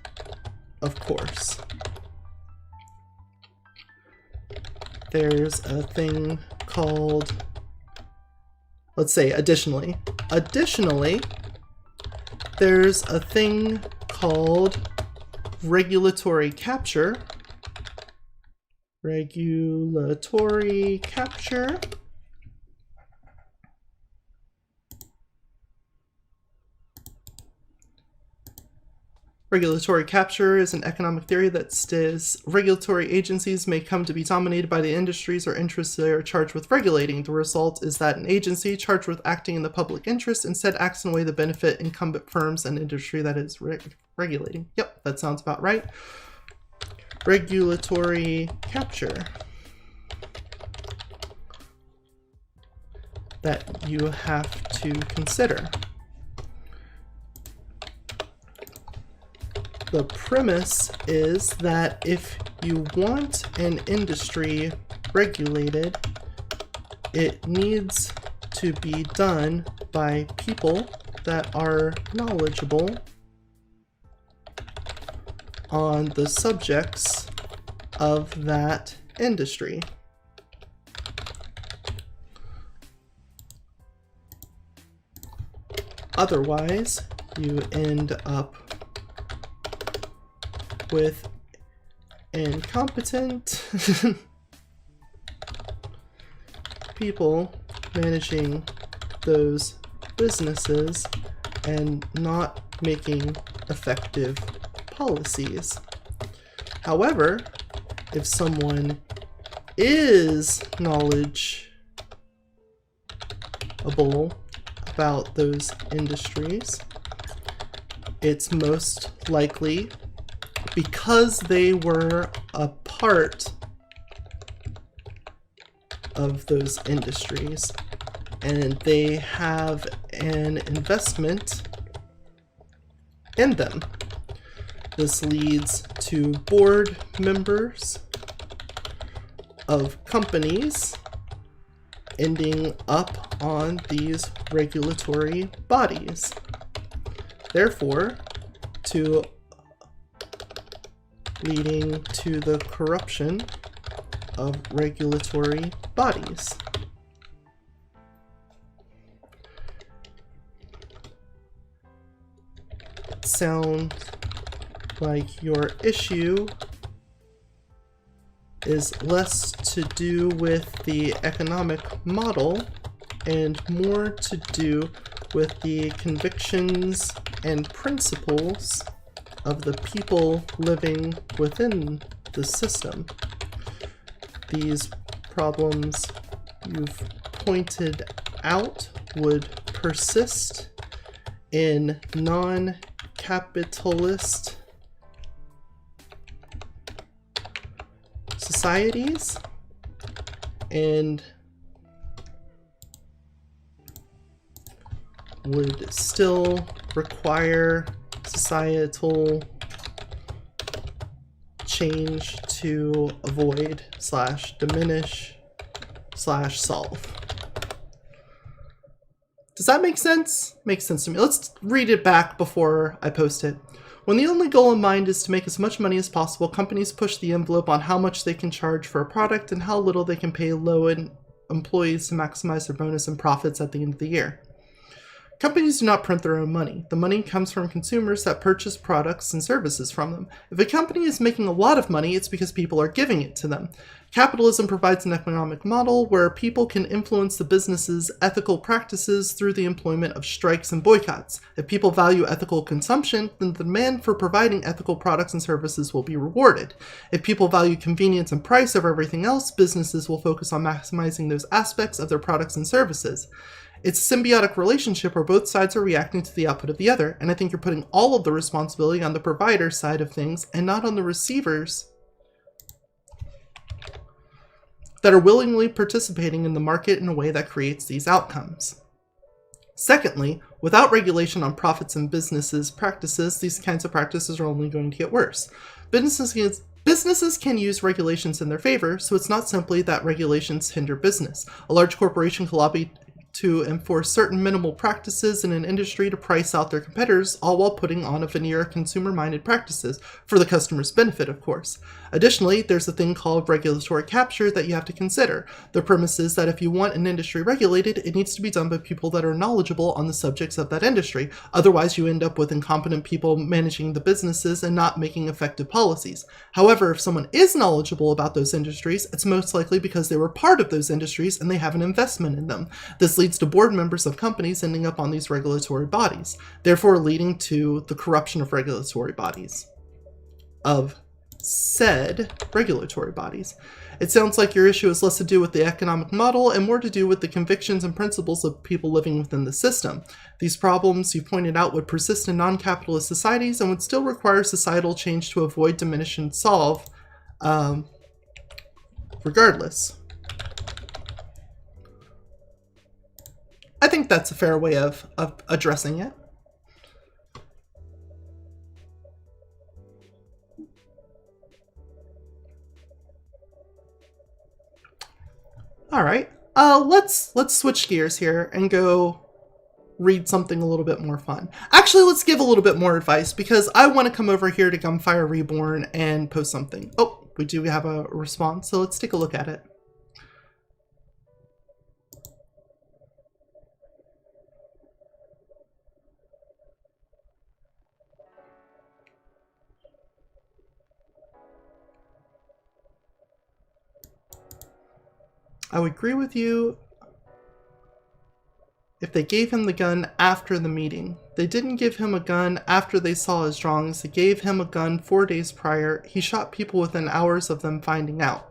of course. There's a thing called, let's say, additionally, there's a thing called regulatory capture. Regulatory capture. Regulatory capture is an economic theory that says regulatory agencies may come to be dominated by the industries or interests they are charged with regulating. The result is that an agency charged with acting in the public interest instead acts in a way that benefit incumbent firms and industry that is regulating. Yep, that sounds about right. Regulatory capture. That you have to consider. The premise is that if you want an industry regulated, it needs to be done by people that are knowledgeable on the subjects of that industry. Otherwise, you end up with incompetent people managing those businesses and not making effective policies. However, if someone is knowledgeable about those industries, it's most likely because they were a part of those industries and they have an investment in them. This leads to board members of companies ending up on these regulatory bodies. Therefore, leading to the corruption of regulatory bodies. It sounds like your issue is less to do with the economic model and more to do with the convictions and principles of the people living within the system. These problems you've pointed out would persist in non-capitalist societies and would still require societal change to avoid / diminish / solve. Does that make sense? Makes sense to me. Let's read it back before I post it. When the only goal in mind is to make as much money as possible, companies push the envelope on how much they can charge for a product and how little they can pay low-end employees to maximize their bonus and profits at the end of the year. Companies do not print their own money. The money comes from consumers that purchase products and services from them. If a company is making a lot of money, it's because people are giving it to them. Capitalism provides an economic model where people can influence the business's ethical practices through the employment of strikes and boycotts. If people value ethical consumption, then the demand for providing ethical products and services will be rewarded. If people value convenience and price over everything else, businesses will focus on maximizing those aspects of their products and services. It's a symbiotic relationship where both sides are reacting to the output of the other, and I think you're putting all of the responsibility on the provider side of things and not on the receivers that are willingly participating in the market in a way that creates these outcomes. Secondly, without regulation on profits and businesses' practices, these kinds of practices are only going to get worse. Businesses can use regulations in their favor, so it's not simply that regulations hinder business. A large corporation can lobby to enforce certain minimal practices in an industry to price out their competitors, all while putting on a veneer of consumer-minded practices, for the customer's benefit, of course. Additionally, there's a thing called regulatory capture that you have to consider. The premise is that if you want an industry regulated, it needs to be done by people that are knowledgeable on the subjects of that industry. Otherwise, you end up with incompetent people managing the businesses and not making effective policies. However, if someone is knowledgeable about those industries, it's most likely because they were part of those industries and they have an investment in them. This leads to board members of companies ending up on these regulatory bodies, therefore leading to the corruption of regulatory bodies. Of said regulatory bodies. It sounds like your issue has less to do with the economic model and more to do with the convictions and principles of people living within the system. These problems you pointed out would persist in non-capitalist societies and would still require societal change to avoid, diminish, and solve, regardless. I think that's a fair way of addressing it. All right, let's switch gears here and go read something a little bit more fun. Actually, let's give a little bit more advice because I want to come over here to Gunfire Reborn and post something. Oh, we do have a response, so let's take a look at it. I would agree with you if they gave him the gun after the meeting. They didn't give him a gun after they saw his drawings. They gave him a gun 4 days prior. He shot people within hours of them finding out.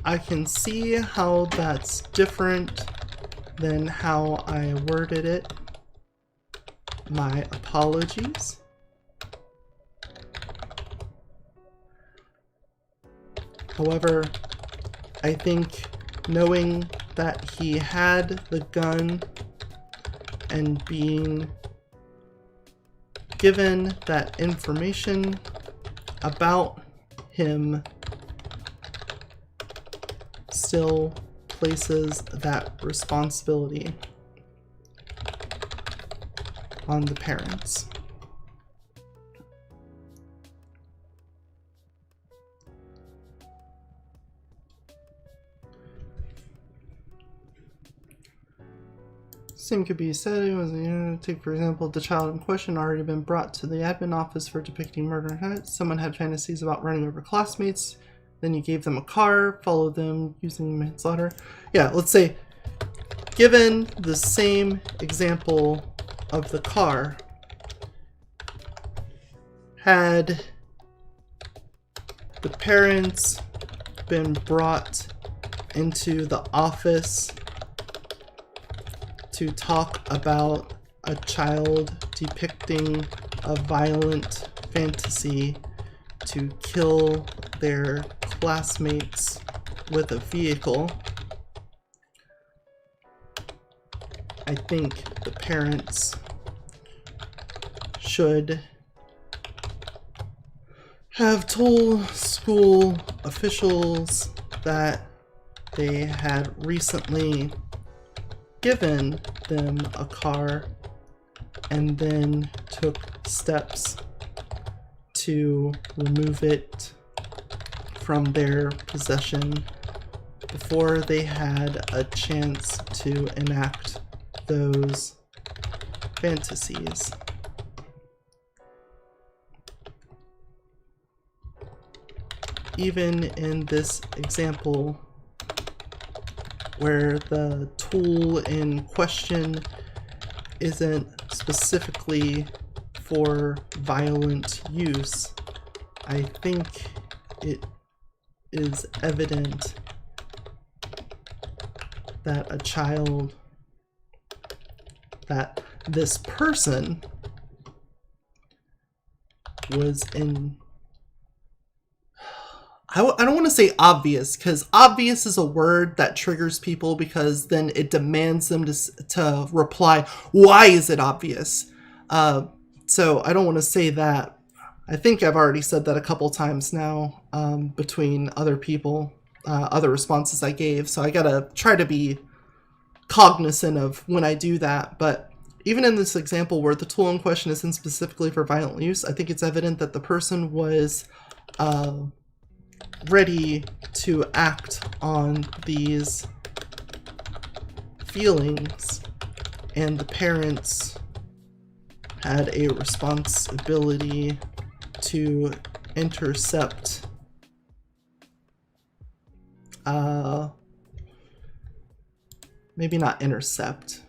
I can see how that's different than how I worded it. My apologies. However, I think knowing that he had the gun and being given that information about him still places that responsibility on the parents. Same could be said. It was, take for example, the child in question already been brought to the admin office for depicting murder. Someone had fantasies about running over classmates. Then you gave them a car, followed them using manslaughter. Yeah, let's say, given the same example of the car, had the parents been brought into the office to talk about a child depicting a violent fantasy to kill their classmates with a vehicle, I think the parents should have told school officials that they had recently given them a car and then took steps to remove it from their possession before they had a chance to enact those fantasies. Even in this example, where the tool in question isn't specifically for violent use, I think it is evident that that this person was in, I don't want to say obvious, because obvious is a word that triggers people because then it demands them to reply, why is it obvious? So I don't want to say that. I think I've already said that a couple times now between other people, other responses I gave. So I gotta try to be cognizant of when I do that. But even in this example where the tool in question isn't specifically for violent use, I think it's evident that the person was ready to act on these feelings, and the parents had a responsibility to intercept maybe not intercept.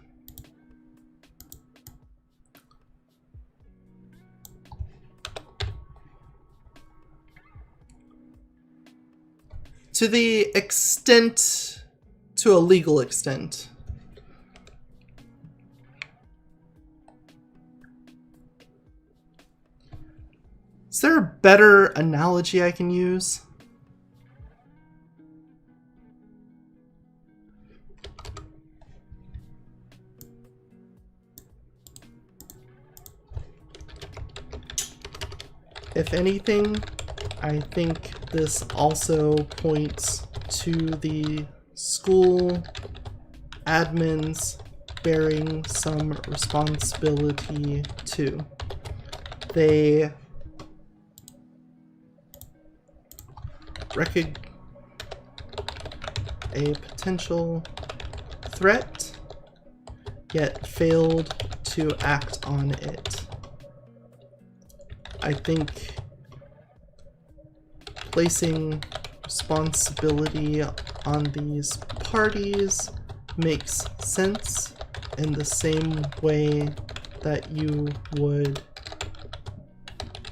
To the extent, to a legal extent. Is there a better analogy I can use? If anything, I think this also points to the school admins bearing some responsibility too. They recognize a potential threat, yet failed to act on it. I think placing responsibility on these parties makes sense in the same way that you would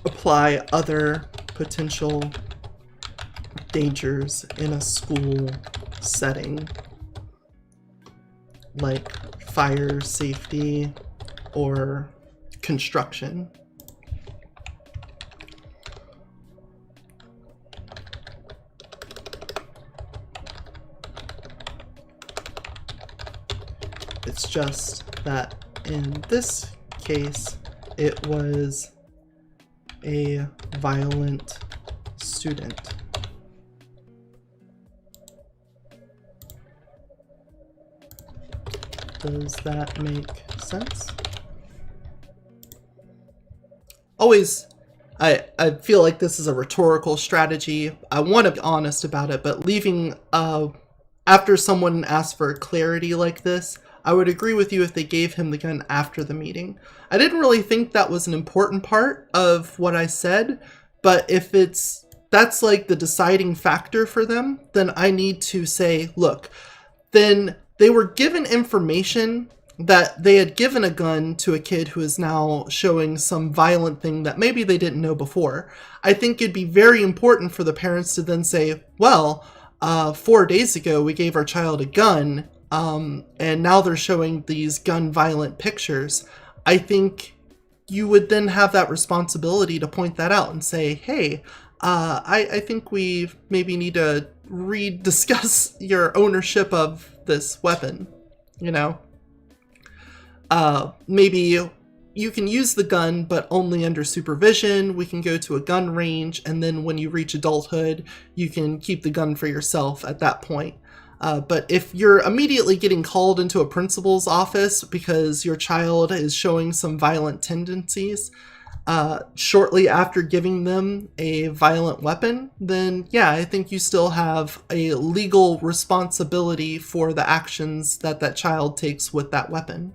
apply other potential dangers in a school setting, like fire safety or construction. It's just that in this case, it was a violent student. Does that make sense? Always, I feel like this is a rhetorical strategy. I want to be honest about it, but leaving, after someone asks for clarity like this, I would agree with you if they gave him the gun after the meeting. I didn't really think that was an important part of what I said, but if that's like the deciding factor for them, then I need to say, look, then they were given information that they had given a gun to a kid who is now showing some violent thing that maybe they didn't know before. I think it'd be very important for the parents to then say, well, 4 days ago we gave our child a gun, and now they're showing these gun violent pictures. I think you would then have that responsibility to point that out and say, hey, I think we maybe need to rediscuss your ownership of this weapon, you know? Maybe you can use the gun, but only under supervision. We can go to a gun range, and then when you reach adulthood, you can keep the gun for yourself at that point. But if you're immediately getting called into a principal's office because your child is showing some violent tendencies, shortly after giving them a violent weapon, then yeah, I think you still have a legal responsibility for the actions that that child takes with that weapon.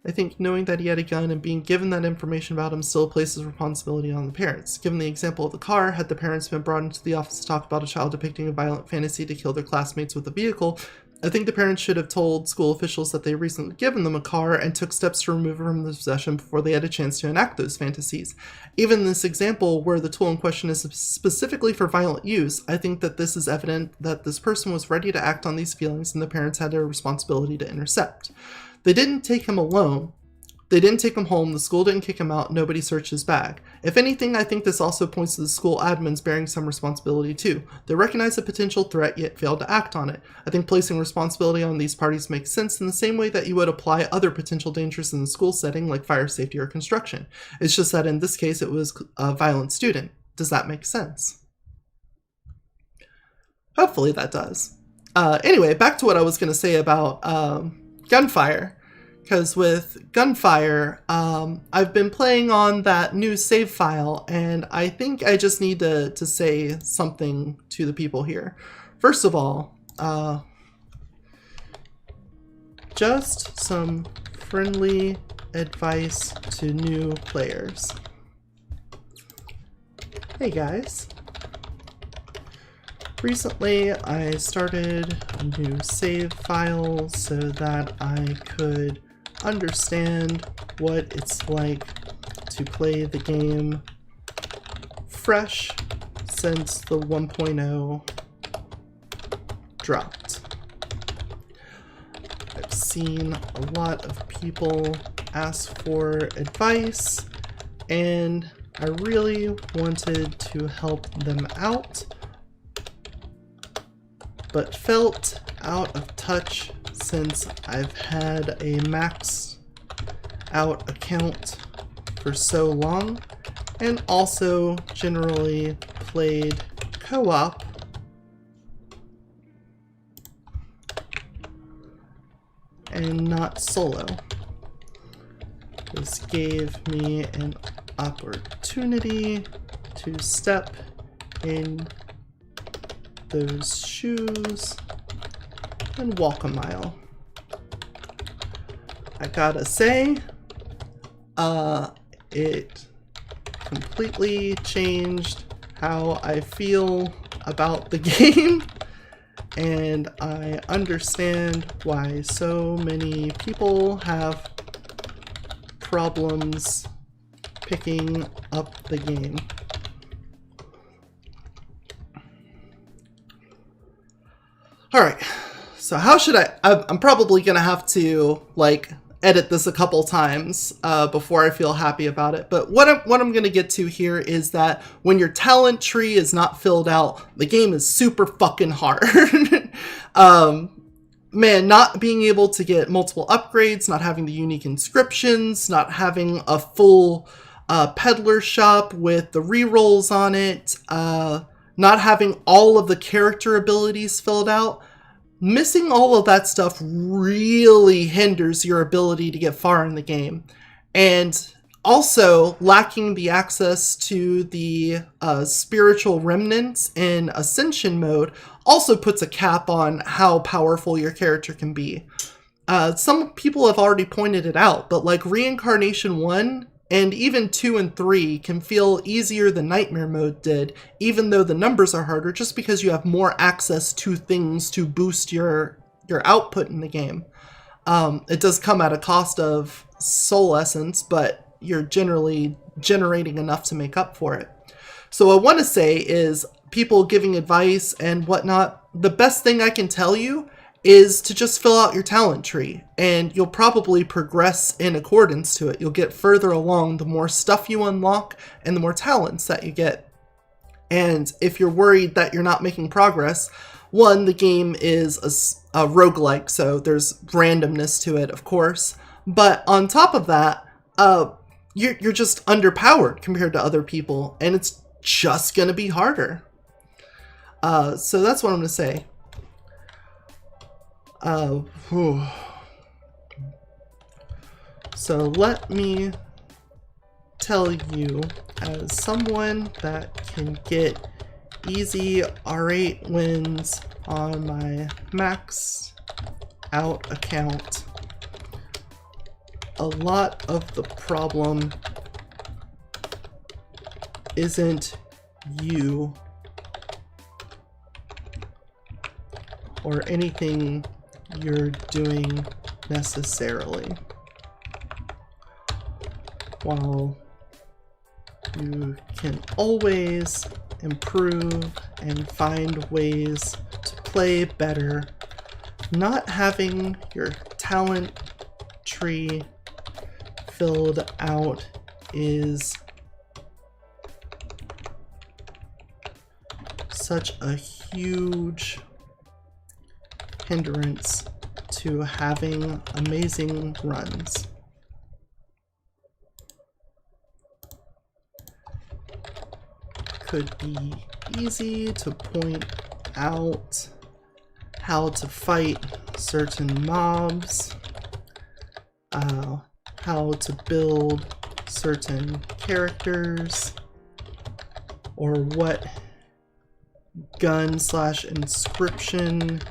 I think knowing that he had a gun and being given that information about him still places responsibility on the parents. Given the example of the car, had the parents been brought into the office to talk about a child depicting a violent fantasy to kill their classmates with a vehicle, I think the parents should have told school officials that they recently given them a car and took steps to remove it from the possession before they had a chance to enact those fantasies. Even in this example, where the tool in question is specifically for violent use, I think that this is evident that this person was ready to act on these feelings and the parents had a responsibility to intercept. They didn't take him alone. They didn't take him home, the school didn't kick him out, nobody searched his bag. If anything, I think this also points to the school admins bearing some responsibility too. They recognize a potential threat yet failed to act on it. I think placing responsibility on these parties makes sense in the same way that you would apply other potential dangers in the school setting like fire safety or construction. It's just that in this case it was a violent student. Does that make sense? Hopefully that does. Anyway, back to what I was going to say about gunfire. Because with gunfire, I've been playing on that new save file, and I think I just need to say something to the people here. First of all, just some friendly advice to new players. Hey guys. Recently, I started a new save file so that I could understand what it's like to play the game fresh since the 1.0 dropped. I've seen a lot of people ask for advice, and I really wanted to help them out, but felt out of touch since I've had a maxed out account for so long, and also generally played co-op and not solo. This gave me an opportunity to step in those shoes and walk a mile. I gotta say, it completely changed how I feel about the game, and I understand why so many people have problems picking up the game. Alright, so how should I'm probably gonna have to, like, edit this a couple times before I feel happy about it, but what I'm gonna get to here is that when your talent tree is not filled out, the game is super fucking hard. Man, not being able to get multiple upgrades, not having the unique inscriptions, not having a full peddler shop with the rerolls on it, not having all of the character abilities filled out. Missing all of that stuff really hinders your ability to get far in the game. And also, lacking the access to the spiritual remnants in Ascension mode also puts a cap on how powerful your character can be. Some people have already pointed it out, but like Reincarnation 1 and even 2 and 3 can feel easier than Nightmare mode did, even though the numbers are harder, just because you have more access to things to boost your output in the game. It does come at a cost of soul essence, but you're generally generating enough to make up for it. So what I want to say is, people giving advice and whatnot, the best thing I can tell you is to just fill out your talent tree, and you'll probably progress in accordance to it. You'll get further along the more stuff you unlock and the more talents that you get. And if you're worried that you're not making progress, one, the game is a roguelike, so there's randomness to it, of course. But on top of that, you're just underpowered compared to other people, and it's just gonna be harder. So that's what I'm gonna say. So let me tell you, as someone that can get easy R8 wins on my maxed out account, a lot of the problem isn't you or anything you're doing necessarily. While you can always improve and find ways to play better, not having your talent tree filled out is such a huge hindrance to having amazing runs. Could be easy to point out how to fight certain mobs, how to build certain characters, or what gun/inscription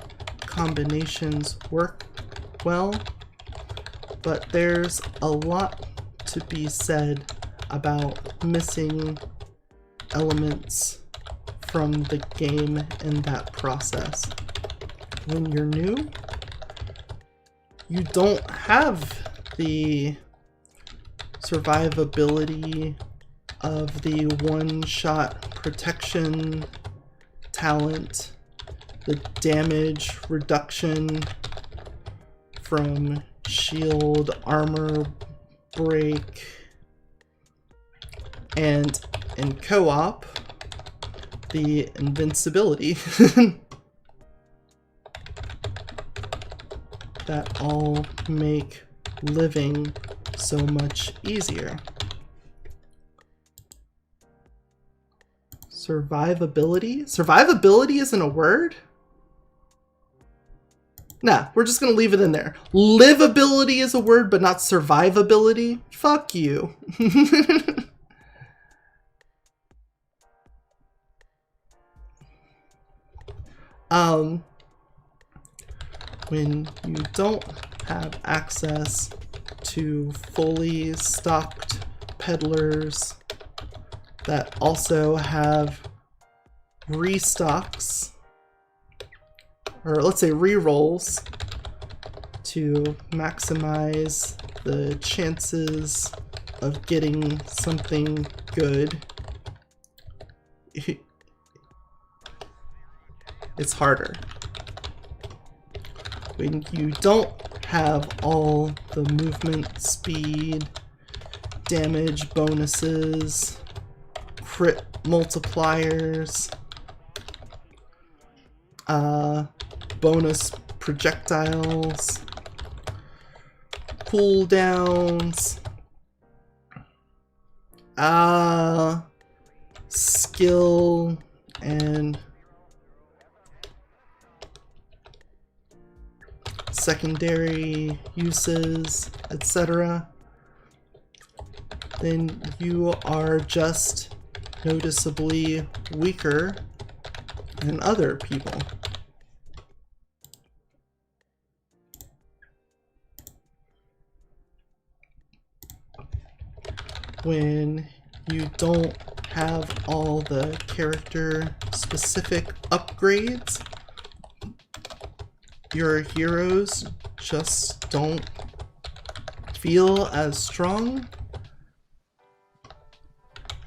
combinations work well, but there's a lot to be said about missing elements from the game in that process. When you're new, you don't have the survivability of the one-shot protection talent, the damage reduction from shield armor break, and in co-op, the invincibility. That all make living so much easier. Survivability? Survivability isn't a word? Nah, we're just gonna leave it in there. Livability is a word, but not survivability? Fuck you. When you don't have access to fully stocked peddlers that also have restocks, or let's say rerolls, to maximize the chances of getting something good, it's harder. When you don't have all the movement speed, damage bonuses, crit multipliers, bonus projectiles, cooldowns, skill and secondary uses, etc., then you are just noticeably weaker than other people. When you don't have all the character-specific upgrades, your heroes just don't feel as strong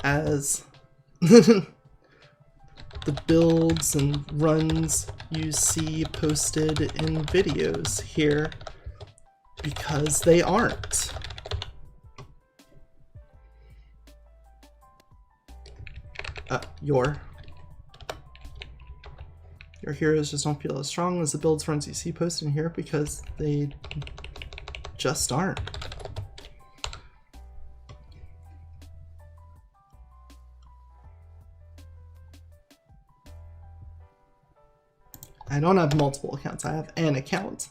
as the builds and runs you see posted in videos here, because they aren't. Your heroes just don't feel as strong as the builds runs you see posted in here, because they just aren't. I don't have multiple accounts, I have an account.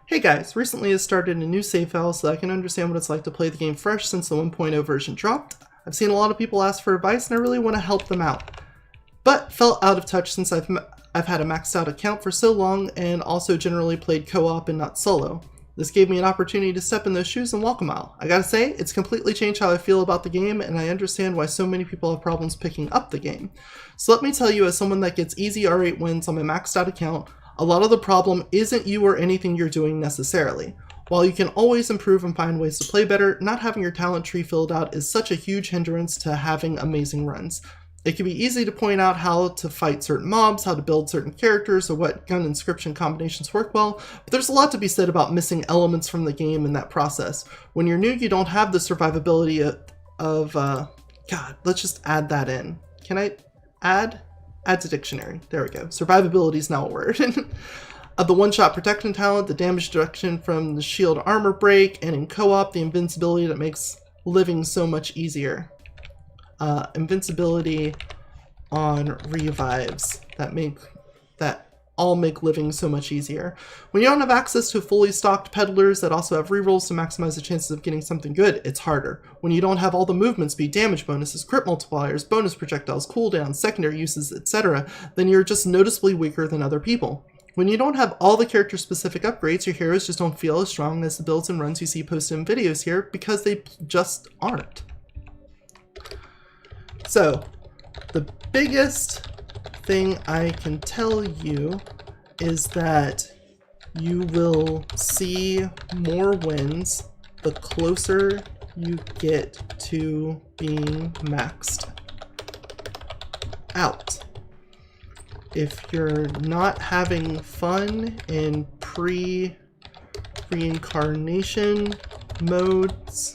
Hey guys, recently I started a new save file so that I can understand what it's like to play the game fresh since the 1.0 version dropped. I've seen a lot of people ask for advice and I really want to help them out, but felt out of touch since I've had a maxed out account for so long and also generally played co-op and not solo. This gave me an opportunity to step in those shoes and walk a mile. I gotta say, it's completely changed how I feel about the game, and I understand why so many people have problems picking up the game. So let me tell you, as someone that gets easy R8 wins on my maxed out account, a lot of the problem isn't you or anything you're doing necessarily. While you can always improve and find ways to play better, not having your talent tree filled out is such a huge hindrance to having amazing runs. It can be easy to point out how to fight certain mobs, how to build certain characters, or what gun inscription combinations work well, but there's a lot to be said about missing elements from the game in that process. When you're new, you don't have the survivability of God, let's just add that in. Can I add to dictionary? There we go. Survivability is now a word. Of the one-shot protection talent, the damage reduction from the shield armor break, and in co-op, the invincibility that makes living so much easier. Invincibility on revives that all make living so much easier. When you don't have access to fully stocked peddlers that also have rerolls to maximize the chances of getting something good, it's harder. When you don't have all the movement speed, damage bonuses, crit multipliers, bonus projectiles, cooldowns, secondary uses, etc., then you're just noticeably weaker than other people. When you don't have all the character-specific upgrades, your heroes just don't feel as strong as the builds and runs you see posted in videos here because they just aren't. So, the biggest thing I can tell you is that you will see more wins the closer you get to being maxed out. If you're not having fun in pre-reincarnation modes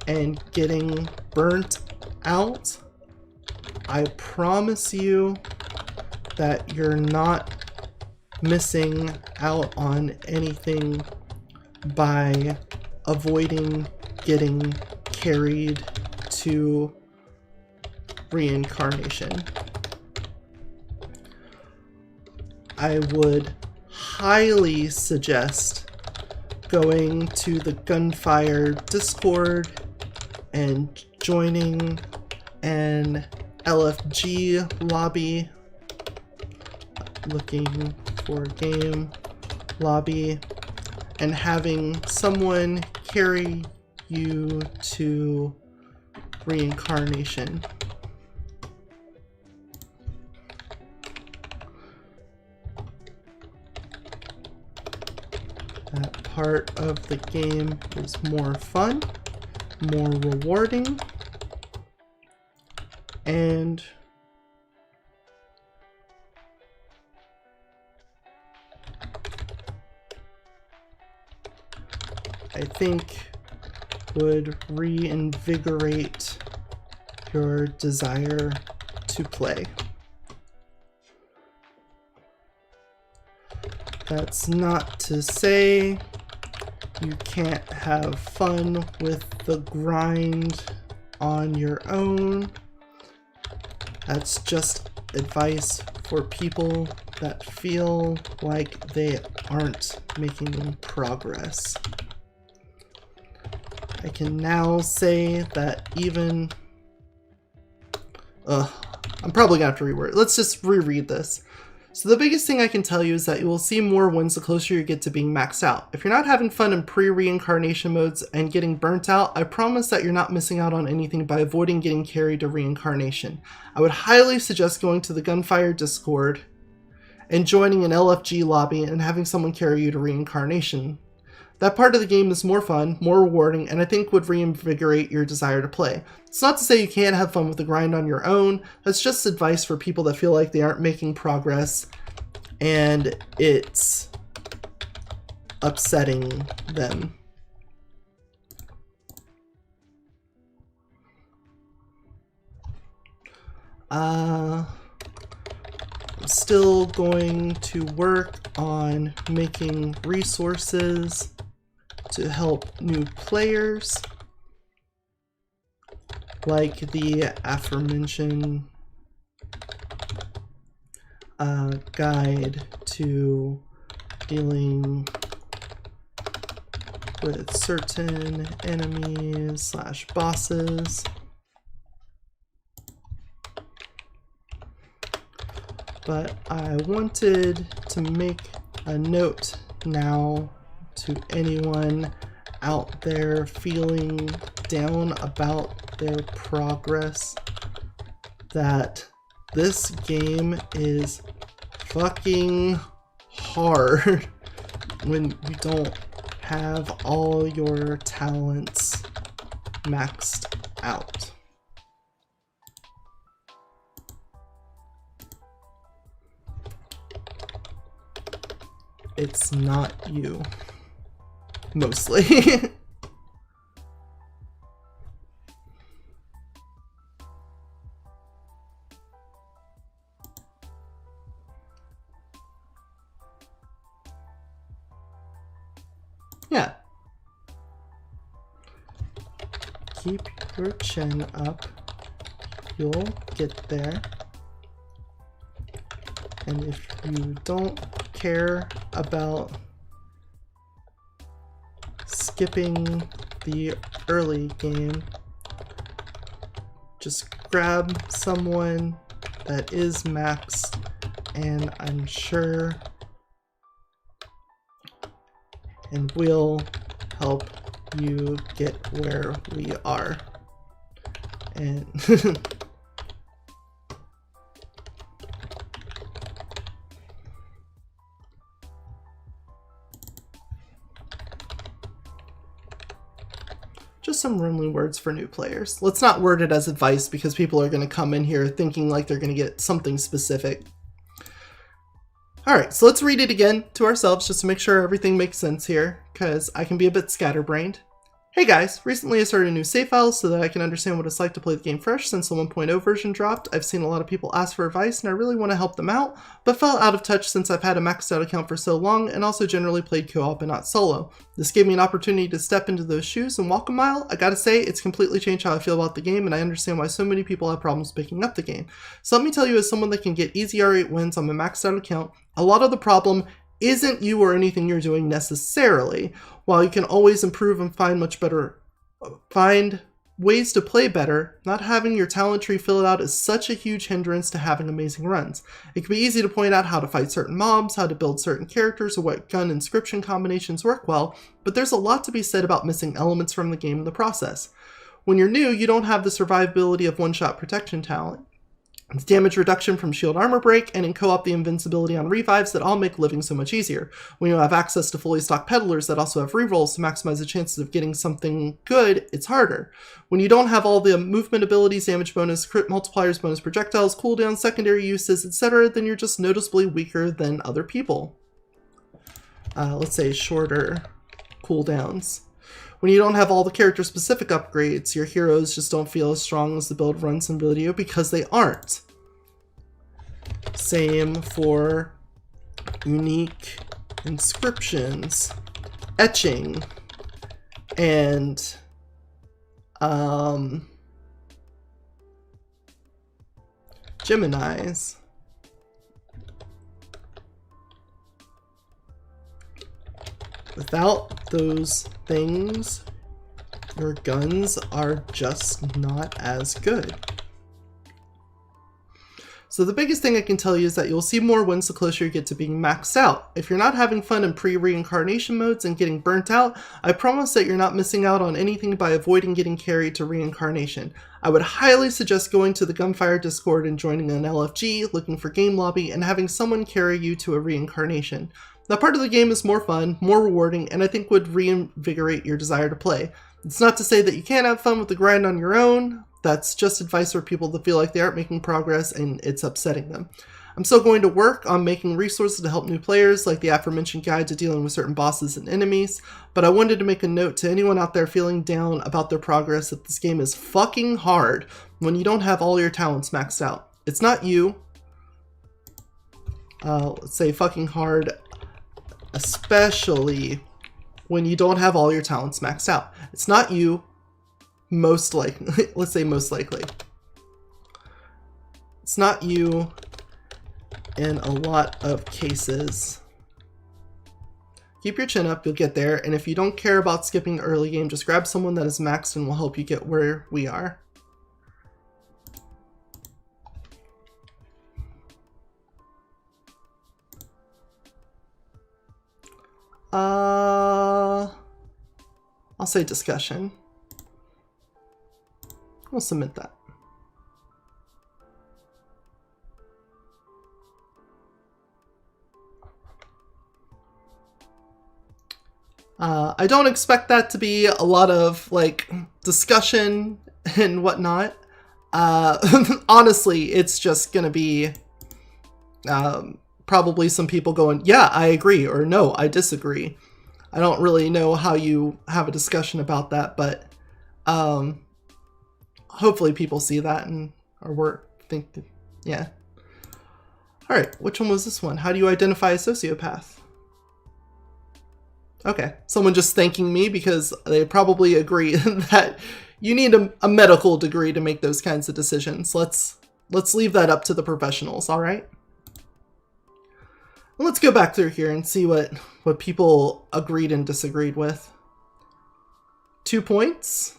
and getting burnt out, I promise you that you're not missing out on anything by avoiding getting carried to reincarnation. I would highly suggest going to the Gunfire Discord and joining an LFG lobby, looking for game lobby, and having someone carry you to reincarnation. That part of the game is more fun, more rewarding, and I think would reinvigorate your desire to play. That's not to say you can't have fun with the grind on your own. That's just advice for people that feel like they aren't making progress. I can now say that even... I'm probably gonna have to reword it. Let's just reread this. So the biggest thing I can tell you is that you will see more wins the closer you get to being maxed out. If you're not having fun in pre-reincarnation modes and getting burnt out, I promise that you're not missing out on anything by avoiding getting carried to reincarnation. I would highly suggest going to the Gunfire Discord and joining an LFG lobby and having someone carry you to reincarnation. That part of the game is more fun, more rewarding, and I think would reinvigorate your desire to play. It's not to say you can't have fun with the grind on your own, that's just advice for people that feel like they aren't making progress and it's upsetting them. I'm still going to work on making resources to help new players, like the aforementioned guide to dealing with certain enemies / bosses. But I wanted to make a note now to anyone out there feeling down about their progress that this game is fucking hard when you don't have all your talents maxed out. It's not you, mostly. Yeah. Keep your chin up. You'll get there. And if you don't care about skipping the early game, just grab someone that is maxed, and I'm sure and we'll help you get where we are. And just some friendly words for new players. Let's not word it as advice because people are going to come in here thinking like they're going to get something specific. Alright, so let's read it again to ourselves just to make sure everything makes sense here, because I can be a bit scatterbrained. Hey guys, recently I started a new save file so that I can understand what it's like to play the game fresh since the 1.0 version dropped. I've seen a lot of people ask for advice and I really want to help them out, but fell out of touch since I've had a maxed out account for so long and also generally played co-op and not solo. This gave me an opportunity to step into those shoes and walk a mile. I gotta say, it's completely changed how I feel about the game and I understand why so many people have problems picking up the game. So let me tell you, as someone that can get easy R8 wins on my maxed out account, a lot of the problem isn't you or anything you're doing necessarily. While you can always improve and find ways to play better, not having your talent tree filled out is such a huge hindrance to having amazing runs. It can be easy to point out how to fight certain mobs, how to build certain characters, or what gun inscription combinations work well, but there's a lot to be said about missing elements from the game in the process. When you're new, you don't have the survivability of one-shot protection talent, the damage reduction from shield armor break, and in co-op the invincibility on revives that all make living so much easier. When you have access to fully stocked peddlers that also have rerolls to maximize the chances of getting something good, it's harder. When you don't have all the movement abilities, damage bonus, crit multipliers, bonus projectiles, cooldowns, secondary uses, etc., then you're just noticeably weaker than other people. Let's say shorter cooldowns. When you don't have all the character-specific upgrades, your heroes just don't feel as strong as the build runs in video because they aren't. Same for unique inscriptions, etching, and Geminis. Without those things, your guns are just not as good. So the biggest thing I can tell you is that you'll see more wins the closer you get to being maxed out. If you're not having fun in pre-reincarnation modes and getting burnt out, I promise that you're not missing out on anything by avoiding getting carried to reincarnation. I would highly suggest going to the Gunfire Discord and joining an LFG, looking for game lobby, and having someone carry you to a reincarnation. That part of the game is more fun, more rewarding, and I think would reinvigorate your desire to play. It's not to say that you can't have fun with the grind on your own. That's just advice for people that feel like they aren't making progress and it's upsetting them. I'm still going to work on making resources to help new players, like the aforementioned guide to dealing with certain bosses and enemies, but I wanted to make a note to anyone out there feeling down about their progress that this game is fucking hard when you don't have all your talents maxed out. It's not you. Let's say fucking hard, especially when you don't have all your talents maxed out. It's not you, most likely. Let's say most likely. It's not you, in a lot of cases. Keep your chin up, you'll get there, and if you don't care about skipping the early game, just grab someone that is maxed and will help you get where we are. I'll say discussion. We'll submit that. I don't expect that to be a lot of like discussion and whatnot. Honestly, it's just gonna be probably some people going, yeah, I agree, or no, I disagree. I don't really know how you have a discussion about that, but hopefully people see that and think that, yeah. All right, which one was this one? How do you identify a sociopath? Okay, someone just thanking me because they probably agree that you need a medical degree to make those kinds of decisions. Let's leave that up to the professionals, all right? Let's go back through here and see what people agreed and disagreed with. 2 points.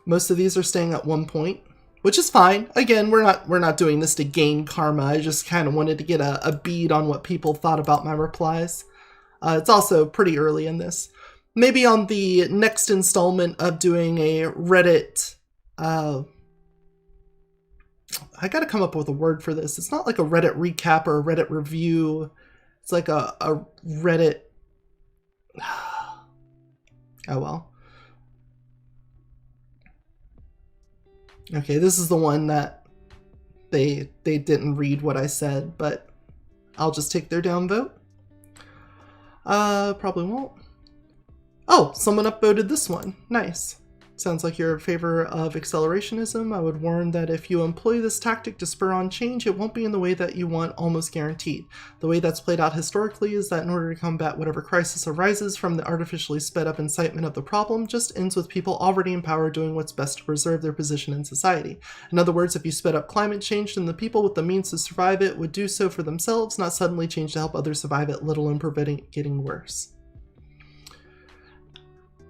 Most of these are staying at 1 point, which is fine. Again, we're not doing this to gain karma. I just kind of wanted to get a bead on what people thought about my replies. It's also pretty early in this. Maybe on the next installment of doing a Reddit, I gotta come up with a word for this. It's not like a Reddit recap or a Reddit review. It's like a Reddit. Oh well. Okay, this is the one that they didn't read what I said, but I'll just take their down vote. Probably won't. Oh, someone upvoted this one. Nice. Sounds like you're in favor of accelerationism. I would warn that if you employ this tactic to spur on change, it won't be in the way that you want, almost guaranteed. The way that's played out historically is that in order to combat whatever crisis arises from the artificially sped up incitement of the problem, just ends with people already in power doing what's best to preserve their position in society. In other words, if you sped up climate change, then the people with the means to survive it would do so for themselves, not suddenly change to help others survive it, let alone preventing it getting worse.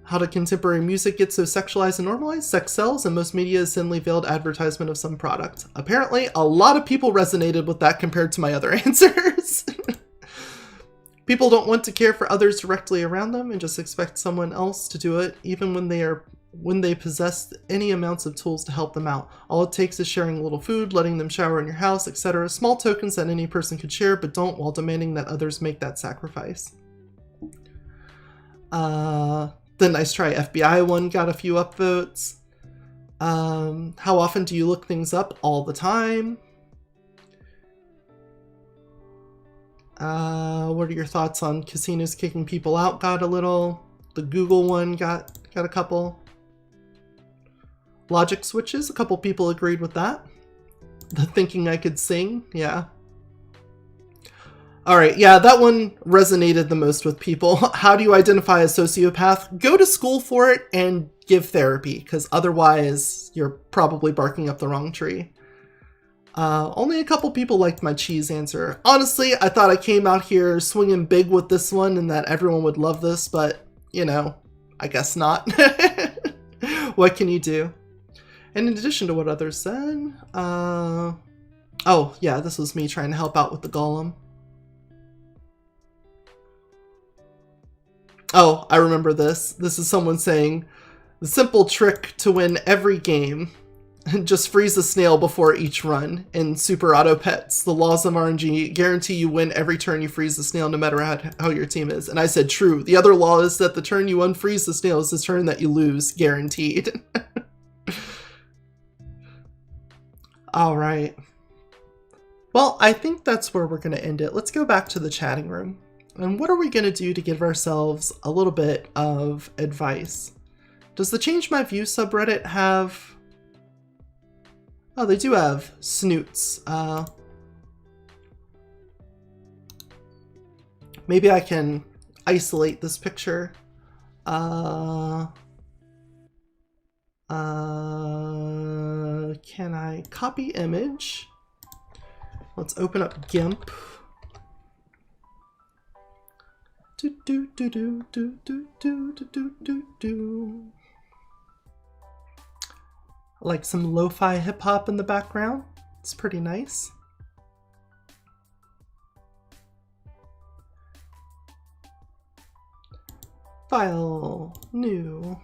How did contemporary music get so sexualized and normalized? Sex sells, and most media is thinly veiled advertisement of some product. Apparently, a lot of people resonated with that compared to my other answers. People don't want to care for others directly around them and just expect someone else to do it, even when they possess any amounts of tools to help them out. All it takes is sharing a little food, letting them shower in your house, etc. Small tokens that any person could share, but don't while demanding that others make that sacrifice. The Nice Try FBI one got a few upvotes. How often do you look things up? All the time. What are your thoughts on casinos kicking people out? Got a little. The Google one got a couple. Logic switches, a couple people agreed with that. The thinking I could sing, yeah. All right, yeah, that one resonated the most with people. How do you identify a sociopath? Go to school for it and give therapy, because otherwise you're probably barking up the wrong tree. Only a couple people liked my cheese answer. Honestly, I thought I came out here swinging big with this one and that everyone would love this, but, you know, I guess not. What can you do? And in addition to what others said, oh, yeah, this was me trying to help out with the golem. Oh, I remember this. This is someone saying, the simple trick to win every game, just freeze the snail before each run. In Super Auto Pets, the laws of RNG guarantee you win every turn you freeze the snail, no matter how your team is. And I said, true. The other law is that the turn you unfreeze the snail is the turn that you lose, guaranteed. All right. Well, I think that's where we're going to end it. Let's go back to the chatting room. And what are we going to do to give ourselves a little bit of advice? Does the ChangeMyView subreddit have... Oh, they do have snoots. Maybe I can isolate this picture. Can I copy image? Let's open up GIMP. Like some lo-fi hip-hop in the background. It's pretty nice. File, new.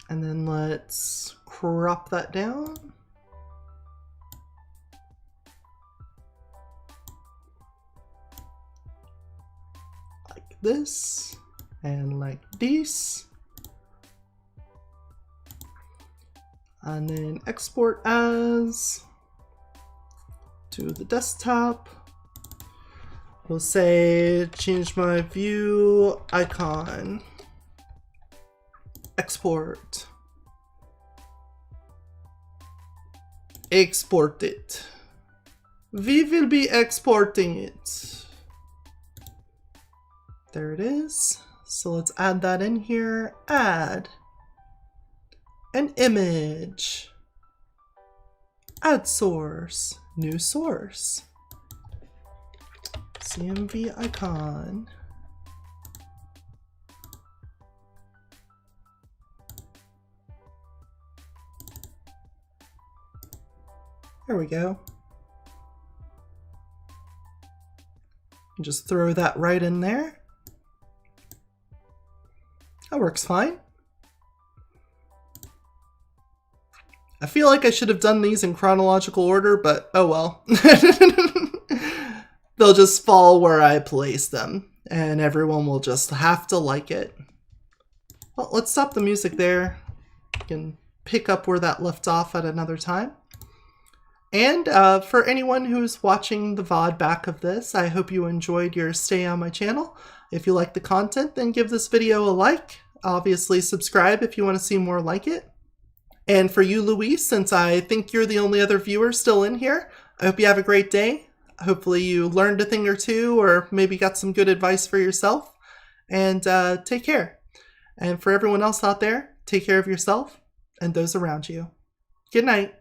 And then let's crop that down. Like this, and like this. And then export as to the desktop. We'll say ChangeMyView icon. Export. Export it. We will be exporting it. There it is. So let's add that in here. Add an image. Add source. New source. CMV icon. There we go. Just throw that right in there. That works fine. I feel like I should have done these in chronological order, but oh well. They'll just fall where I place them, and everyone will just have to like it. Well, let's stop the music there. You can pick up where that left off at another time. And for anyone who's watching the VOD back of this, I hope you enjoyed your stay on my channel. If you like the content, then give this video a like. Obviously, subscribe if you want to see more like it. And for you, Luis, since I think you're the only other viewer still in here, I hope you have a great day. Hopefully you learned a thing or two, or maybe got some good advice for yourself. And take care. And for everyone else out there, take care of yourself and those around you. Good night.